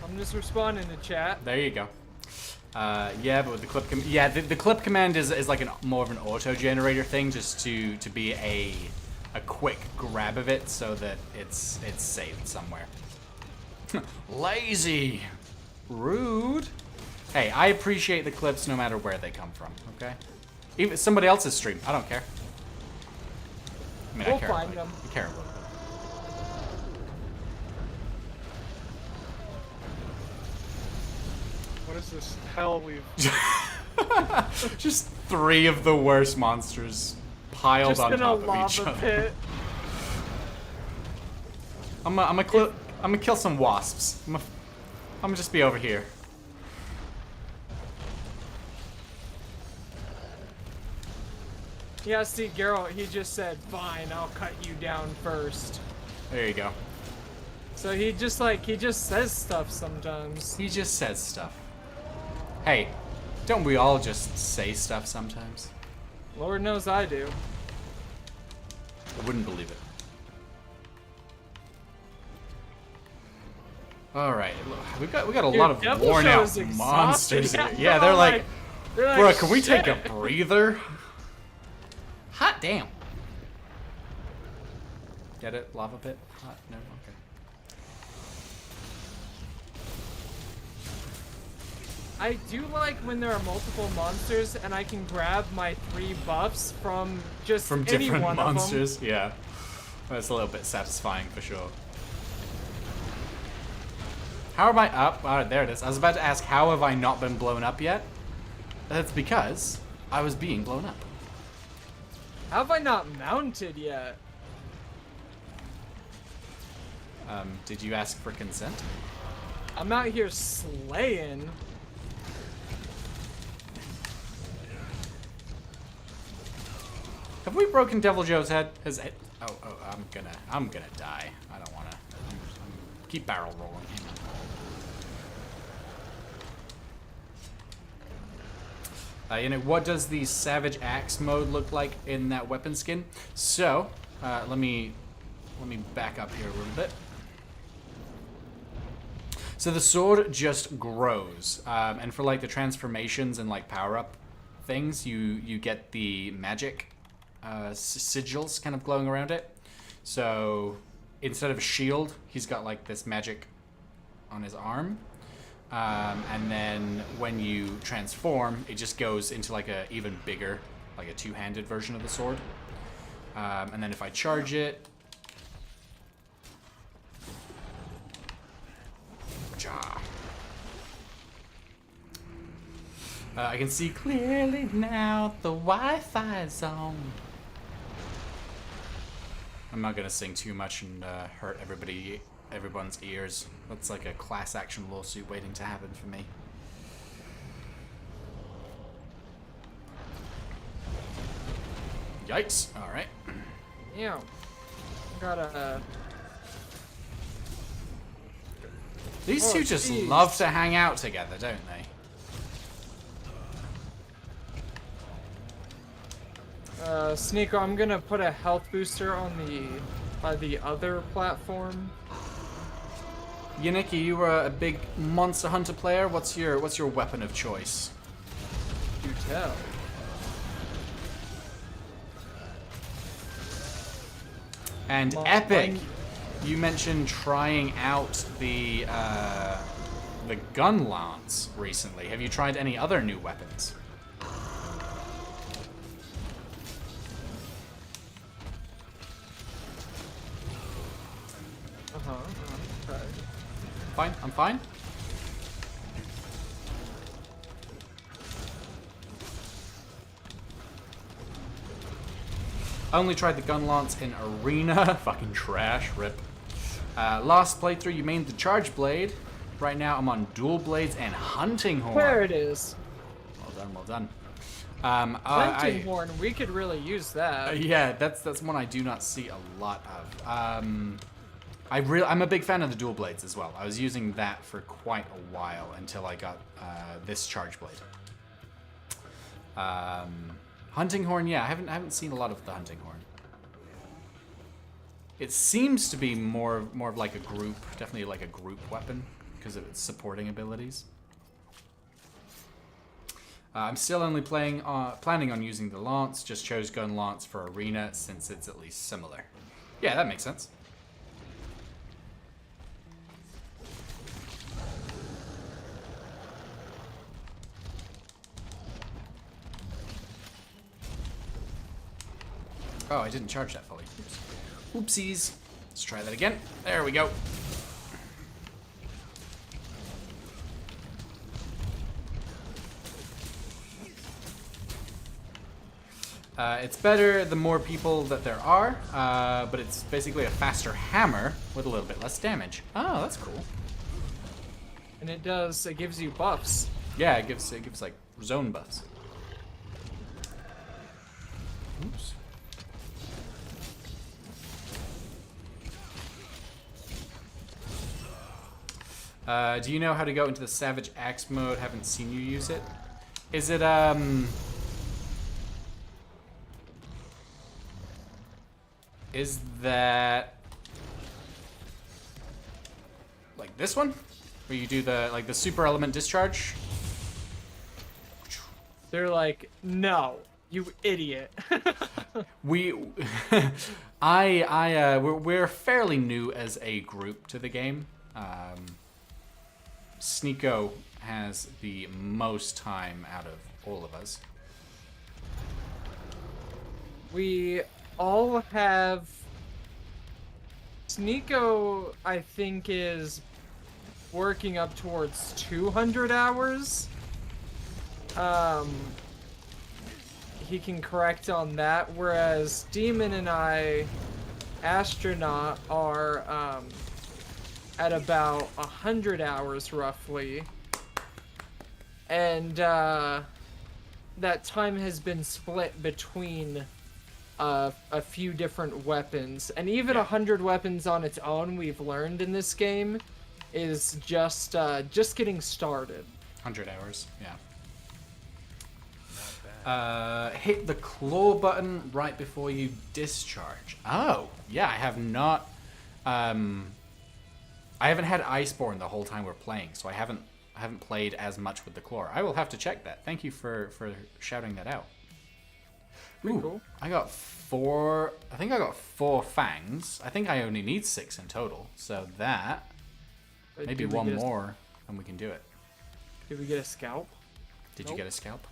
I'm just responding to chat. There you go. Yeah, but with the clip the clip command is like more of an auto generator thing, just to be a quick grab of it so that it's saved somewhere. Lazy, rude. Hey, I appreciate the clips no matter where they come from. Okay, even somebody else's stream, I don't care. I mean, We'll I care. find them. I care a little bit. What is this hell we've... Just 3 of the worst monsters piled Just on in a top of lava each other. pit. I'm gonna kill some wasps. I'm gonna just be over here. Yeah, see, Geralt, he just said, "Fine, I'll cut you down first." There you go. So he just says stuff sometimes. He just says stuff. Hey, don't we all just say stuff sometimes? Lord knows I do. I wouldn't believe it. All right, we got a Dude, lot of Devil worn Show out is exhausting. monsters. Yeah, Yeah, they're they're like, like, bro, can we take "Shit." a breather? Hot damn. Get it? Lava pit? Hot? No? Okay. I do like when there are multiple monsters and I can grab my 3 buffs from just From any different one monsters, yeah. That's a little bit satisfying for sure. How am I up? Oh, there it is. I was about to ask, how have I not been blown up yet? That's because I was being blown up. of them. Have I not mounted yet? Did you ask for consent? I'm out here slaying. Have we broken Devil Joe's head? His head? Oh, I'm gonna die. I don't wanna. Keep barrel rolling. You know, what does the Savage Axe mode look like in that weapon skin? So, let me back up here a little bit. So the sword just grows, and for like the transformations and like power up things, you get the magic sigils kind of glowing around it. So instead of a shield, he's got like this magic on his arm. And then when you transform, it just goes into like a even bigger, like a two-handed version of the sword. And then if I charge it, I can see clearly now the Wi-Fi is on. I'm not gonna sing too much and hurt everyone's ears. That's like a class action lawsuit waiting to happen for me. Yikes! All right. Yeah. Gotta. These Oh, two just jeez. love to hang out together, don't they? Sneeko, I'm gonna put a health booster on the other platform. Yannicki, you were a big Monster Hunter player. What's your weapon of choice? Do tell. And Well, Epic, you mentioned trying out the gun lance recently. Have you tried any other new weapons? Okay. Fine, I'm fine. I only tried the gun lance in arena. Fucking trash, rip. Last playthrough, you mained the charge blade. Right now, I'm on dual blades and hunting horn. There it is. Well done, well done. Hunting horn, we could really use that. Yeah, that's one I do not see a lot of. I'm a big fan of the dual blades as well. I was using that for quite a while until I got this charge blade. Hunting horn, yeah, I haven't seen a lot of the hunting horn. It seems to be more of like a group, definitely like a group weapon because of its supporting abilities. I'm still only planning on using the lance. Just chose gun lance for arena since it's at least similar. Yeah, that makes sense. Oh, I didn't charge that fully. Oops. Oopsies. Let's try that again. There we go. It's better the more people that there are, but it's basically a faster hammer with a little bit less damage. Oh, that's cool. And it gives you buffs. Yeah, it gives like zone buffs. Oops. Do you know how to go into the Savage Axe mode? Haven't seen you use it. Is it Is that like this one, where you do the super element discharge? They're like, no, you idiot. We're fairly new as a group to the game. Sneeko has the most time out of all of us. We all have... Sneeko, I think, is working up towards 200 hours. He can correct on that, whereas Demon and I, Astronaut, are at about 100 hours roughly. And that time has been split between a few different weapons. And even 100 weapons on its own, we've learned in this game, is just getting started. 100 hours, yeah. Hit the claw button right before you discharge. Oh, yeah, I have not... I haven't had Iceborne the whole time we're playing, so I haven't played as much with the claw. I will have to check that. Thank you for shouting that out. Pretty Ooh, cool. I got 4... I think I got 4 fangs. I think I only need 6 in total, so that... But Maybe did we one get more, and we can do it. Did we get a scalp? Did you Nope. get a scalp?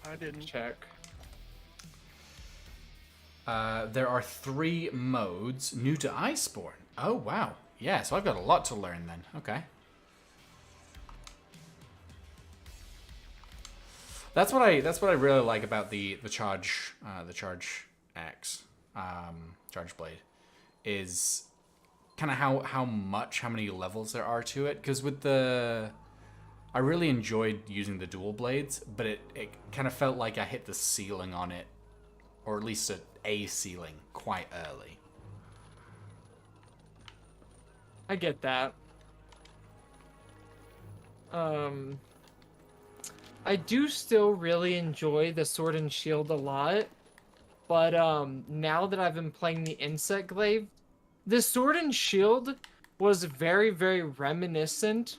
I didn't. Check. There are 3 modes new to Iceborne. Oh, wow. Yeah, so I've got a lot to learn then. Okay. That's what I really like about the charge axe, charge blade, is kind of how many levels there are to it. Because with I really enjoyed using the dual blades, but it kind of felt like I hit the ceiling on it, or at least a ceiling quite early. I get that. I do still really enjoy the Sword and Shield a lot. But now that I've been playing the Insect Glaive, the Sword and Shield was very, very reminiscent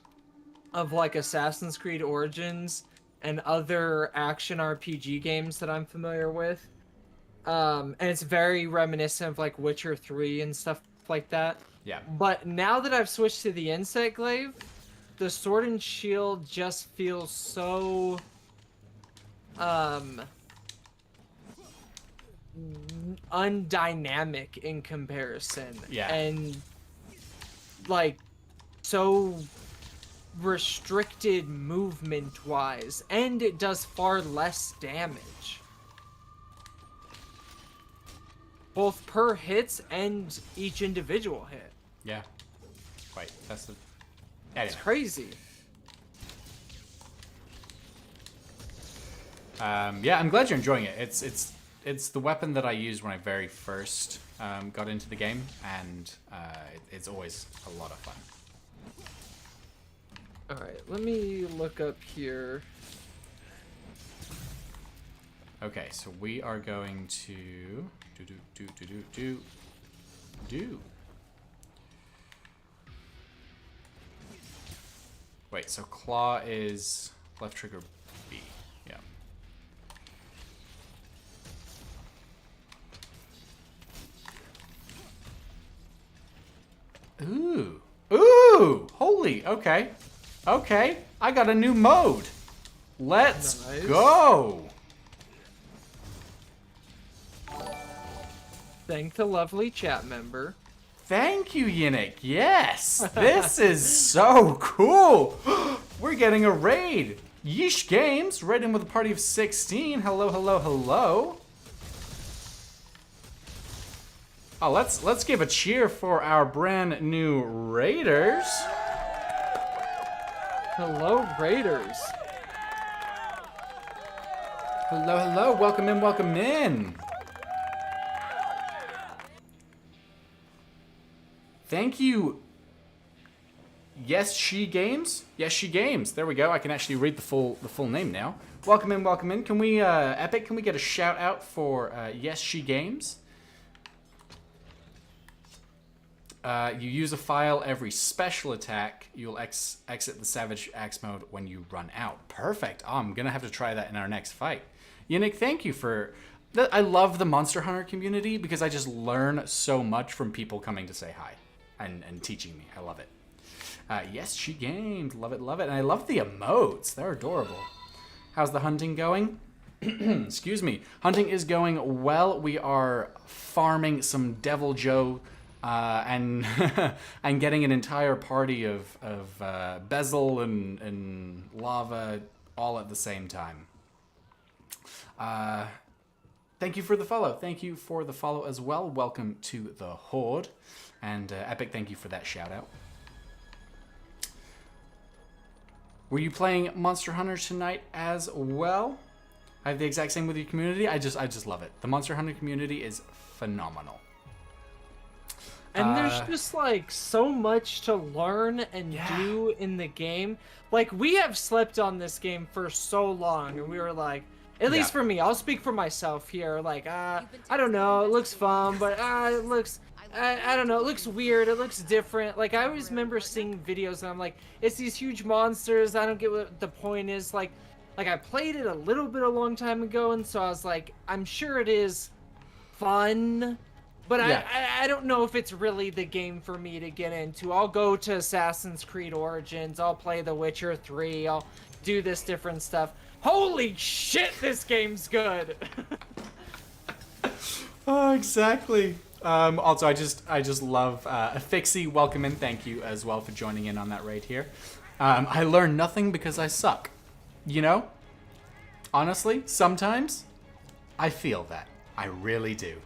of like Assassin's Creed Origins and other action RPG games that I'm familiar with. And it's very reminiscent of like Witcher 3 and stuff like that. Yeah. But now that I've switched to the Insect Glaive, the Sword and Shield just feels so undynamic in comparison. Yeah. And like so restricted movement wise, and it does far less damage. Both per hits and each individual hit. Yeah. Quite. That's the. It's Anyway. crazy. Yeah, I'm glad you're enjoying it. It's the weapon that I used when I very first got into the game, and it's always a lot of fun. Alright, let me look up here. Okay, so we are going to do. Wait, so claw is left trigger B. Yeah. Ooh. Ooh! Holy, okay. Okay, I got a new mode. Let's Nice. go! Thank the lovely chat member. Thank you, Yannick. Yes! This is so cool! We're getting a raid! Yeesh Games, raiding with a party of 16. Hello, hello, hello. Oh, let's give a cheer for our brand new raiders. Hello, Raiders. Hello, hello. Welcome in, welcome in. Thank you. Yes, She Games. Yes, She Games. There we go. I can actually read the full name now. Welcome in, welcome in. Can we, Epic? Can we get a shout out for Yes, She Games? You use a file every special attack. You'll exit the Savage Axe mode when you run out. Perfect. Oh, I'm gonna have to try that in our next fight. Yannick, thank you for. I love the Monster Hunter community because I just learn so much from people coming to say hi and teaching me. I love it. Yes, She Games. Love it, love it. And I love the emotes. They're adorable. How's the hunting going? Excuse me. Hunting is going well. We are farming some Devil Joe and and getting an entire party of Bezel and Lava all at the same time. Thank you for the follow. Thank you for the follow as well. Welcome to the Horde. And Epic, thank you for that shout out. Were you playing Monster Hunter tonight as well? I have the exact same with your community. I just love it. The Monster Hunter community is phenomenal. And there's just like so much to learn and do in the game. Like we have slept on this game for so long, and we were like, at least for me, I'll speak for myself here. Like, I don't know, it looks fun, but it looks, I don't know, it looks weird, it looks different. Like I always remember seeing videos, and I'm like, it's these huge monsters. I don't get what the point is. Like I played it a little bit a long time ago, and so I was like, I'm sure it is fun. But I don't know if it's really the game for me to get into. I'll go to Assassin's Creed Origins. I'll play The Witcher 3. I'll do this different stuff. Holy shit, this game's good! Oh, exactly. Also, I just love Fixie. Welcome in. Thank you as well for joining in on that raid here. I learn nothing because I suck. You know? Honestly, sometimes I feel that. I really do.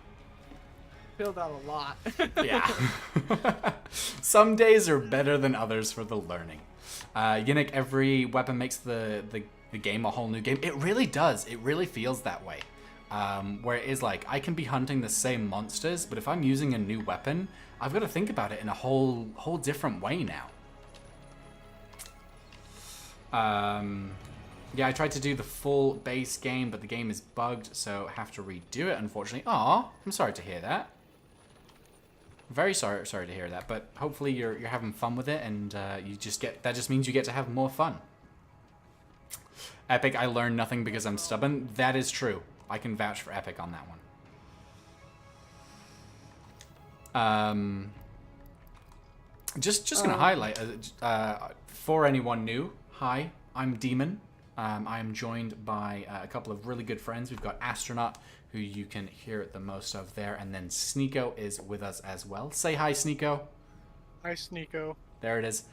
Feel that a lot. Yeah. Some days are better than others for the learning. Yannick, every weapon makes the game a whole new game. It really does. It really feels that way. Where it is like, I can be hunting the same monsters, but if I'm using a new weapon, I've got to think about it in a whole different way now. Yeah, I tried to do the full base game, but the game is bugged, so I have to redo it, unfortunately. Aw, I'm sorry to hear that. Very sorry to hear that, but hopefully you're having fun with it, and you just get that just means you get to have more fun. Epic, I learned nothing because I'm stubborn. That is true. I can vouch for Epic on that one. Just gonna highlight for anyone new. Hi, I'm Demon. I am joined by a couple of really good friends. We've got Astronaut, who you can hear the most of there, and then Sneeko is with us as well. Say hi, Sneeko. Hi, Sneeko. There it is.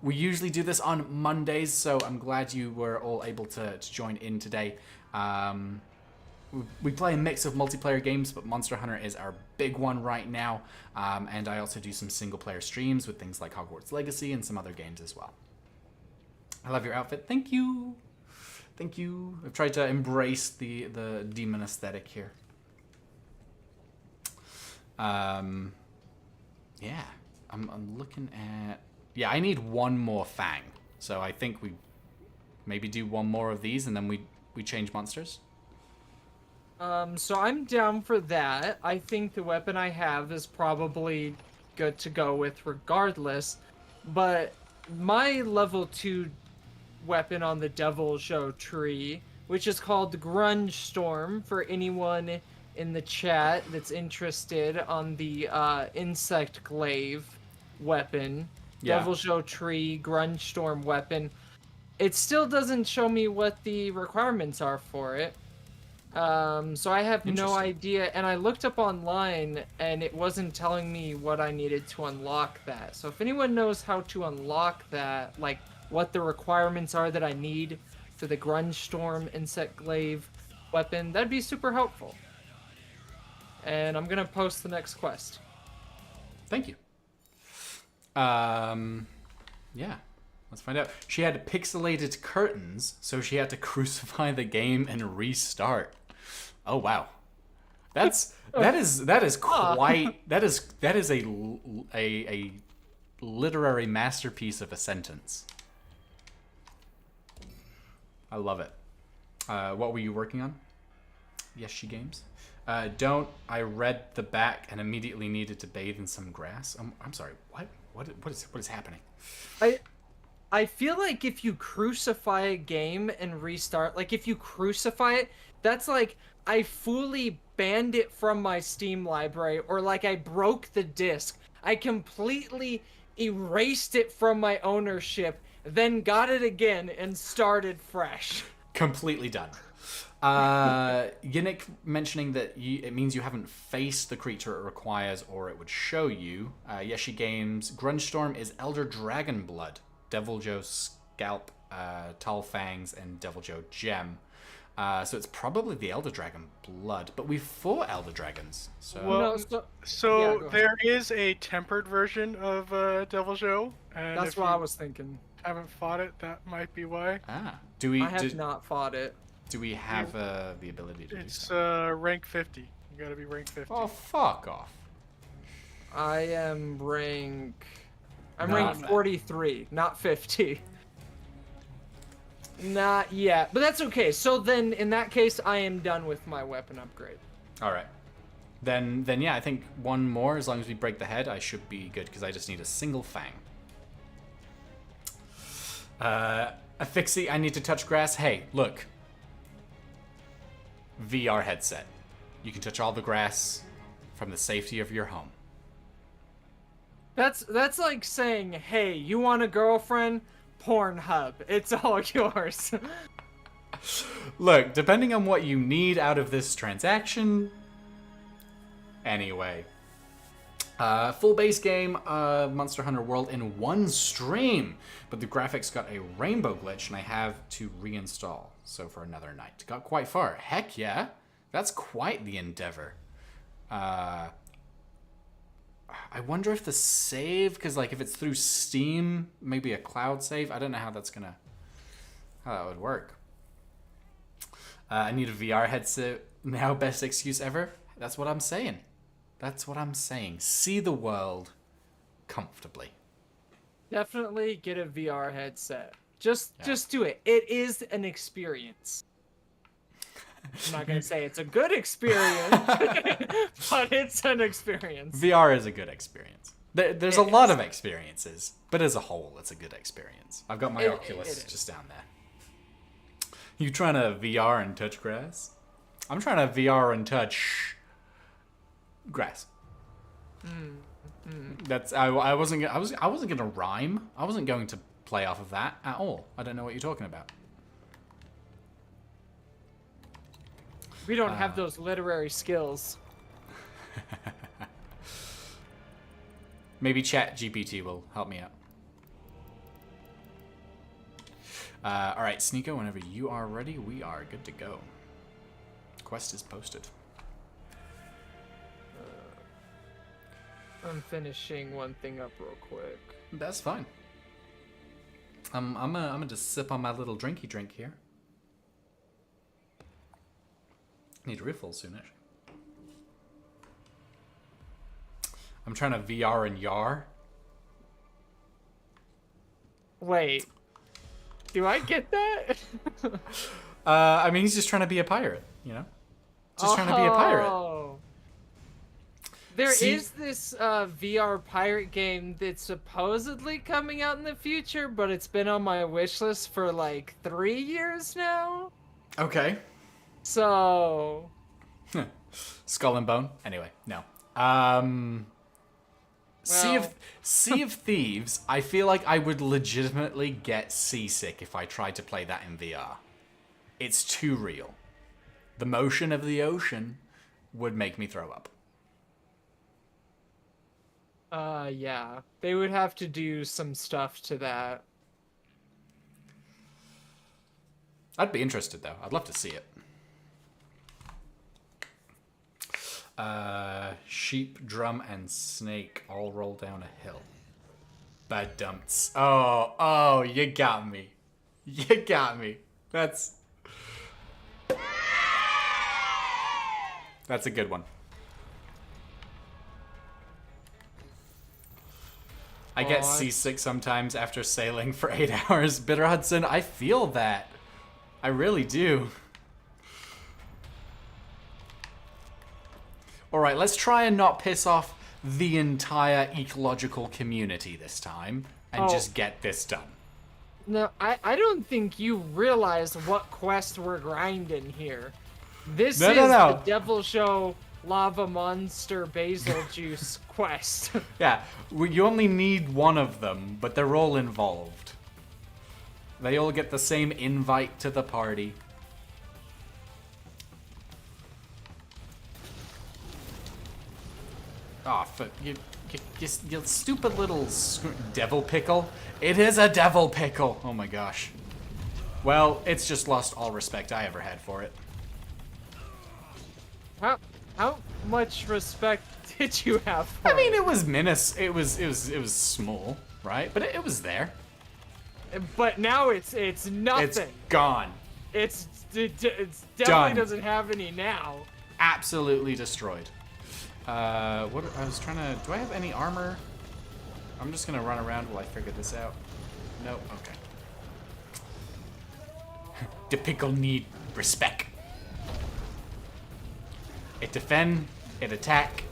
We usually do this on Mondays, so I'm glad you were all able to join in today. We play a mix of multiplayer games, but Monster Hunter is our big one right now. And I also do some single-player streams with things like Hogwarts Legacy and some other games as well. I love your outfit. Thank you. Thank you. I've tried to embrace the demon aesthetic here. Yeah. I'm looking at... Yeah, I need one more Fang. So I think we maybe do one more of these and then we change monsters. So I'm down for that. I think the weapon I have is probably good to go with regardless. But my level 2 weapon on the Devil Show tree, which is called Grunge Storm, for anyone in the chat that's interested on the Insect Glaive weapon. Yeah. Devil Show tree, Grunge Storm weapon. It still doesn't show me what the requirements are for it. So I have no Interesting. idea, and I looked up online, and it wasn't telling me what I needed to unlock that. So if anyone knows how to unlock that, like what the requirements are that I need for the Grunge Storm Insect Glaive weapon, that'd be super helpful. And I'm gonna post the next quest. Thank you. Yeah. Let's find out. She had pixelated curtains, so she had to crucify the game and restart. Oh wow, that is quite that is a literary masterpiece of a sentence. I love it. What were you working on? Yes, she games. Don't. I read the back and immediately needed to bathe in some grass. I'm sorry. What is happening? I feel like if you crucify a game and restart, like if you crucify it, that's like I fully banned it from my Steam library, or like I broke the disc. I completely erased it from my ownership, then got it again and started fresh. Completely done. Yannick mentioning that it means you haven't faced the creature it requires, or it would show you. Yeshi Games, Grunge Storm is Elder Dragon Blood, Devil Joe Scalp, Tall Fangs, and Devil Joe Gem. So it's probably the Elder Dragon Blood, but we fought Elder Dragons. So Well, No, so yeah, go ahead. there is a tempered version of Devil Joe, and That's if what you I was thinking. haven't fought it, that might be why. do we I have not fought it. do we have the ability to do It's so? rank 50. You gotta be rank 50. Oh, fuck off. I am rank... I'm Not rank bad. 43, not 50. Not yet, but that's okay. So then, in that case, I am done with my weapon upgrade. All right. Then yeah, I think one more. As long as we break the head, I should be good because I just need a single fang. Affixi, I need to touch grass. Hey, look. VR headset. You can touch all the grass from the safety of your home. That's like saying, hey, you want a girlfriend? Pornhub. It's all yours. Look, depending on what you need out of this transaction. Anyway. Full base game, Monster Hunter World in one stream. But the graphics got a rainbow glitch and I have to reinstall. So for another night. Got quite far. Heck yeah. That's quite the endeavor. I wonder if the save, because like if it's through Steam, maybe a cloud save. I don't know how that would work. I need a VR headset now. Best excuse ever. That's what I'm saying. That's what I'm saying. See the world comfortably. Definitely get a VR headset. Just Yeah. just do it. It is an experience. I'm not gonna say it's a good experience, but it's an experience. VR is a good experience. There's a It lot is. of experiences, but as a whole, it's a good experience. I've got my It Oculus is. just down there. You trying to VR and touch grass? I'm trying to VR and touch grass. That's I wasn't gonna rhyme. I wasn't going to play off of that at all. I don't know what you're talking about. We don't have those literary skills. Maybe Chat GPT will help me out. All right, Sneeko, whenever you are ready, we are good to go. Quest is posted. I'm finishing one thing up real quick. That's fine. I'm gonna just sip on my little drinky drink here. Need a refill soon, actually. I'm trying to VR and YAR. Wait. Do I get that? I mean, he's just trying to be a pirate, you know? Just trying to be a pirate. Oh. There See- is this VR pirate game that's supposedly coming out in the future, but it's been on my wish list for like 3 years now. Okay. So, Skull and Bone. Anyway, no. Well- Sea of Thieves, I feel like I would legitimately get seasick if I tried to play that in VR. It's too real. The motion of the ocean would make me throw up. yeah, they would have to do some stuff to that. I'd be interested, though. I'd love to see it. Sheep, drum, and snake all roll down a hill. Bad dumps. Oh, you got me. You got me. That's a good one. I get Aw. seasick sometimes after sailing for 8 hours. Bitter Hudson, I feel that. I really do. Alright, let's try and not piss off the entire ecological community this time and Oh. just get this done. No, I don't think you realize what quest we're grinding here. This No, is no, no. the Devil Show Lava Monster Basil Juice quest. Yeah, you only need one of them, but they're all involved. They all get the same invite to the party. Oh, you stupid little devil pickle. It is a devil pickle. Oh my gosh. Well, it's just lost all respect I ever had for it. How much respect did you have for I mean, it was it was small, right? But it was there. it? But now it's It's nothing. gone. It definitely Done. doesn't have any now. Absolutely destroyed. What I was trying to. Do I have any armor? I'm just gonna run around while I figure this out. Nope. Okay. The pickle need respect. It defend, it attack,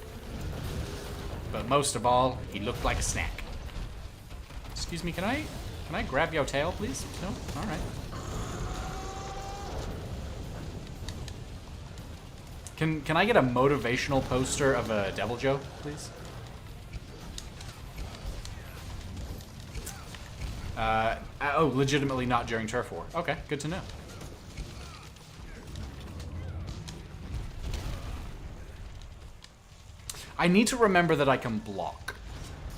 but most of all, he looked like a snack. Excuse me, can I grab your tail, please? No? All right. Can I get a motivational poster of a Devil Joe, please? Oh, legitimately not during Turf War. Okay, good to know. I need to remember that I can block.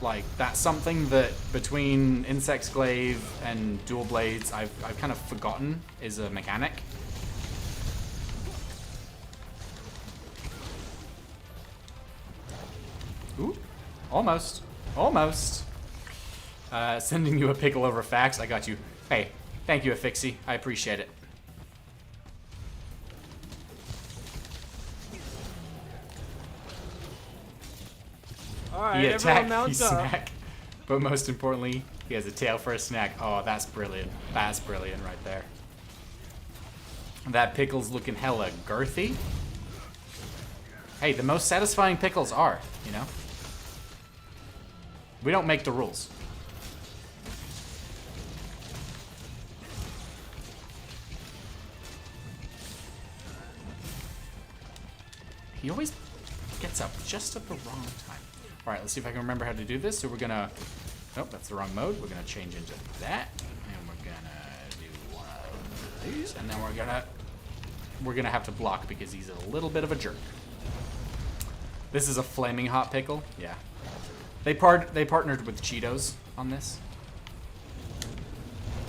Like, that's something that between Insect's Glaive and Dual Blades I've kind of forgotten is a mechanic. Ooh, almost. Almost. Sending you a pickle over fax. I got you. Hey, thank you, Affixie. I appreciate it. All right, He everyone attack, he mount up. snack. But most importantly, He has a tail for a snack. Oh, that's brilliant. That's brilliant right there. That pickle's looking hella girthy. Hey, the most satisfying pickles are, you know? We don't make the rules. He always gets up just at the wrong time. All right, let's see if I can remember how to do this. So we're gonna, nope, that's the wrong mode. We're gonna change into that, and we're gonna do one of these, and then we're gonna have to block because he's a little bit of a jerk. This is a flaming hot pickle. Yeah, they partnered with Cheetos on this.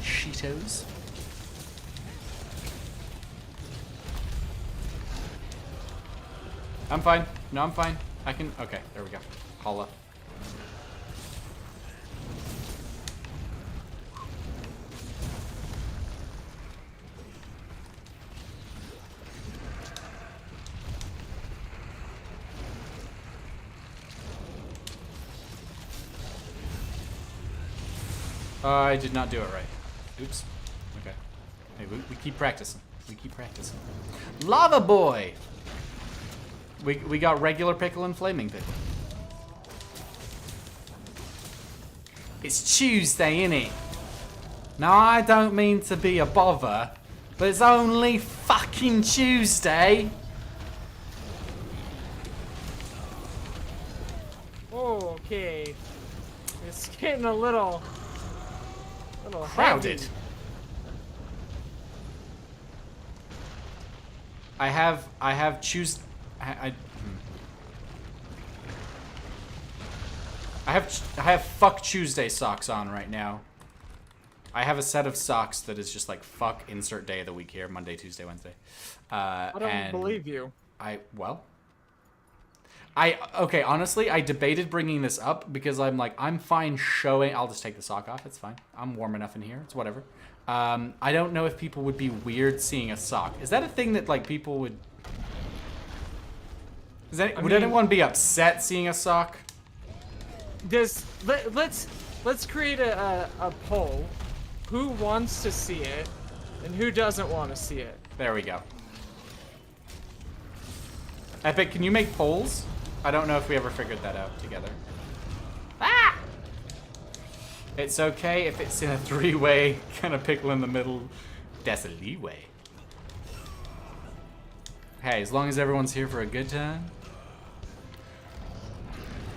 Cheetos. I'm fine. No, I'm fine. I can. Okay, there we go. Holla. I did not do it right. Oops. Okay. Hey, we keep practicing. We keep practicing. Lava boy! We got regular pickle and flaming pickle. It's Tuesday, innit? Now, I don't mean to be a bother, but it's only fucking Tuesday. Okay. It's getting a little Crowded. heavy. I have I have fuck Tuesday socks on right now. I have a set of socks that is just like fuck insert day of the week here, Monday, Tuesday, Wednesday. I don't believe you. Okay, honestly, I debated bringing this up because I'm like, I'm fine showing. I'll just take the sock off. It's fine. I'm warm enough in here. It's whatever. I don't know if people would be weird seeing a sock. Is that a thing that like people would? Would anyone be upset seeing a sock? Let's create a poll. Who wants to see it, and who doesn't want to see it? There we go. Epic, can you make polls? I don't know if we ever figured that out together. Ah! It's okay if it's in a three-way kind of pickle in the middle. That's a leeway. Hey, as long as everyone's here for a good time.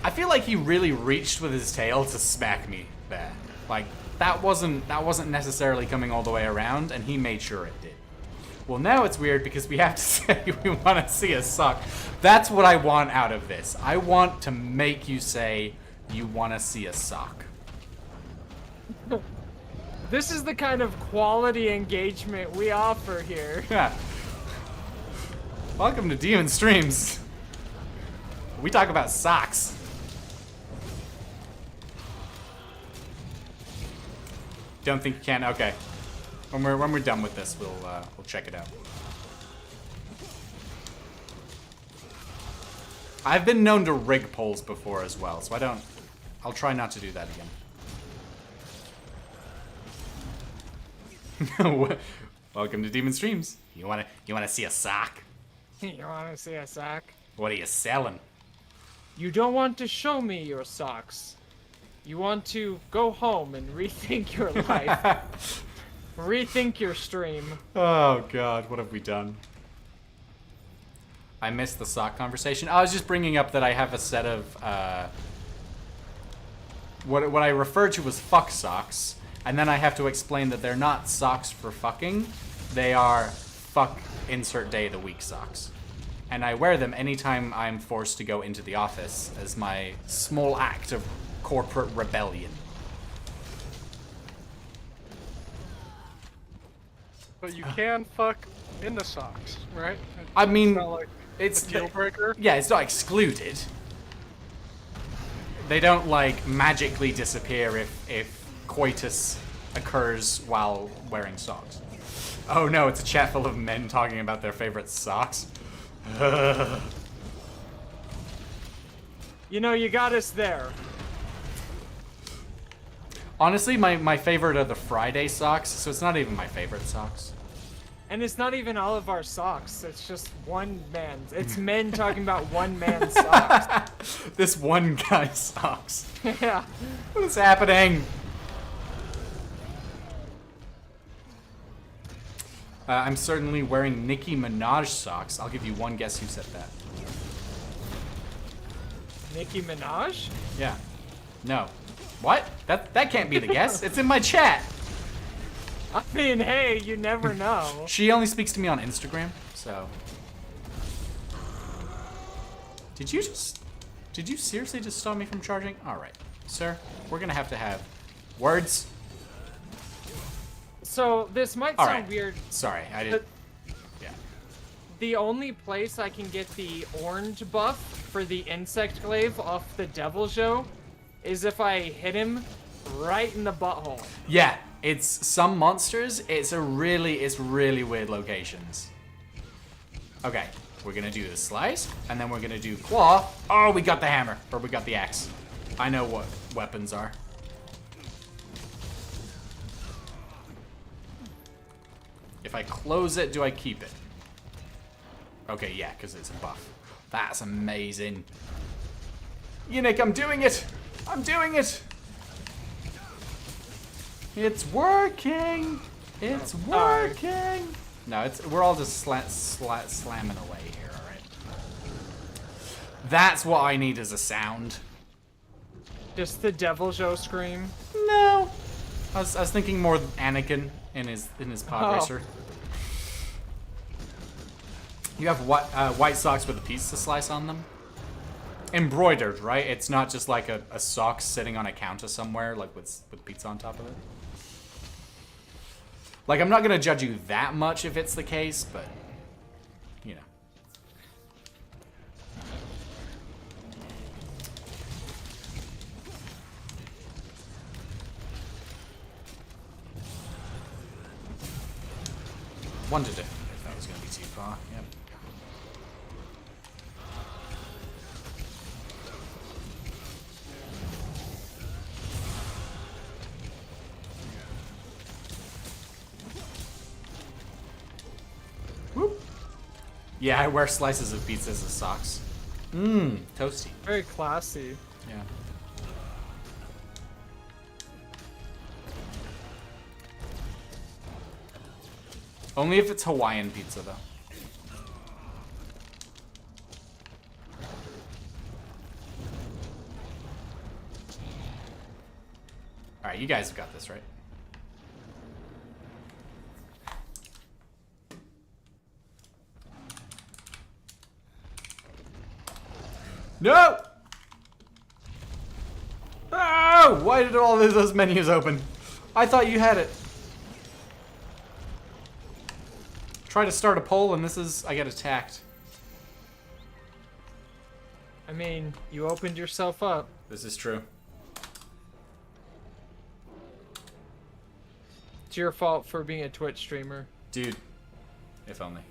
I feel like he really reached with his tail to smack me there. Like, that wasn't necessarily coming all the way around, and he made sure it did. Well, now it's weird because we have to say we want to see a sock. That's what I want out of this. I want to make you say you want to see a sock. This is the kind of quality engagement we offer here. Yeah. Welcome to Demon Streams. We talk about socks. Don't think you can? Okay. When we're done with this, we'll check it out. I've been known to rig polls before as well, so I'll try not to do that again. Welcome to Demon Streams. You wanna see a sock? You want to see a sock? What are you selling? You don't want to show me your socks. You want to go home and rethink your life. Rethink your stream. Oh god, what have we done? I missed the sock conversation. I was just bringing up that I have a set of what I refer to as fuck socks, and then I have to explain that they're not socks for fucking. They are fuck insert day of the week socks. And I wear them anytime I'm forced to go into the office as my small act of corporate rebellion. But you can fuck in the socks, right? I mean, It's not like it's a deal breaker. Yeah, it's not excluded. They don't like magically disappear if coitus occurs while wearing socks. Oh no, it's a chat full of men talking about their favorite socks. You know, you got us there. Honestly, my favorite are the Friday socks, so it's not even my favorite socks. And it's not even all of our socks. It's just one man's. It's men talking about one man's socks. This one guy's socks. Yeah. What's happening? I'm certainly wearing Nicki Minaj socks. I'll give you one guess who said that. Nicki Minaj? Yeah. No. What? That can't be the guess. It's in my chat. I mean, hey, you never know. She only speaks to me on Instagram, so. Did you seriously just stop me from charging? Alright. Sir, we're gonna have words. So, this might All sound right. weird. Sorry, I did. Yeah. The only place I can get the orange buff for the insect glaive off the Devil Joe is if I hit him right in the butthole. Yeah, it's some monsters. It's really weird locations. Okay, we're gonna do the slice, and then we're gonna do claw. Oh, we got the hammer, or we got the axe. I know what weapons are. If I close it, do I keep it? Okay, yeah, because it's a buff. That's amazing. Unic, I'm doing it! I'm doing it! It's working! It's working! No, we're all just slamming away here, alright? That's what I need as a sound. Just the Devil Joe scream. No. I was thinking more Anakin in his pod racer. You have white socks with a pizza slice on them. Embroidered, right? It's not just like a sock sitting on a counter somewhere, like with pizza on top of it. Like, I'm not gonna judge you that much if it's the case, but you know. Wondered if that was gonna be too far. Yep. Whoop. Yeah, I wear slices of pizza as socks. Mmm, toasty. Very classy. Yeah. Only if it's Hawaiian pizza, though. Alright, you guys have got this, right? No! Oh! Why did all of those menus open? I thought you had it. Try to start a poll and I get attacked. I mean, you opened yourself up. This is true. It's your fault for being a Twitch streamer. Dude, if only.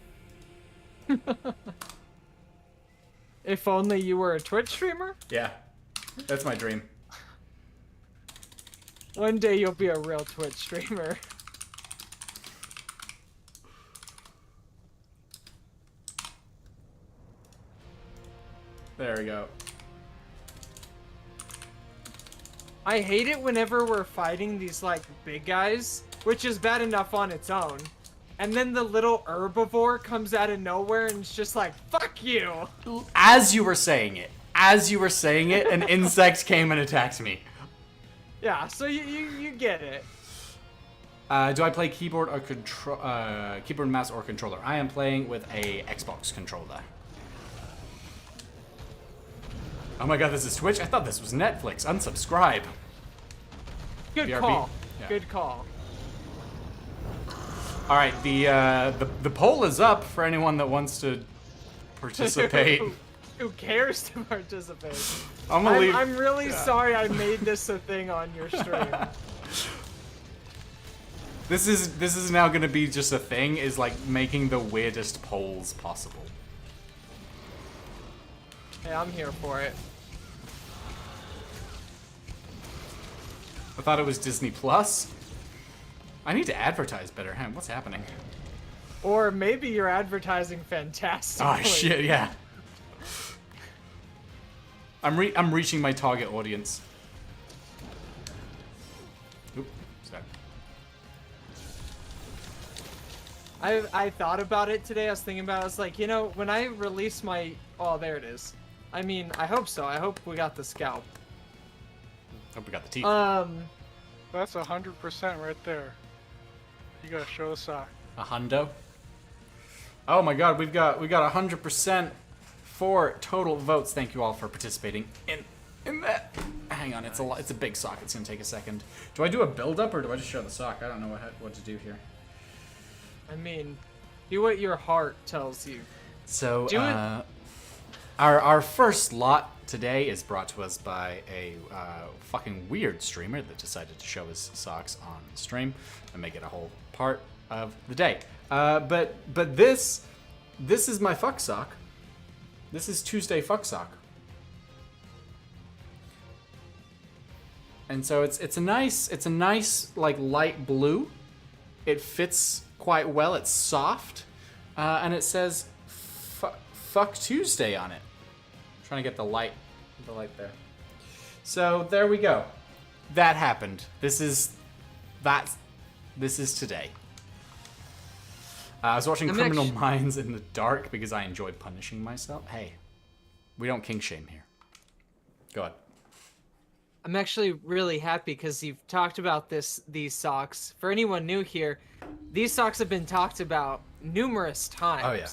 If only you were a Twitch streamer? Yeah, that's my dream. One day you'll be a real Twitch streamer. There we go. I hate it whenever we're fighting these, like, big guys, which is bad enough on its own. And then the little herbivore comes out of nowhere and it's just like, fuck you! As you were saying it, an insect came and attacked me. Yeah, so you get it. Do I play keyboard or keyboard, mouse, or controller? I am playing with a Xbox controller. Oh my god, this is Twitch? I thought this was Netflix. Unsubscribe. Good BRB? call. Yeah. Good call. All right, the poll is up for anyone that wants to participate. Who cares to participate? I'm gonna leave. I'm really sorry I made this a thing on your stream. This is now gonna be just a thing. Is like making the weirdest polls possible. Hey, I'm here for it. I thought it was Disney Plus. I need to advertise better. Huh? What's happening? Or maybe you're advertising fantastically. Oh shit! Yeah. I'm reaching my target audience. Oop, sorry. I thought about it today. I was thinking about it. I was like, you know, when I release my... Oh, there it is. I mean, I hope so. I hope we got the scalp. Hope we got the teeth. That's 100% right there. You gotta show the sock. A hundo. Oh my god, we've got 100% for total votes. Thank you all for participating in that. Hang on, it's a big sock. It's gonna take a second. Do I do a build up or do I just show the sock? I don't know what to do here. I mean, do what your heart tells you. So Do it. our first lot today is brought to us by a fucking weird streamer that decided to show his socks on stream and make it a whole part of the day. But this is my fuck sock. This is Tuesday fuck sock. And so it's a nice like light blue. It fits quite well. It's soft, and it says "Fuck Tuesday" on it. I'm trying to get the light there. So there we go. That happened. This is today. I was watching Criminal Minds in the dark because I enjoy punishing myself. Hey, we don't kink shame here. Go ahead. I'm actually really happy because you've talked about these socks. For anyone new here, these socks have been talked about numerous times. Oh yeah.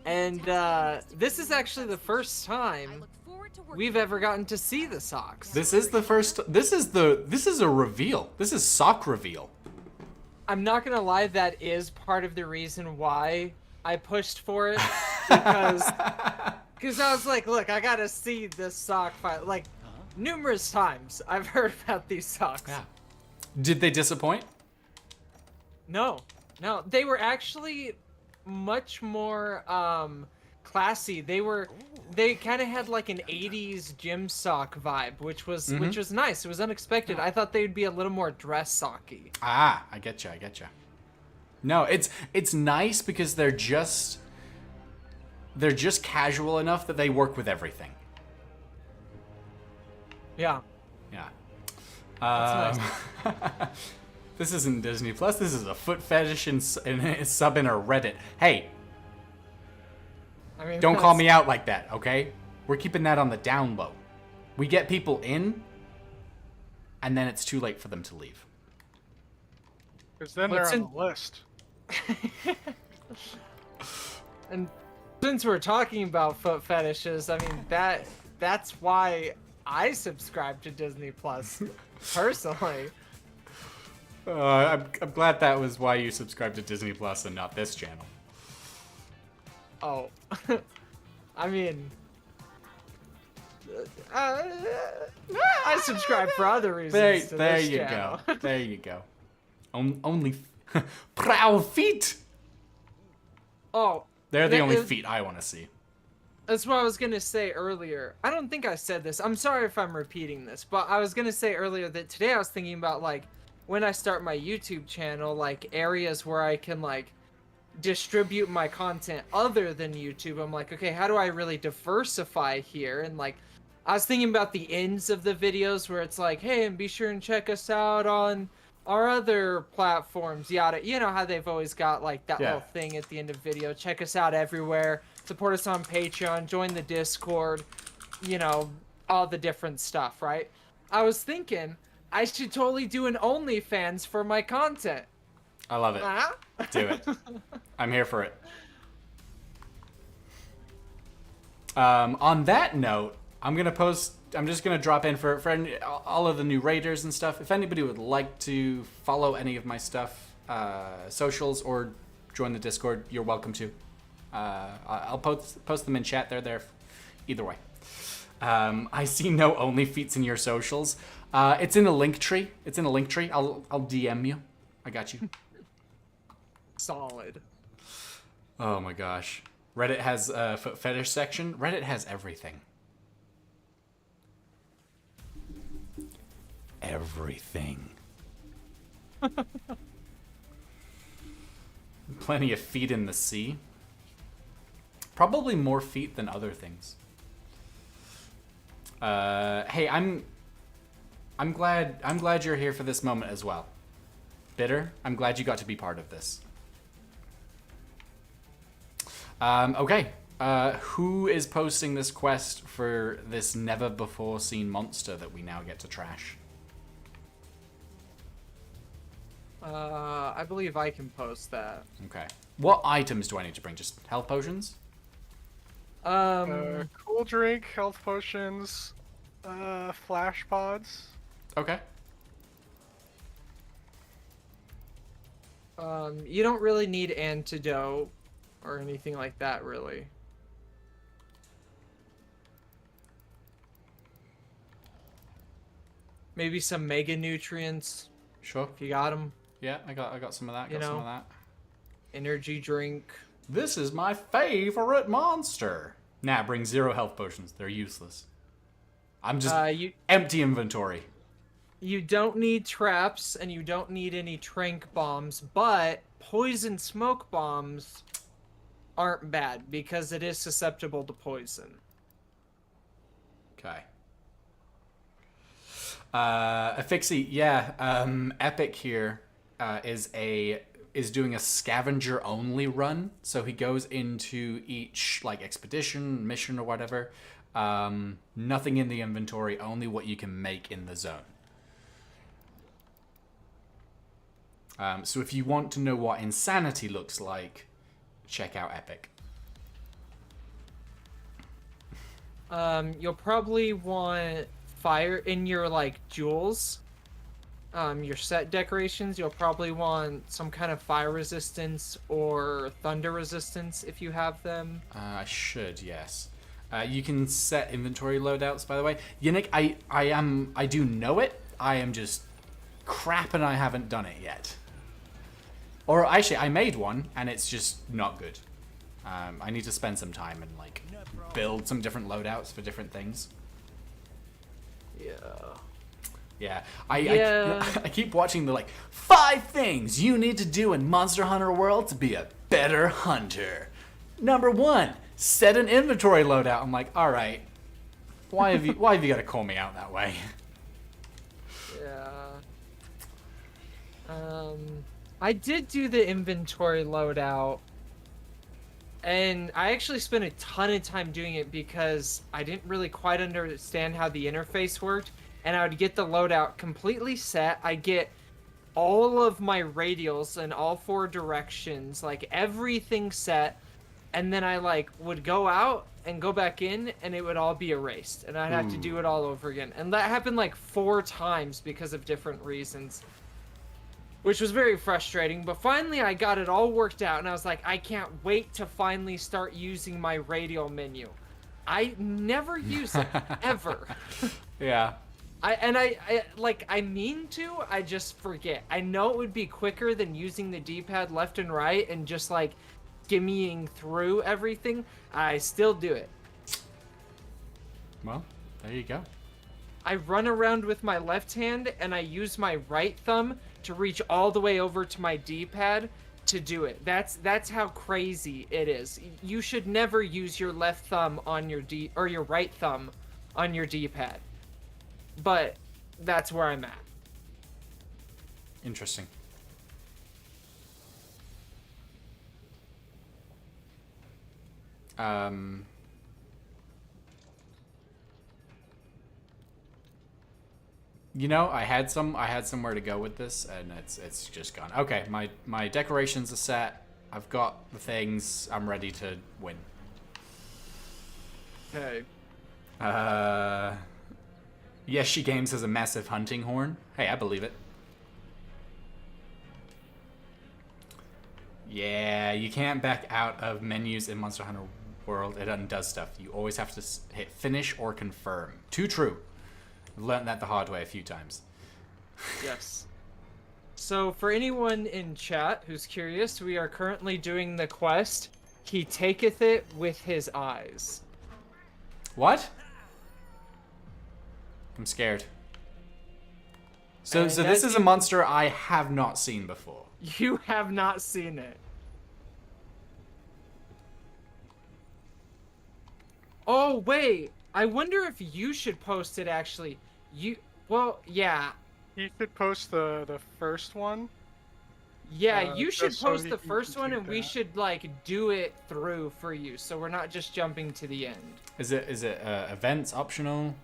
And this is actually the first I time look forward to working we've ever gotten to see the socks. This is the first. This is a reveal. This is sock reveal. I'm not gonna lie, that is part of the reason why I pushed for it, because I was like, look, I gotta see this sock fight. Like, numerous times I've heard about these socks. Yeah. Did they disappoint? No, they were actually much more classy. They kind of had like an 80s gym sock vibe, which was nice. It was unexpected. I thought they'd be a little more dress socky. Ah, I get you. No, it's nice because they're just casual enough that they work with everything. Yeah. Yeah. That's This isn't Disney Plus. This is a foot fetish and sub in a Reddit. Hey, I mean, don't call me out like that, okay? We're keeping that on the down low. We get people in, and then it's too late for them to leave. Because then What's they're in- on the list. And since we're talking about foot fetishes, I mean that's why I subscribe to Disney Plus personally. I'm glad that was why you subscribed to Disney Plus and not this channel. Oh, I mean, I subscribe for other reasons. There you go. There you go. Only proud feet. Oh, They're the that only is- feet I want to see. That's what I was gonna say earlier. I don't think I said this. I'm sorry if I'm repeating this, but I was gonna say earlier that today I was thinking about like when I start my YouTube channel, like areas where I can like distribute my content other than YouTube. I'm like, okay, how do I really diversify here? And like, I was thinking about the ends of the videos where it's like, hey, and be sure and check us out on our other platforms, yada. You know how they've always got like that little thing at the end of video. Check us out everywhere. Support us on Patreon. Join the Discord. You know, all the different stuff, right? I was thinking I should totally do an OnlyFans for my content. I love it. Huh? Do it. I'm here for it. On that note, I'm just gonna drop in for all of the new raiders and stuff. If anybody would like to follow any of my stuff, socials, or join the Discord, you're welcome to. I'll post them in chat. They're there either way. I see no only feats in your socials. It's in a link tree. I'll DM you. I got you. Solid. Oh my gosh. Reddit has a foot fetish section. Reddit has everything. everything. Plenty of feet in the sea. Probably more feet than other things. Hey, I'm glad you're here for this moment as well. Bitter, I'm glad you got to be part of this. Okay. Who is posting this quest for this never before seen monster that we now get to trash? I believe I can post that. Okay. What items do I need to bring? Just health potions? Cool drink, health potions, flash pods. Okay. You don't really need antidote or anything like that, really. Maybe some mega nutrients Sure. if you got them. Yeah, I got some of that. You Got some know. of that. Energy drink. This is my favorite monster. Nah, bring 0 health potions. They're useless. I'm just empty inventory. You don't need traps and you don't need any trank bombs, but poison smoke bombs aren't bad because it is susceptible to poison. Okay. Affixi, yeah. Epic here is doing a scavenger only run. So he goes into each like expedition, mission or whatever. Nothing in the inventory, only what you can make in the zone. So if you want to know what insanity looks like, check out Epic. You'll probably want fire in your like jewels. Your set decorations, you'll probably want some kind of fire resistance or thunder resistance if you have them. I should, yes. You can set inventory loadouts, by the way. Yannick, I do know it. I am just crap and I haven't done it yet. Or actually, I made one and it's just not good. I need to spend some time and like build some different loadouts for different things. Yeah. Yeah, Yeah. I keep watching the like 5 things you need to do in Monster Hunter World to be a better hunter. Number 1, set an inventory loadout. I'm like, all right, why have you got to call me out that way? Yeah. I did do the inventory loadout, and I actually spent a ton of time doing it because I didn't really quite understand how the interface worked, and I would get the loadout completely set. I get all of my radials in all 4 directions, like everything set, and then I like would go out and go back in, and it would all be erased, and I'd have to do it all over again. And that happened like 4 times because of different reasons, which was very frustrating. But finally I got it all worked out, and I was like, I can't wait to finally start using my radial menu. I never use it, ever. Yeah. I mean to, I just forget. I know it would be quicker than using the D-pad left and right and just like skimming through everything. I still do it. Well, there you go. I run around with my left hand and I use my right thumb to reach all the way over to my D-pad to do it. That's how crazy it is. You should never use your left thumb on your your right thumb on your D-pad. But that's where I'm at. Interesting. You know, I had somewhere to go with this, and it's just gone. Okay, my decorations are set. I've got the things. I'm ready to win. Okay. Yes, She Games has a massive hunting horn. Hey, I believe it. Yeah, you can't back out of menus in Monster Hunter World. It undoes stuff. You always have to hit finish or confirm. Too true. I've learned that the hard way a few times. Yes. So for anyone in chat who's curious, we are currently doing the quest, He Taketh It With His Eyes. What? I'm scared. So And this as is a monster I have not seen before. You have not seen it. Oh, wait. I wonder if you should post it, actually. Well, yeah. You should post the first one. Yeah, you should just so post he the can first one, complete and we that. should, like, do it through for you, so we're not just jumping to the end. Is it events optional?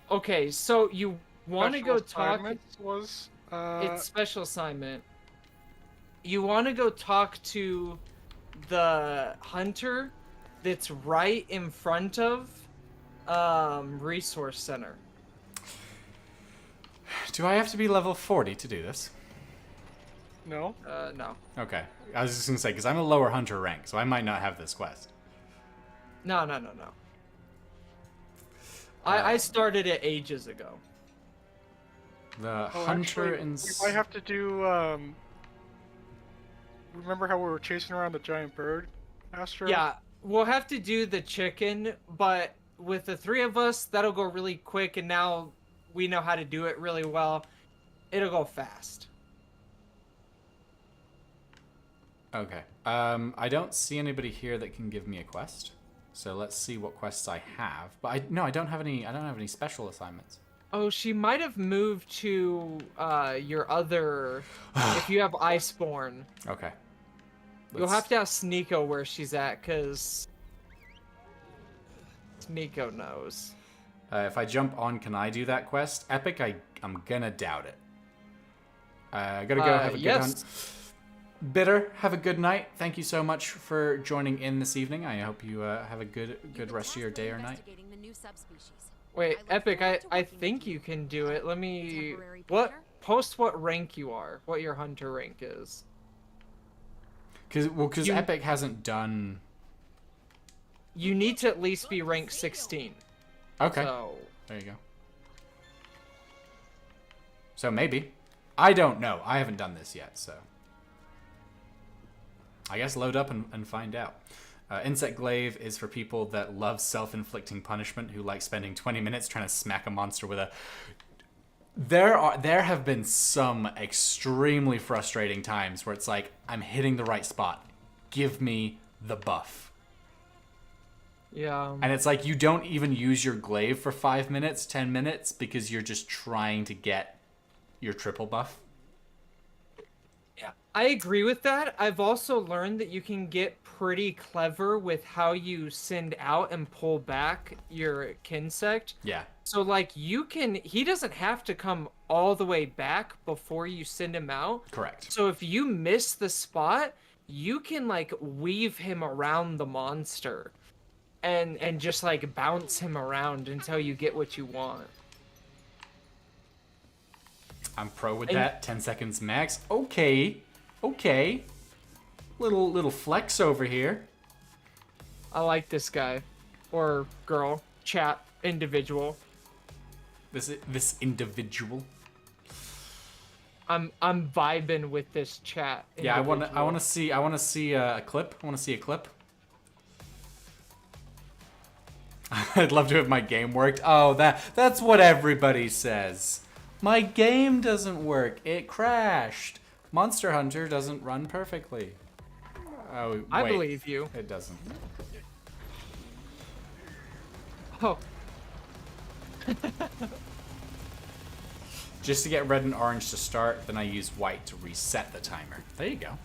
Okay, so you want to Special go talk... assignments was It's special assignment. You want to go talk to the hunter that's right in front of resource center. Do I have to be level 40 to do this? no. No. Okay. I was just gonna say, because I'm a lower hunter rank, so I might not have this quest. No. I started it ages ago. The Oh, hunter actually, in... we might have to do. Remember how we were chasing around the giant bird, Astro? Yeah, we'll have to do the chicken, but with the three of us, that'll go really quick, and now we know how to do it really well. It'll go fast. Okay. I don't see anybody here that can give me a quest. So let's see what quests I have. But I don't have any special assignments. Oh, she might have moved to your other. If you have Iceborne, Okay. you'll have to ask Nico where she's at, cause Nico knows. If I jump on, can I do that quest? Epic, I'm gonna doubt it. Gotta go have a good hunt. Bitter, have a good night. Thank you so much for joining in this evening. I hope you have a good rest of your day or night. Investigating the new subspecies. Wait, I look Epic, forward to I working think with you can do it. Let me. Temporary What? planner? Post what rank you are. What your hunter rank is. Because You- Epic hasn't done. You need to at least be rank 16. Okay. So. There you go. So maybe. I don't know. I haven't done this yet, so. I guess load up and find out. Insect Glaive is for people that love self-inflicting punishment, who like spending 20 minutes trying to smack a monster with a... There have been some extremely frustrating times where it's like, I'm hitting the right spot. Give me the buff. Yeah. And it's like you don't even use your glaive for 5 minutes, 10 minutes, because you're just trying to get your triple buff. I agree with that. I've also learned that you can get pretty clever with how you send out and pull back your Kinsect. Yeah. So, like, he doesn't have to come all the way back before you send him out. Correct. So if you miss the spot, you can, like, weave him around the monster and just, like, bounce him around until you get what you want. I'm pro with And- that. 10 seconds max. Okay. Little flex over here. I like this guy. Or girl. Chat. Individual. This individual. I'm vibing with this chat. Yeah, I want individual. to see a clip. I want to see a clip. I'd love to have my game worked. Oh, that's what everybody says. My game doesn't work. It crashed. Monster Hunter doesn't run perfectly. Oh, wait. I believe you. It doesn't. Oh, Just to get red and orange to start, then I use white to reset the timer. There you go.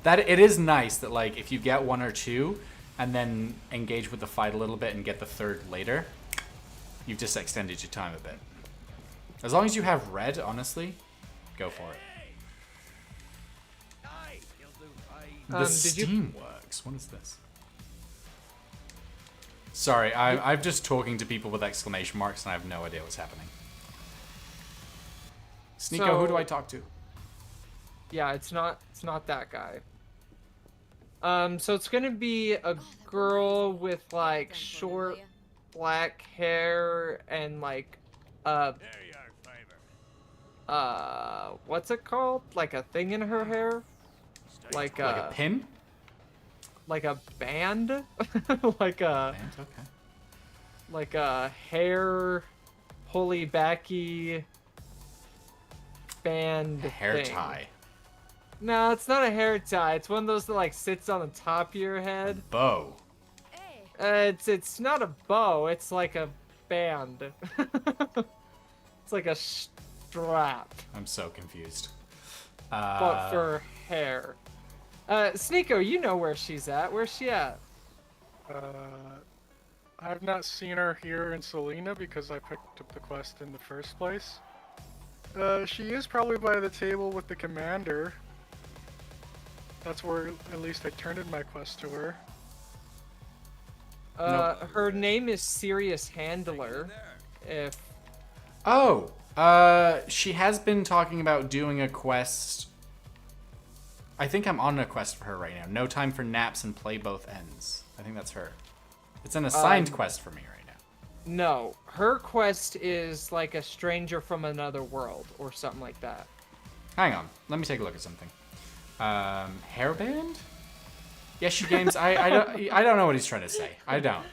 It is nice that, like, if you get one or two and then engage with the fight a little bit and get the third later, you've just extended your time a bit. As long as you have red, honestly, go for it. The did you- Steam works. What is this? Sorry, I'm just talking to people with exclamation marks and I have no idea what's happening. Sneeko, who do So- I talk to? yeah, it's not that guy. So it's gonna be a girl with like short black hair and like what's it called? Like a thing in her hair? Like Like a pin? like a band? like a Band? Okay. like a hair pulley backy band Hair thing. tie. No, it's not a hair tie. It's one of those that like sits on the top of your head. Bow. Hey, It's not a bow. It's like a band. It's like a strap, I'm so confused. but for hair. Sneeko, you know where she's at. Where's she at? I've not seen her here in Selena because I picked up the quest in the first place. She is probably by the table with the commander. That's where at least I turned in my quest to her. Her name is Serious Handler. If Oh, she has been talking about doing a quest. I think I'm on a quest for her right now. No time for naps and play both ends. I think that's her. It's an assigned quest for me right now. no, her quest is like a stranger from another world or something like that. Hang on. Let me take a look at something. Hairband? Yeshi Games. I don't know what he's trying to say. I don't.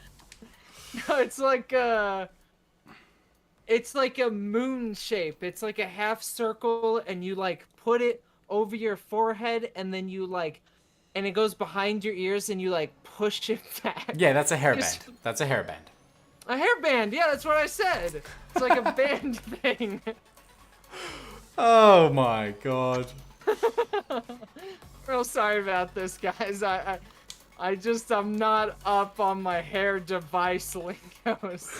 It's like a moon shape. It's like a half circle, and you like put it over your forehead, and then you like, and it goes behind your ears, and you like push it back. Yeah, that's a hairband. Just- That's a hairband. A hairband. Yeah, that's what I said. It's like a band thing. Oh my god. Real sorry about this, guys. I'm not up on my hair device lingos.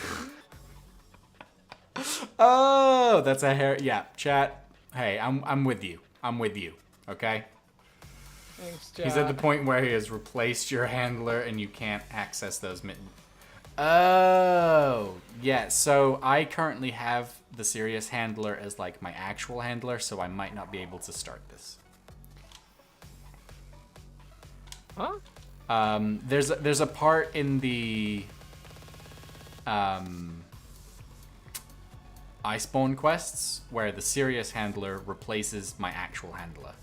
Oh, that's a hair. Yeah, chat. Hey, I'm with you. I'm with you. Okay. Thanks, Jack. He's at the point where he has replaced your handler and you can't access those mittens. Oh, yeah. So I currently have the Serious Handler as like my actual handler, so I might not be able to start this. Huh? There's a part in the Iceborne quests where the Serious Handler replaces my actual handler.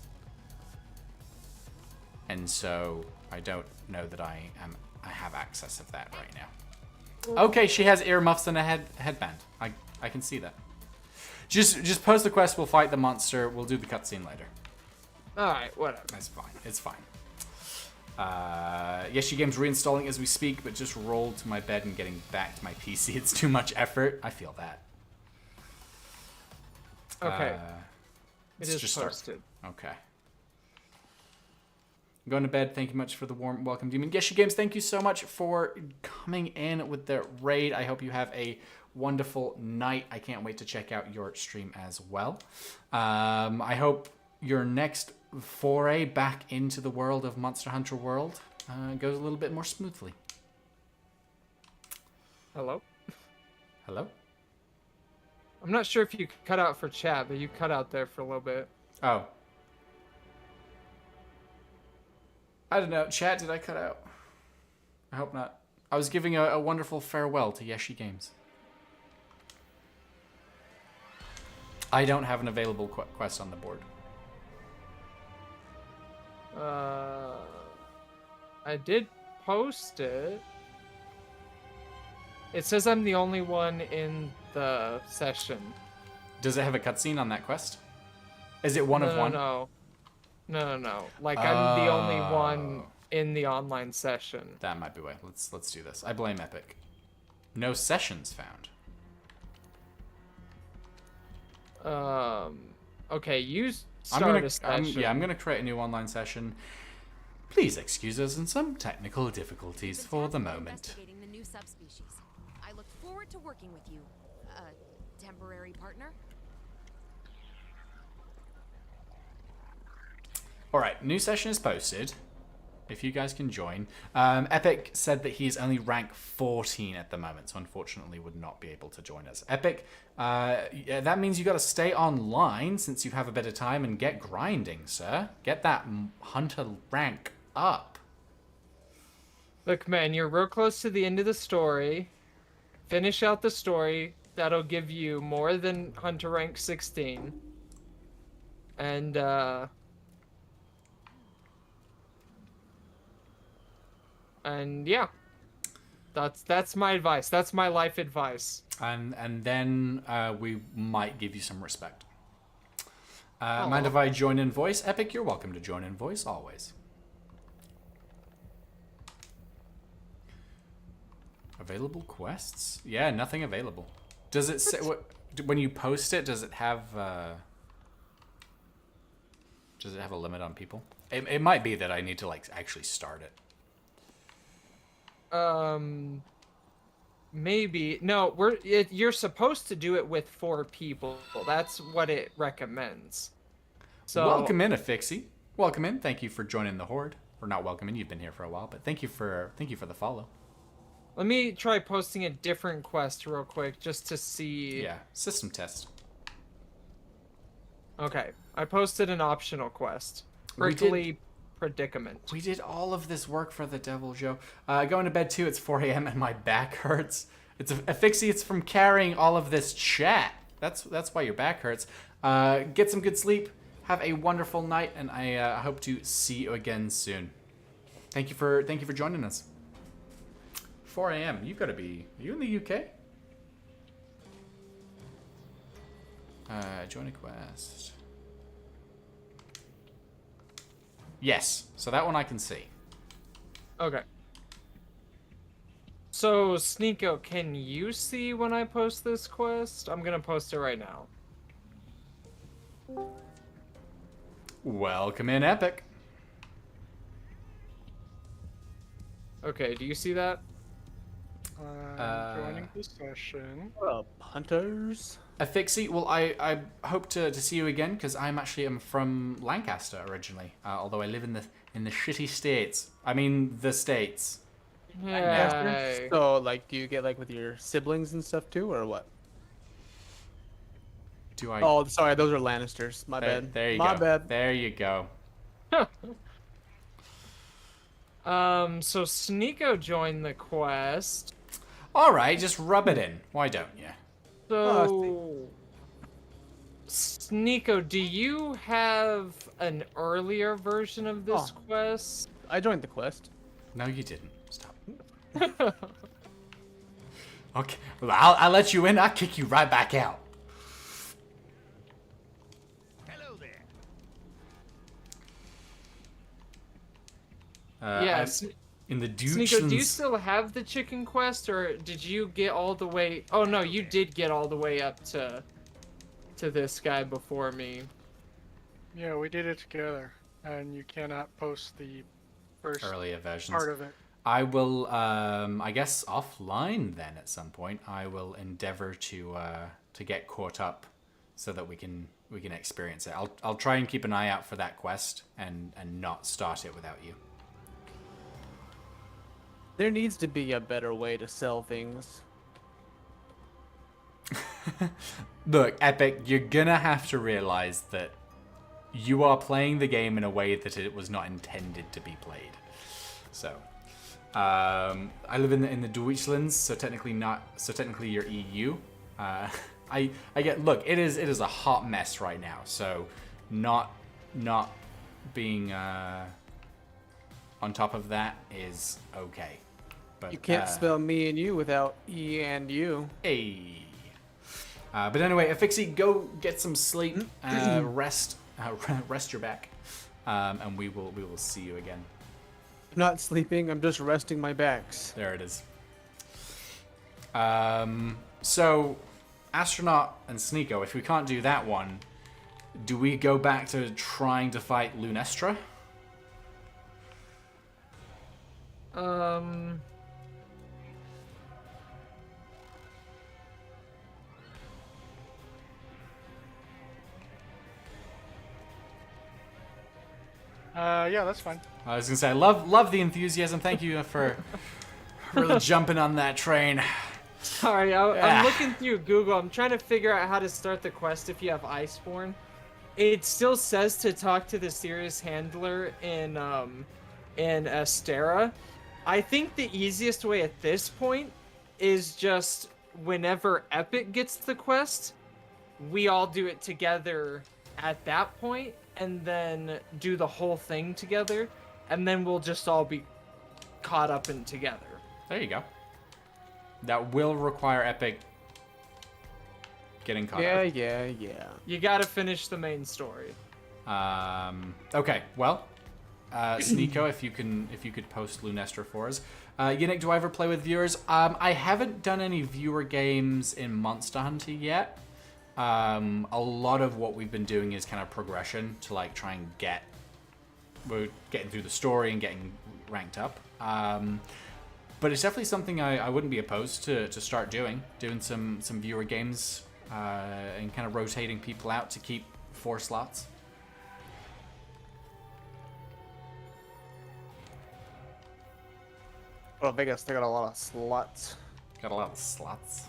And so I don't know that I have access of that right now. Okay, she has earmuffs and a headband. I can see that. Just post the quest, we'll fight the monster, we'll do the cutscene later. Alright, whatever. That's fine. It's fine. Yeshi Game's reinstalling as we speak, but just rolled to my bed and getting back to my PC. It's too much effort. I feel that. Okay. It It is posted. Okay. I'm going to bed. Thank you much for the warm welcome, Demon. Yeshi Games, thank you so much for coming in with the raid. I hope you have a wonderful night. I can't wait to check out your stream as well. I hope your next foray back into the world of Monster Hunter World goes a little bit more smoothly. Hello? Hello? I'm not sure if you cut out for chat, but you cut out there for a little bit. Oh. I don't know. Chat, did I cut out? I hope not. I was giving a wonderful farewell to Yeshi Games. I don't have an available quest on the board. I did post it. It says I'm the only one in the session. Does it have a cutscene on that quest? Is it one of one? No. Like I'm the only one in the online session. That might be why. Let's do this. I blame Epic. No sessions found. Okay, you start a session. I'm gonna create a new online session. Please excuse us in some technical difficulties for the moment. Investigating the new subspecies. I look forward to working with you, temporary partner. All right, new session is posted. If you guys can join. Epic said that he's only rank 14 at the moment, so unfortunately would not be able to join us. Epic, yeah, that means you got to stay online since you have a bit of time and get grinding, sir. Get that hunter rank up. Look, man, you're real close to the end of the story. Finish out the story. That'll give you more than Hunter rank 16. And, yeah. That's my advice. That's my life advice. And then we might give you some respect. Mind if I join in voice? Epic, you're welcome to join in voice always. Available quests? Yeah, nothing available. Does it say when you post it? Does it have a limit on people? It might be that I need to like actually start it. Maybe no. You're supposed to do it with 4 people. That's what it recommends. So Welcome in, Afixi. Welcome in. Thank you for joining the horde. Or not welcome in. You've been here for a while, but thank you for the follow. let me try posting a different quest real quick just to see. Yeah, system test. Okay, I posted an optional quest. We did- Prickly predicament. We did all of this work for the devil, Joe. Going to bed too. It's 4 a.m. and my back hurts. It's Afixi. It's from carrying all of this chat. That's why your back hurts. Get some good sleep. Have a wonderful night, and I hope to see you again soon. Thank you for joining us. 4 a.m. You've got to be. Are you in the UK? Join a quest. Yes. So that one I can see. Okay. So, Sneeko, can you see when I post this quest? I'm gonna post it right now. Welcome in, Epic. Okay, do you see that? Joining the session. What up, hunters? Afixi, well, I hope to see you again because I'm from Lancaster originally, although I live in the shitty states. I mean the states. Yeah. So, like, do you get like with your siblings and stuff too, or what? Do I? Oh, sorry, those are Lannisters. My bad. There you My go. bad. There you go. So Sneeko joined the quest. All right, just rub it in. Why don't you? So, Sneeko, do you have an earlier version of this quest? I joined the quest. No, you didn't. Stop. Okay, well, I'll let you in. I'll kick you right back out. Yeah, in the Sneeko, do you Deutschlands. still have the chicken quest, or did you get all the way? Oh no, you did get all the way up to this guy before me. Yeah, we did it together, and you cannot post the first Earlier versions. part of it. I will, I guess offline then at some point. I will endeavor to get caught up so that we can experience it. I'll try and keep an eye out for that quest and not start it without you. There needs to be a better way to sell things. Look, Epic, you're gonna have to realize that you are playing the game in a way that it was not intended to be played. So, I live in the Deutschlands, so technically you're EU. I get. Look, it is a hot mess right now. So, not being on top of that is okay. But You can't spell me and you without E and U. Hey. But anyway, Afixi, go get some sleep, rest your back, and we will see you again. I'm not sleeping, I'm just resting my backs. There it is. So, Astronaut and Sneeko, if we can't do that one, do we go back to trying to fight Lunestra? Yeah, that's fine. I was gonna say, I love the enthusiasm. Thank you for really jumping on that train. Sorry, I'm looking through Google. I'm trying to figure out how to start the quest if you have Iceborne. It still says to talk to the serious handler in Astera. I think the easiest way at this point is just whenever Epic gets the quest, we all do it together at that point, and then do the whole thing together, and then we'll just all be caught up and together. There you go. That will require Epic getting caught Yeah, up. yeah. You gotta finish the main story. Okay, well, Sneeko, if you could post Lunester for us. Yannick, do I ever play with viewers? I haven't done any viewer games in Monster Hunter yet. A lot of what we've been doing is kind of progression to like try and we're getting through the story and getting ranked up. But it's definitely something I wouldn't be opposed to start doing some viewer games and kind of rotating people out to keep 4 slots. Oh, Vegas, they got a lot of slots. Got a lot of slots.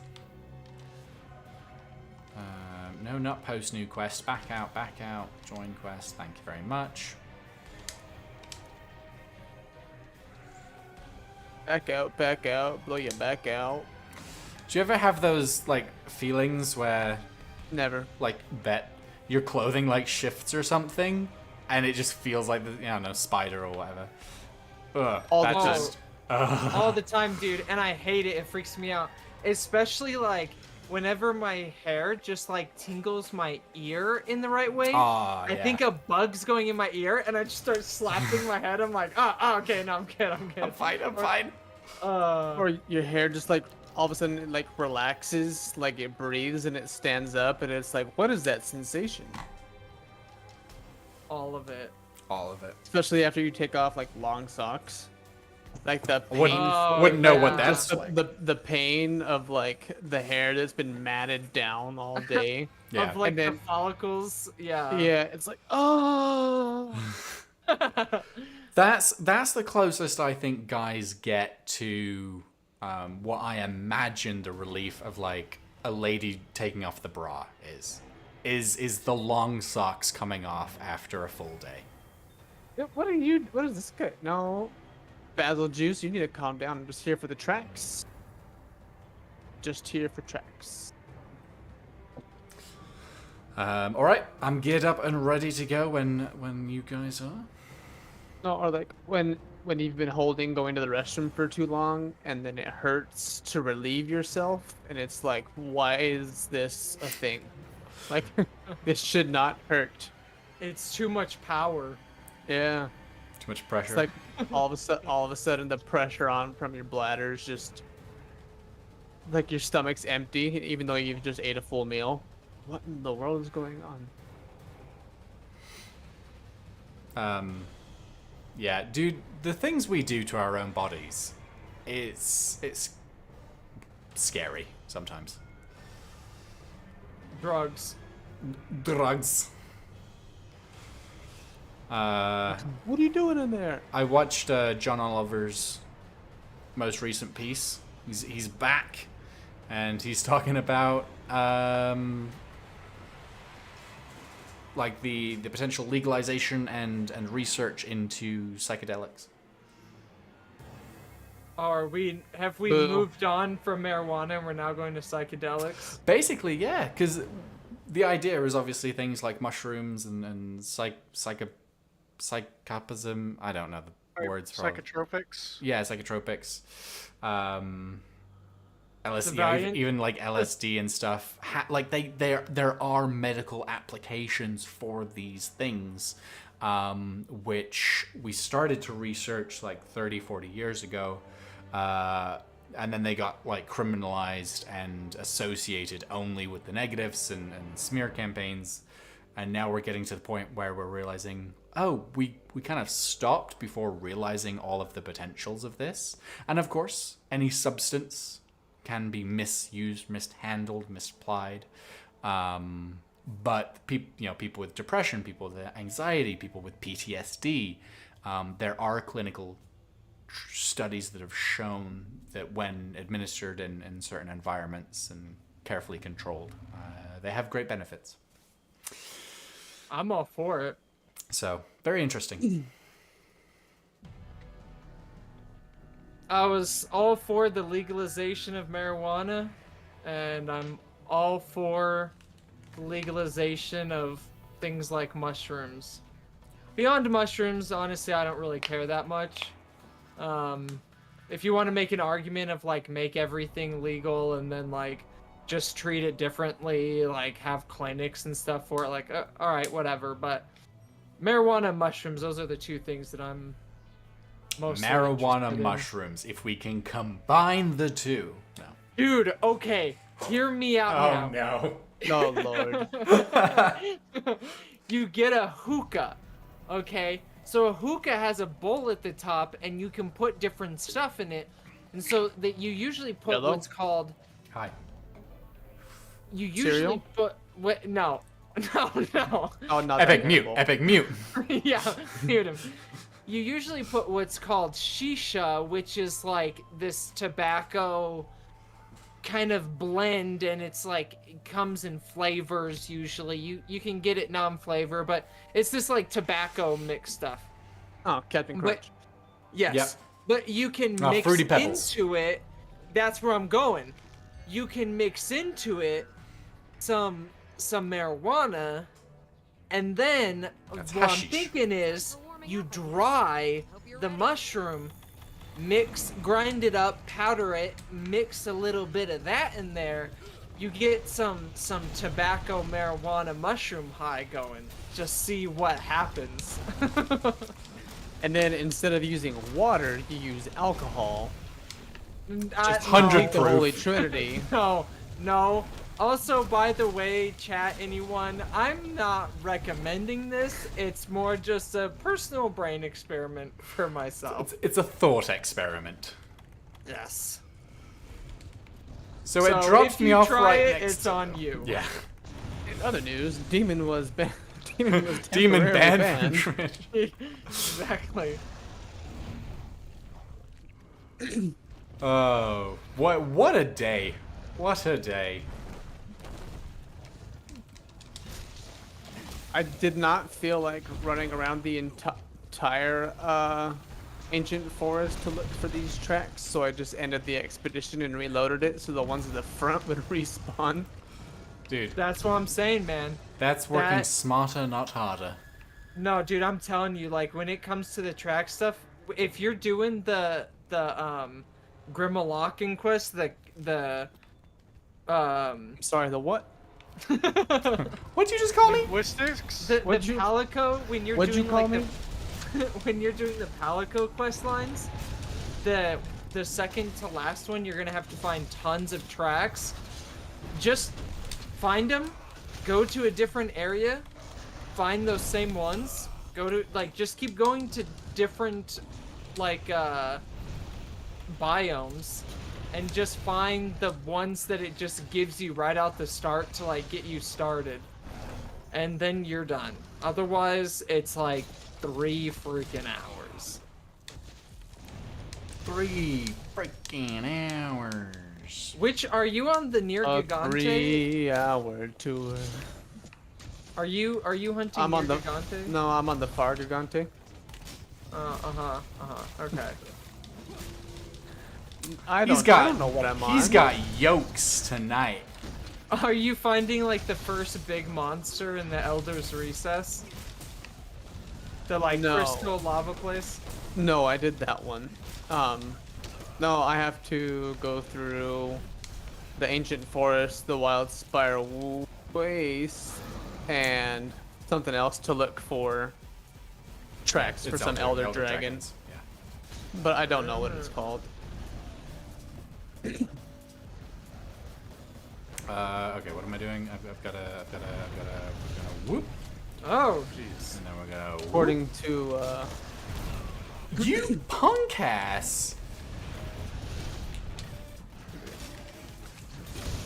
No, not post new quest. Back out. Join quest. Thank you very much. Back out, blow your back out. Do you ever have those like feelings where Never. like that your clothing like shifts or something, and it just feels like the spider or whatever? Ugh, All that the time. just. All the time, dude, and I hate it. It freaks me out, especially like whenever my hair just like tingles my ear in the right way. Aw, I yeah. think a bug's going in my ear, and I just start slapping my head. I'm like, okay, no, I'm good. I'm fine. Or your hair just like all of a sudden it like relaxes, like it breathes and it stands up, and it's like, what is that sensation? All of it. All of it. Especially after you take off like long socks. Like the pain. Wouldn't know what yeah. that's just like. the pain of like the hair that's been matted down all day. Yeah. Of like And then- the follicles. Yeah. Yeah, it's like, oh. That's the closest I think guys get to what I imagine the relief of like a lady taking off the bra is the long socks coming off after a full day. What is this guy? No. Basil Juice, you need to calm down. I'm just here for the tracks. Just here for tracks. All right, I'm geared up and ready to go when you guys are. No, or like when you've been going to the restroom for too long, and then it hurts to relieve yourself, and it's like, why is this a thing? Like, this should not hurt. It's too much power. Yeah, Too much pressure. it's like all of a sudden the pressure on from your bladder is just like your stomach's empty, even though you've just ate a full meal. What in the world is going on? Yeah, dude, the things we do to our own bodies, it's scary sometimes. Drugs. Drugs. What are you doing in there? I watched John Oliver's most recent piece. He's back, and he's talking about like the potential legalization and research into psychedelics. Have we Boo. moved on from marijuana and we're now going to psychedelics? Basically, yeah, because the idea is obviously things like mushrooms and psychopism. I don't know the words for Psychotropics. yeah, psychotropics. LSD, Valiant? even like LSD and stuff. Like there are medical applications for these things, which we started to research like 30, 40 years ago. And then they got like criminalized and associated only with the negatives and smear campaigns. And now we're getting to the point where we're realizing, oh, we kind of stopped before realizing all of the potentials of this. And of course, any substance can be misused, mishandled, misapplied. But people with depression, people with anxiety, people with PTSD, there are clinical studies that have shown that when administered in certain environments and carefully controlled, they have great benefits. I'm all for it. So, very interesting. I was all for the legalization of marijuana, and I'm all for legalization of things like mushrooms. Beyond mushrooms, honestly, I don't really care that much. If you want to make an argument of like make everything legal and then like just treat it differently, like have clinics and stuff for it. Like, all right, whatever. But marijuana and mushrooms, those are the two things that I'm most Marijuana mushrooms. If we can combine the two. No. Dude, okay, hear me out now. no. Oh lord. You get a hookah, okay? So a hookah has a bowl at the top, and you can put different stuff in it, and so that you usually put Hello? what's called. Hi. You usually Cereal? put what? No, no. Oh, not Epic that mute. terrible. Epic mute. Yeah, mute him. You usually put what's called shisha, which is like this tobacco kind of blend, and it's like it comes in flavors usually. You can get it non-flavor, but it's this like tobacco mix stuff. Oh, Captain But Crunch. yes, Yep. but you can Oh, mix Fruity Pebbles. into it. That's where I'm going. You can mix into it some marijuana, and then That's what hashish. I'm thinking is you dry the mushroom, grind it up, powder it, mix a little bit of that in there. You get some tobacco marijuana mushroom high going. Just see what happens. And then instead of using water, you use alcohol. Just 100 The proof. Holy Trinity. No. Also, by the way, chat, anyone, I'm not recommending this. It's more just a personal brain experiment for myself. It's a thought experiment. Yes. So it drops if me you off try right it, next it's to on you. Yeah. In other news, Demon was banned. Demon was Demon temporarily banned from Twitch. Exactly. Oh, what a day. What a day. I did not feel like running around the entire ancient forest to look for these tracks, so I just ended the expedition and reloaded it so the ones at the front would respawn. Dude, That's what I'm saying, man. that's working that- smarter, not harder. No, dude, I'm telling you, like, when it comes to the track stuff, if you're doing the Grimmalocking quest, Sorry, the what? What'd you just call me? Linguistics? the What'd you- Palico, when you're what'd you doing call like me? when you're doing the Palico quest lines, the second to last one, you're gonna have to find tons of tracks. Just find them, go to a different area, find those same ones, go to just keep going to different biomes, and just find the ones that it just gives you right out the start to get you started, and then you're done. Otherwise, it's like 3 freaking hours. 3 freaking hours. Which are you on the near A Gigante? 3-hour tour. Are you hunting I'm near on the. Gigante? No, I'm on the far Gigante. Okay. I He's don't know what I'm on. He's got yokes tonight. Are you finding the first big monster in the Elder's Recess? The No. crystal lava place? No, I did that one. No, I have to go through the ancient forest, the wild spire waste, and something else to look for tracks for It's some elder dragon. dragons. Yeah. But I don't know what it's called. Okay, what am I doing? I've got to whoop, Oh, jeez. and then we're gonna whoop. According to You punk ass.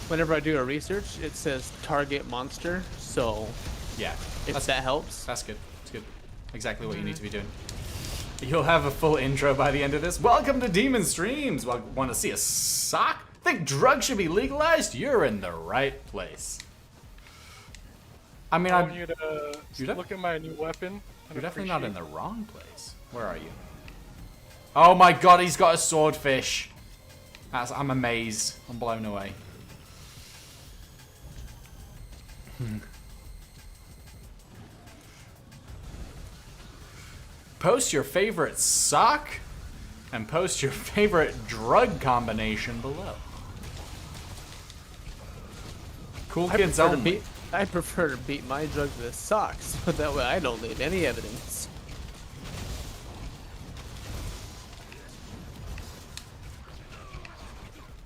whenever I do a research, it says target monster. So Yeah, if that helps. that's good. That's good. Exactly what you need to be doing. You'll have a full intro by the end of this. Welcome to Demon Streams. Want to see a sock? Think drugs should be legalized? You're in the right place. I mean, I want I'm. you to You're def- look at my new weapon. and You're definitely not in appreciate- the wrong place. Where are you? Oh my god, he's got a swordfish. I'm amazed. I'm blown away. Post your favorite sock and post your favorite drug combination below. Cool kids only. I prefer to beat my drugs with socks, but that way I don't leave any evidence.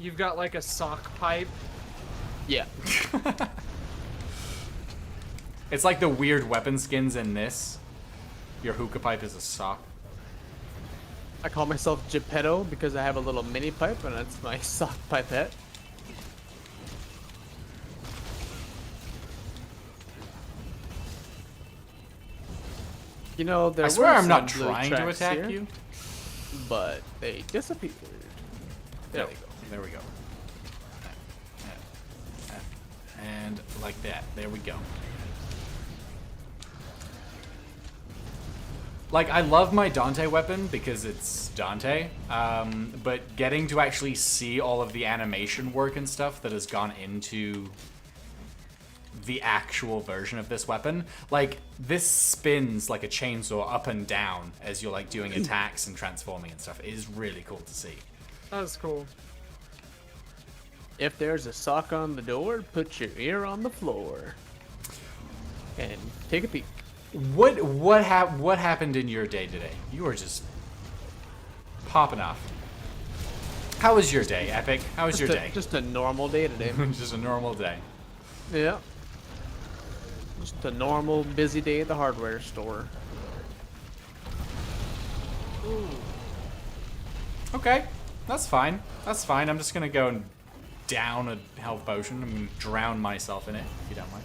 You've got like a sock pipe. Yeah. It's like the weird weapon skins in this. Your hookah pipe is a sock. I call myself Geppetto because I have a little mini pipe and it's my sock pipette. You know, there I swear were I'm not some blue trying to tracks attack here, you. but they disappeared. There No, we go. There we go. And like that. There we go. Like, I love my Dante weapon because it's Dante, but getting to actually see all of the animation work and stuff that has gone into the actual version of this weapon, like, this spins like a chainsaw up and down as you're, like, doing attacks and transforming and stuff. It is really cool to see. That was cool. If there's a sock on the door, put your ear on the floor and take a peek. What happened in your day today? You were just popping off. How was your day, Epic? How was your day? Just a normal day today. Just a normal day. Yeah. Just a normal busy day at the hardware store. Ooh. Okay, that's fine. That's fine. I'm just gonna go and down a health potion. I'm gonna drown myself in it, if you don't mind.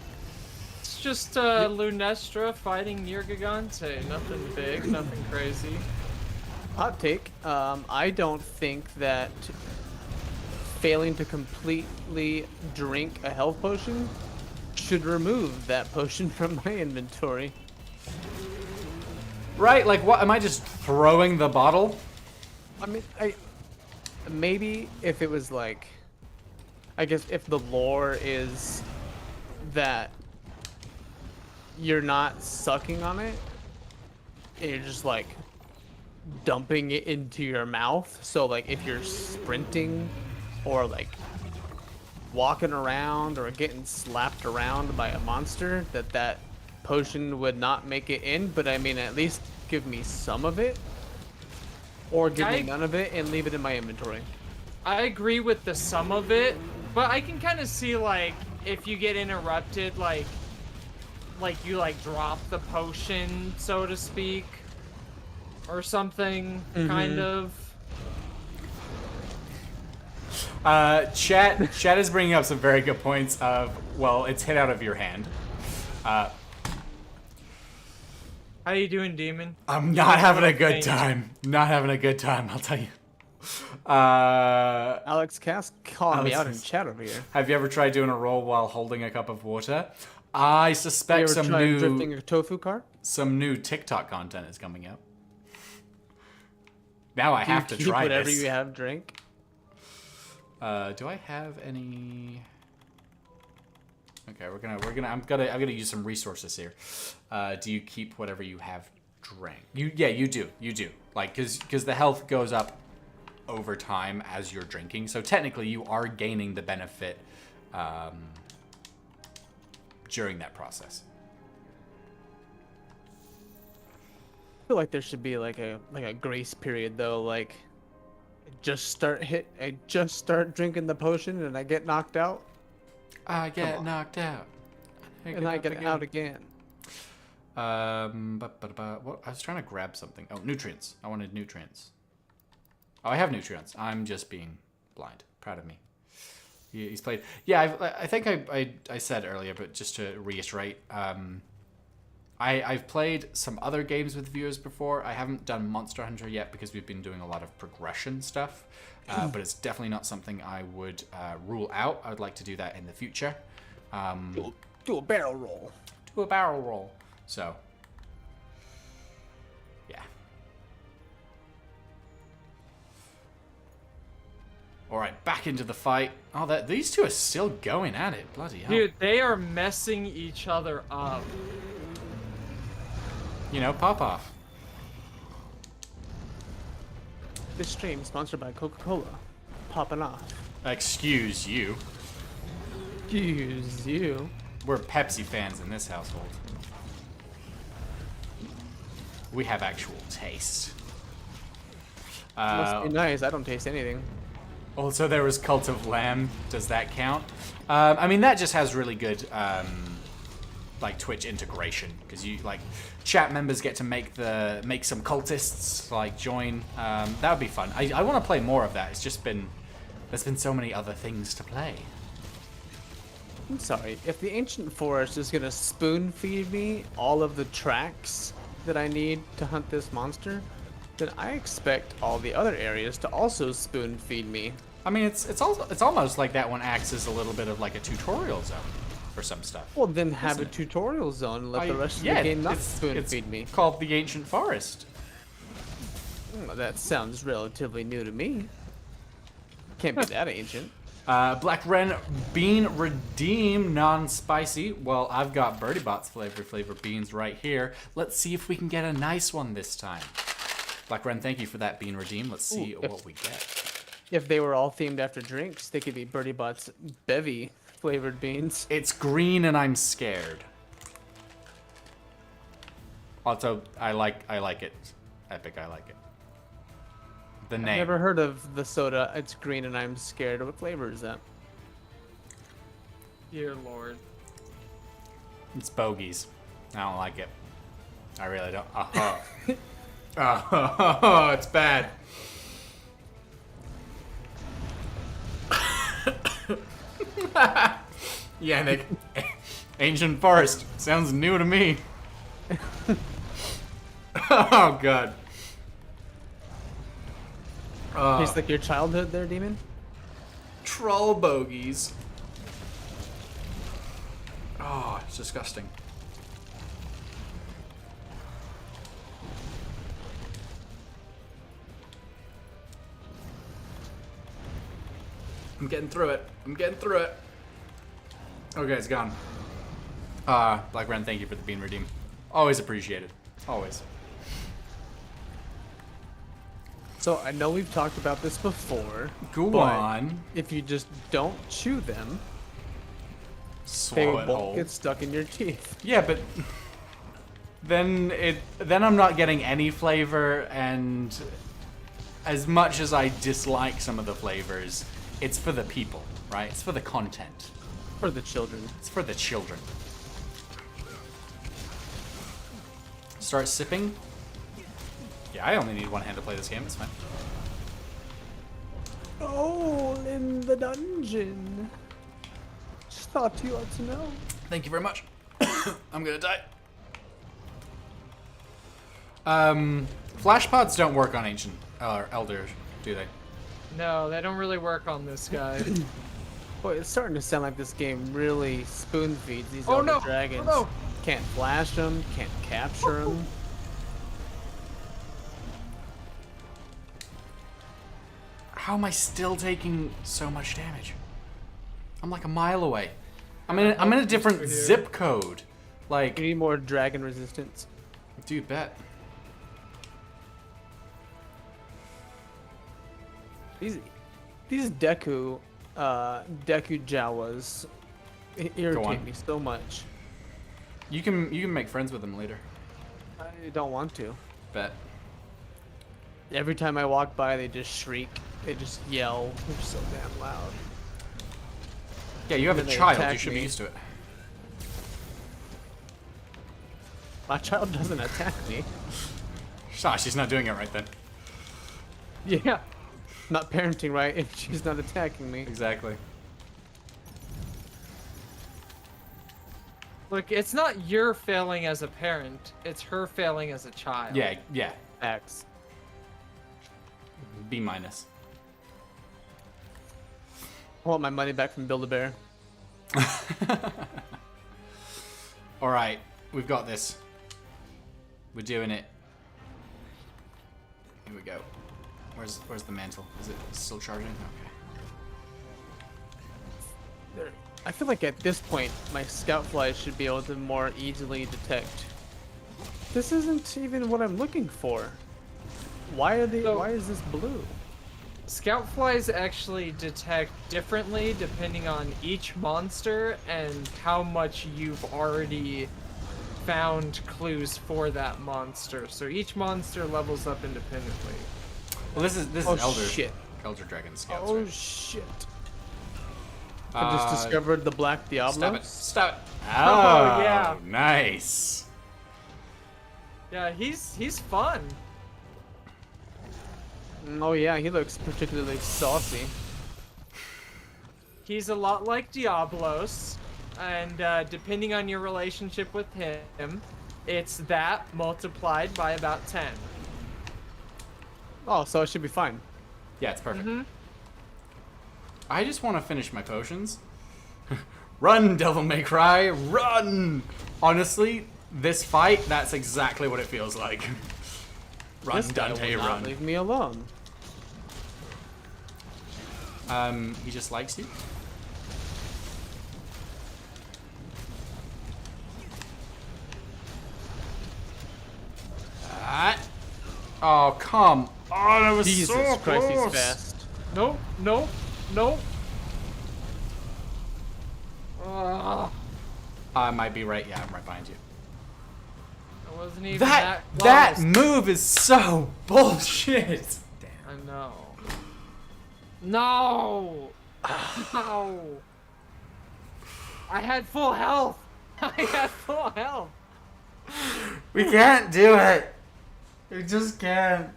It's just Lunestra fighting Nergigante. Nothing big, nothing crazy. Hot take. I don't think that failing to completely drink a health potion should remove that potion from my inventory. Right? Like, what? Am I just throwing the bottle? I mean, maybe if it was like, I guess if the lore is that you're not sucking on it, and you're just like dumping it into your mouth. So like if you're sprinting or like walking around or getting slapped around by a monster, that potion would not make it in. But I mean, at least give me some of it, or give me none of it and leave it in my inventory. I agree with the sum of it, but I can kind of see like if you get interrupted, like you like drop the potion, so to speak, or something, kind of. Chat is bringing up some very good points of, well, it's hit out of your hand. How you doing, Demon? I'm not having a good time. Not having a good time, I'll tell you. Alex Cass calling me Alex out in Cass. chat over here. Have you ever tried doing a roll while holding a cup of water? I You suspect ever some tried drifting new a tofu cart? TikTok content is coming out. Now I have to Keep try whatever this. you have drink. Do I have any? Okay, I'm gonna use some resources here. Do you keep whatever you have drank? You do. Like, cause the health goes up over time as you're drinking. So technically you are gaining the benefit during that process. I feel like there should be like a grace period though, like I just start drinking the potion and I get knocked out I get knocked out. and I get out again. What? I was trying to grab something. Oh, nutrients. I wanted nutrients. Oh, I have nutrients. I'm just being blind. Proud of me. He's played. Yeah, I think I said earlier, but just to reiterate, I've played some other games with viewers before. I haven't done Monster Hunter yet because we've been doing a lot of progression stuff, but it's definitely not something I would rule out. I would like to do that in the future. Do a barrel roll. Do a barrel roll. So, yeah. All right, back into the fight. Oh, these two are still going at it. Bloody hell. Dude, they are messing each other up. You know, pop off. This stream sponsored by Coca-Cola. Popping off. Excuse you. Excuse you. We're Pepsi fans in this household. We have actual taste. Must be nice. I don't taste anything. Also, there was Cult of Lamb. Does that count? I mean, that just has really good, like Twitch integration because you like chat members get to make some cultists like join. That would be fun. I want to play more of that. It's just there's been so many other things to play. I'm sorry. If the ancient forest is gonna spoon feed me all of the tracks that I need to hunt this monster, then I expect all the other areas to also spoon feed me. I mean, it's almost like that one acts as a little bit of like a tutorial zone for some stuff. Well, then have Isn't a it? tutorial zone. Let the rest of Yeah, the game not it's spoon feed me. called the Ancient Forest. That sounds relatively new to me. Can't be that ancient. Black Ren Bean Redeem non-spicy. Well, I've got Birdie Bot's flavor beans right here. Let's see if we can get a nice one this time. Black Ren, thank you for that Bean Redeem. Let's see what we get. If they were all themed after drinks, they could be Birdie Bot's Bevy flavored beans. It's green and I'm scared. Also, I like it. Epic, I like it. The I've name. never heard of the soda. It's green and I'm scared. What flavor is that? Dear Lord. It's bogeys. I don't like it. I really don't. Oh, it's bad. Yeah, Nick. Ancient Forest. Sounds new to me. Oh, God. Tastes like your childhood there, Demon? Troll bogeys. Oh, it's disgusting. I'm getting through it. I'm getting through it. Okay, it's gone. Black Ren, thank you for the bean redeem. Always appreciated. Always. So I know we've talked about this before. Go but on. If you just don't chew them, they Swallow it won't whole. get stuck in your teeth. Yeah, but then I'm not getting any flavor, and as much as I dislike some of the flavors, it's for the people, right? It's for the content. For the children. It's for the children. Start sipping. Yeah, I only need one hand to play this game. It's fine. Oh, in the dungeon. Just thought you ought to know. Thank you very much. I'm gonna die. Flash pods don't work on ancient or elders, do they? No, they don't really work on this guy. Boy, it's starting to sound like this game really spoon feeds these Oh, elder no. dragons. Oh, no. Can't flash them, can't capture them. How am I still taking so much damage? I'm like a mile away. I'm in a different zip code. Like, You need more dragon resistance. dude, bet. These Deku Jawas irritate on. me so much. You can make friends with them later. I don't want to. Bet. Every time I walk by, they just shriek. They just yell. They're so damn loud. Yeah, you have a Then they child. You attack should be me. used to it. My child doesn't attack me. She's not doing it right then. Yeah. Not parenting right if she's not attacking me. Exactly. Look, it's not your failing as a parent, it's her failing as a child. Yeah, yeah. X. B minus. I want my money back from Build-A-Bear. All right, we've got this. We're doing it. Here we go. Where's the mantle? Is it still charging? Okay. I feel like at this point, my scout flies should be able to more easily detect. This isn't even what I'm looking for. Why are they? So- Why is this blue? Scout flies actually detect differently depending on each monster and how much you've already found clues for that monster. So each monster levels up independently. Well, this is Oh, Elder shit. Elder Dragon Scouts. Oh right? shit! I just discovered the Black Diablo. Stop it! Stop it! Oh, yeah. Nice. Yeah, he's fun. Oh yeah, he looks particularly saucy. He's a lot like Diablos, and depending on your relationship with him, it's that multiplied by about 10. Oh, so it should be fine. Yeah, it's perfect. Mm-hmm. I just want to finish my potions. Run, Devil May Cry, run! Honestly, this fight, that's exactly what it feels like. Run, This guy Dante, will not run. leave me alone. He just likes you. Ah. Oh, come on, it was Jesus so Christ, close. he's fast. Nope, nope, nope. Ugh, I might be right. Yeah, I'm right behind you. I wasn't even That that close. move is so bullshit. I know. No! No! I had full health! I had full health! We can't do it. We just can't.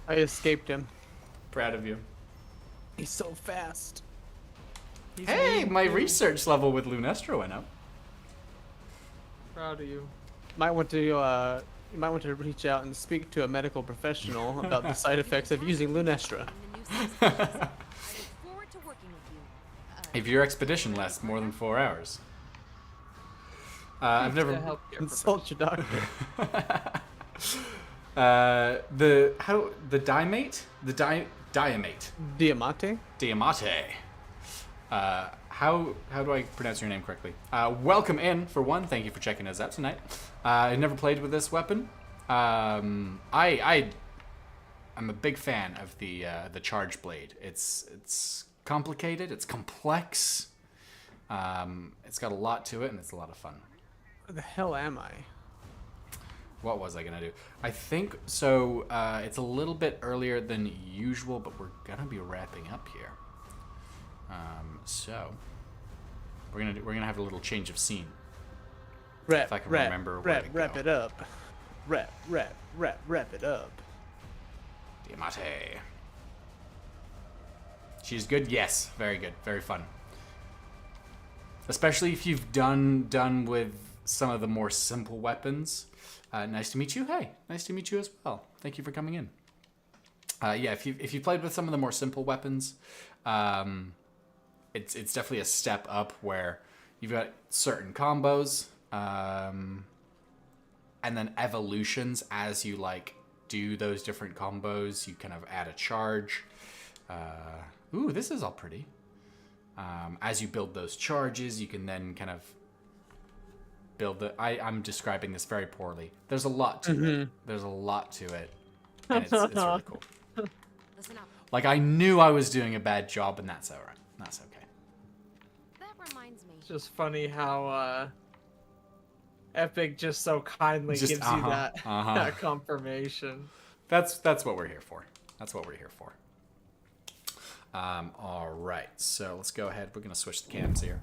I escaped him. Proud of you. He's so fast. He's Hey, mean my too. research level with Lunestra went up. Proud of you. Might want to you might want to reach out and speak to a medical professional about the side effects of using Lunestra. In the new season. I look forward to working with you. If your expedition lasts more than 4 hours. I've To never. help your Consult your doctor. The diamate, diamate, Diamante? Diamate. How do I pronounce your name correctly? Welcome in for one. Thank you for checking us out tonight. I've never played with this weapon. I'm a big fan of the charge blade. It's complicated. It's complex. It's got a lot to it, and it's a lot of fun. Where the hell am I? What was I gonna do? I think so. It's a little bit earlier than usual, but we're gonna be wrapping up here. So we're gonna have a little change of scene. Wrap, If I can wrap, remember where wrap, to wrap go. it up. Wrap it up. Diamante. She's good. Yes, very good, very fun. Especially if you've done with some of the more simple weapons. Nice to meet you. Hey, nice to meet you as well. Thank you for coming in. Yeah, if you played with some of the more simple weapons, it's definitely a step up where you've got certain combos, and then evolutions as you like do those different combos. You kind of add a charge. Ooh, this is all pretty. As you build those charges, you can then kind of build the. I'm describing this very poorly. There's a lot to it. There's a lot to it, and it's really cool. Listen up. Like I knew I was doing a bad job, and that's alright. That's okay. That reminds me. It's just funny how Epic just so kindly Just, gives you that, uh-huh. that confirmation. That's what we're here for. That's what we're here for. All right. So let's go ahead. We're gonna switch the cams here.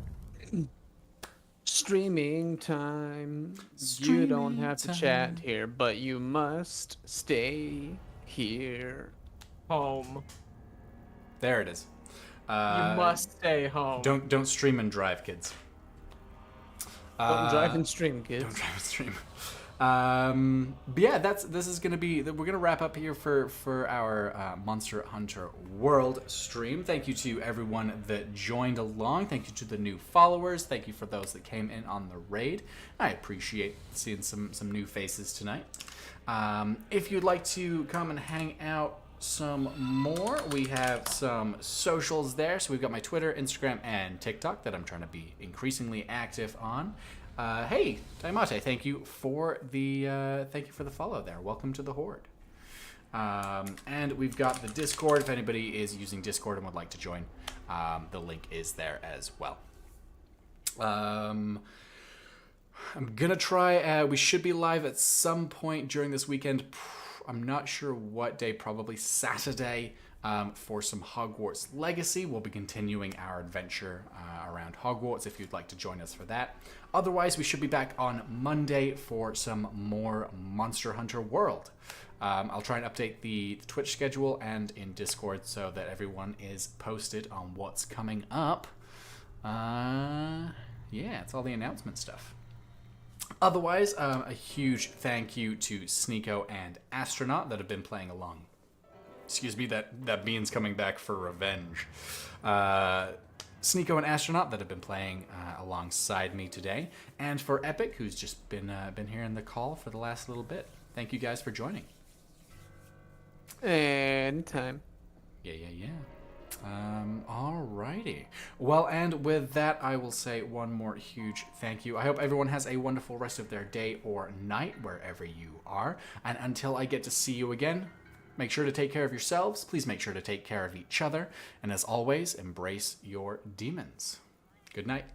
Streaming time. You Streaming don't have to time. chat here, but you must stay here. Home. There it is. You must stay home. Don't stream and drive, kids. Don't drive and stream, kids. Don't drive and stream. But yeah, this is gonna be. We're gonna wrap up here for our Monster Hunter World stream. Thank you to everyone that joined along. Thank you to the new followers. Thank you for those that came in on the raid. I appreciate seeing some new faces tonight. If you'd like to come and hang out some more, we have some socials there. So we've got my Twitter, Instagram, and TikTok that I'm trying to be increasingly active on. Hey, Daimate, thank you for the follow there. Welcome to the Horde. And we've got the Discord. If anybody is using Discord and would like to join, the link is there as well. I'm gonna try. We should be live at some point during this weekend. I'm not sure what day. Probably Saturday. For some Hogwarts Legacy. We'll be continuing our adventure around Hogwarts if you'd like to join us for that. Otherwise, we should be back on Monday for some more Monster Hunter World. I'll try and update the Twitch schedule and in Discord so that everyone is posted on what's coming up. Yeah, it's all the announcement stuff. Otherwise, a huge thank you to Sneeko and Astronaut that have been playing along. Excuse me, that Bean's coming back for revenge. Sneeko and Astronaut that have been playing alongside me today, and for Epic, who's just been here in the call for the last little bit. Thank you guys for joining. Anytime. Yeah. Alrighty. Well, and with that, I will say one more huge thank you. I hope everyone has a wonderful rest of their day or night, wherever you are. And until I get to see you again, make sure to take care of yourselves. Please make sure to take care of each other. And as always, embrace your demons. Good night.